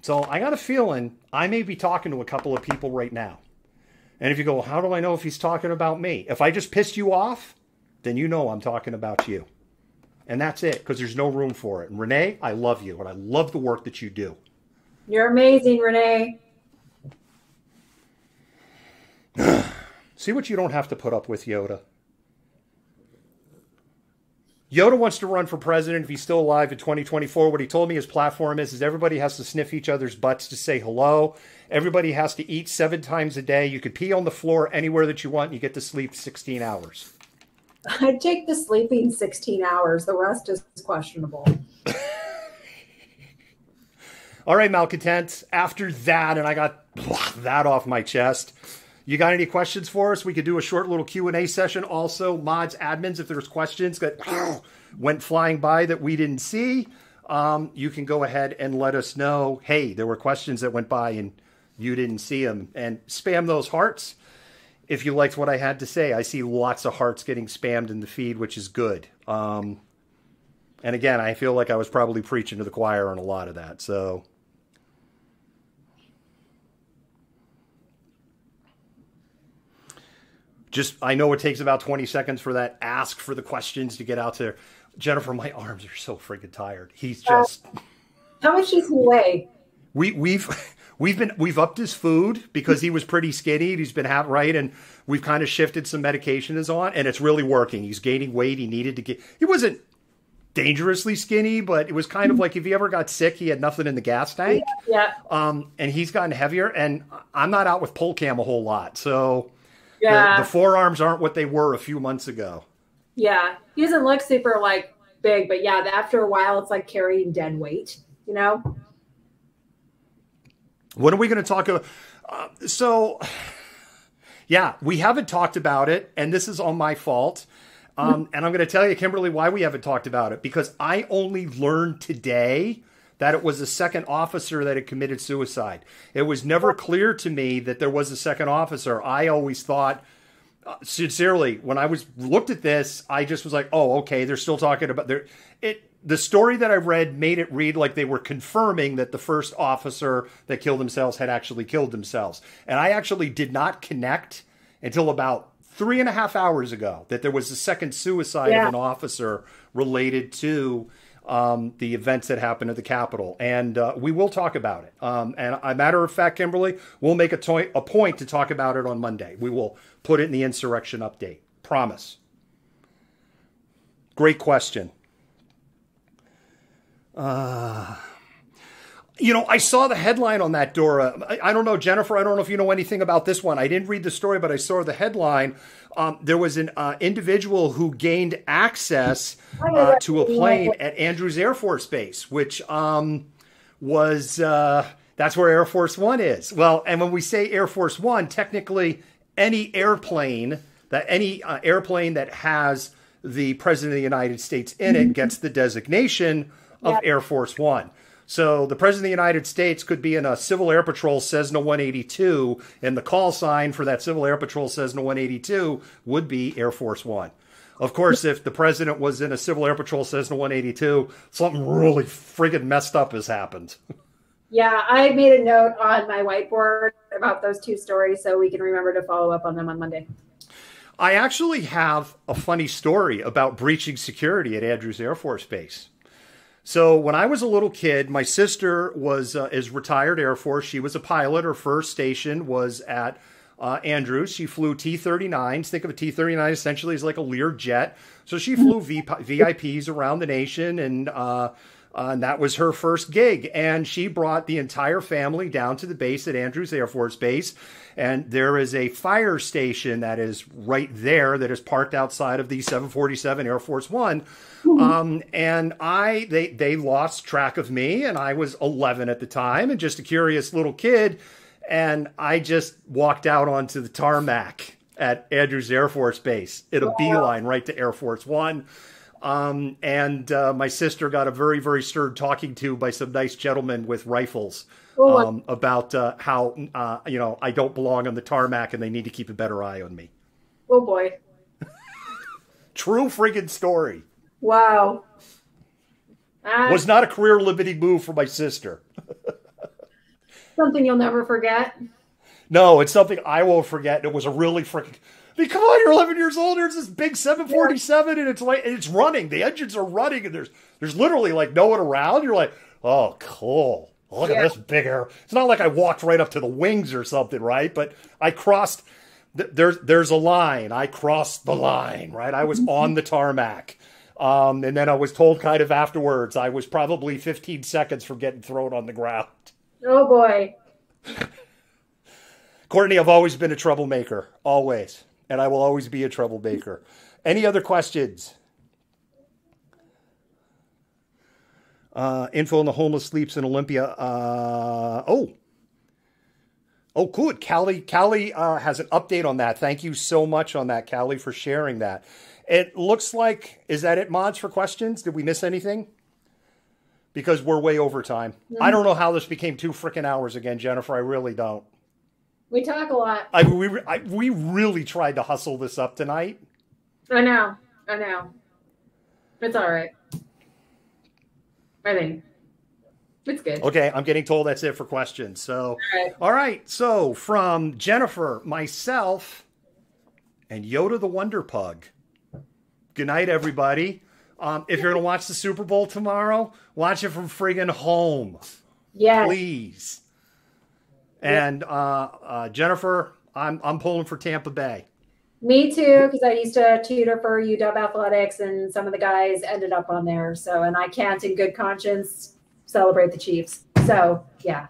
So I got a feeling I may be talking to a couple of people right now. And if you go, well, how do I know if he's talking about me? If I just pissed you off, then you know I'm talking about you. And that's it, because there's no room for it. And Renee, I love you, and I love the work that you do. You're amazing, Renee. See what you don't have to put up with, Yoda. Yoda wants to run for president if he's still alive in 2024. What he told me his platform is everybody has to sniff each other's butts to say hello. Everybody has to eat 7 times a day. You could pee on the floor anywhere that you want, and you get to sleep 16 hours. I take the sleeping 16 hours. The rest is questionable. All right, Malcontent. After that, and I got that off my chest, you got any questions for us? We could do a short little Q&A session. Also, mods, admins, if there's questions that went flying by that we didn't see, you can go ahead and let us know, hey, there were questions that went by and you didn't see them. And spam those hearts if you liked what I had to say. I see lots of hearts getting spammed in the feed, which is good. And again, I feel like I was probably preaching to the choir on a lot of that. So I know it takes about 20 seconds for that ask for the questions to get out there. Jennifer, my arms are so freaking tired. He's just... How much does he weigh? We've upped his food because he was pretty skinny. He's been right, and we've kind of shifted some medication is on, and it's really working. He's gaining weight. He needed to get... He wasn't dangerously skinny, but it was kind of like if he ever got sick, he had nothing in the gas tank. Yeah. And he's gotten heavier, and I'm not out with pole cam a whole lot, so... Yeah. The forearms aren't what they were a few months ago. Yeah. He doesn't look super big, but yeah, after a while it's like carrying dead weight, you know? What are we going to talk about? Yeah, we haven't talked about it, and this is on my fault. And I'm going to tell you, Kimberly, why we haven't talked about it. Because I only learned today that it was a second officer that had committed suicide. It was never clear to me that there was a second officer. I always thought, sincerely, when I looked at this, I just was like, oh, okay, they're still talking about... The story that I read made it read like they were confirming that the first officer that killed themselves had actually killed themselves. And I actually did not connect until about 3.5 hours ago that there was a second suicide of an officer related to the events that happened at the Capitol. And we will talk about it. And a matter of fact, Kimberly, we'll make a point to talk about it on Monday. We will put it in the insurrection update. Promise. Great question. I saw the headline on that, Dora. I don't know, Jennifer, I don't know if you know anything about this one. I didn't read the story, but I saw the headline. There was an individual who gained access to a plane at Andrews Air Force Base, which was, that's where Air Force One is. Well, and when we say Air Force One, technically any airplane that has the President of the United States in it gets the designation of Air Force One. So the President of the United States could be in a Civil Air Patrol Cessna 182, and the call sign for that Civil Air Patrol Cessna 182 would be Air Force One. Of course, if the President was in a Civil Air Patrol Cessna 182, something really friggin' messed up has happened. Yeah, I made a note on my whiteboard about those two stories so we can remember to follow up on them on Monday. I actually have a funny story about breaching security at Andrews Air Force Base. So when I was a little kid, my sister is retired Air Force. She was a pilot. Her first station was at Andrews. She flew T-39s. Think of a T-39 essentially as like a Lear jet. So she flew VIPs around the nation, and that was her first gig. And she brought the entire family down to the base at Andrews Air Force Base. And there is a fire station that is right there that is parked outside of the 747 Air Force One. And they lost track of me, and I was 11 at the time and just a curious little kid. And I just walked out onto the tarmac at Andrews Air Force Base in a beeline right to Air Force One. And my sister got a very, very stern talking to by some nice gentlemen with rifles about how, I don't belong on the tarmac and they need to keep a better eye on me. Oh, boy. True friggin' story. Wow. Was not a career-limiting move for my sister. Something you'll never forget. No, it's something I won't forget. It was a really freaking... I mean, come on, you're 11 years old. There's this big 747, and it's running. The engines are running, and there's literally like no one around. You're like, oh, cool. Look at this bigger. It's not like I walked right up to the wings or something, right? But I crossed. There's a line. I crossed the line, right? I was on the tarmac, and then I was told kind of afterwards I was probably 15 seconds from getting thrown on the ground. Oh boy. Courtney, I've always been a troublemaker, always. And I will always be a troublemaker. Any other questions? Info on the homeless sleeps in Olympia. Oh, good. Callie has an update on that. Thank you so much on that, Callie, for sharing that. It looks like, is that it, mods, for questions? Did we miss anything? Because we're way over time. Mm-hmm. I don't know how this became 2 frickin' hours again, Jennifer. I really don't. We talk a lot. We really tried to hustle this up tonight. I know. It's all right. I think it's good. Okay, I'm getting told that's it for questions. So, all right. So from Jennifer, myself, and Yoda the Wonder Pug. Good night, everybody. If you're going to watch the Super Bowl tomorrow, watch it from friggin' home. Yes. Please. And Jennifer, I'm pulling for Tampa Bay. Me too, because I used to tutor for UW Athletics, and some of the guys ended up on there. So, and I can't, in good conscience, celebrate the Chiefs. So, yeah.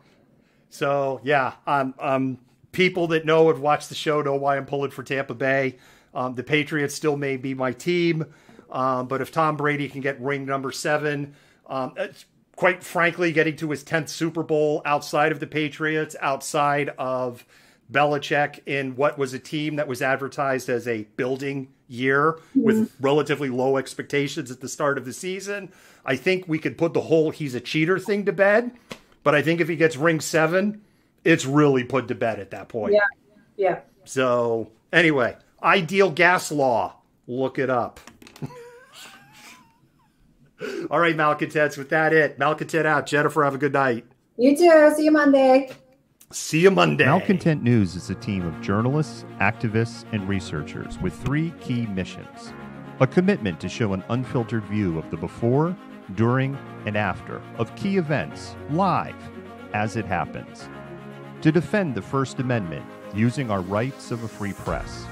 People that know and watch the show know why I'm pulling for Tampa Bay. The Patriots still may be my team, but if Tom Brady can get ring number 7, quite frankly, getting to his 10th Super Bowl outside of the Patriots, outside of Belichick, in what was a team that was advertised as a building year with relatively low expectations at the start of the season, I think we could put the whole he's a cheater thing to bed. But I think if he gets ring 7, it's really put to bed at that point. Yeah. So anyway, ideal gas law. Look it up. All right, Malcontents, with that Malcontent out. Jennifer, have a good night. You too. See you Monday. See you Monday. Malcontent News is a team of journalists, activists, and researchers with 3 key missions. A commitment to show an unfiltered view of the before, during, and after of key events live as it happens. To defend the First Amendment using our rights of a free press.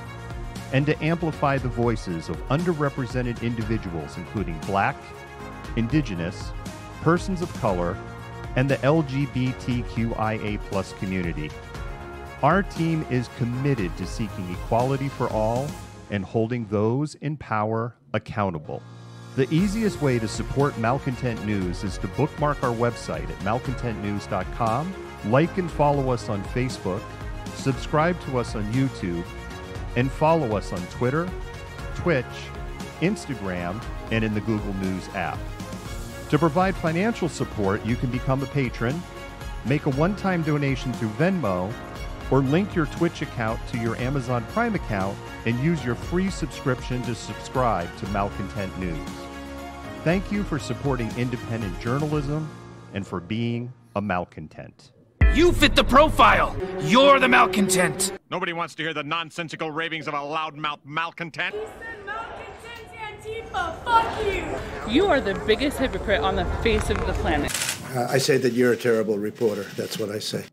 And to amplify the voices of underrepresented individuals, including Black, Indigenous, persons of color, and the LGBTQIA+ community. Our team is committed to seeking equality for all and holding those in power accountable. The easiest way to support Malcontent News is to bookmark our website at malcontentnews.com, like and follow us on Facebook, subscribe to us on YouTube, and follow us on Twitter, Twitch, Instagram, and in the Google News app. To provide financial support, you can become a patron, make a one-time donation through Venmo, or link your Twitch account to your Amazon Prime account and use your free subscription to subscribe to Malcontent News. Thank you for supporting independent journalism and for being a Malcontent. You fit the profile. You're the Malcontent. Nobody wants to hear the nonsensical ravings of a loudmouth malcontent. He said Malcontent Antifa. Fuck you. You are the biggest hypocrite on the face of the planet. I say that you're a terrible reporter. That's what I say.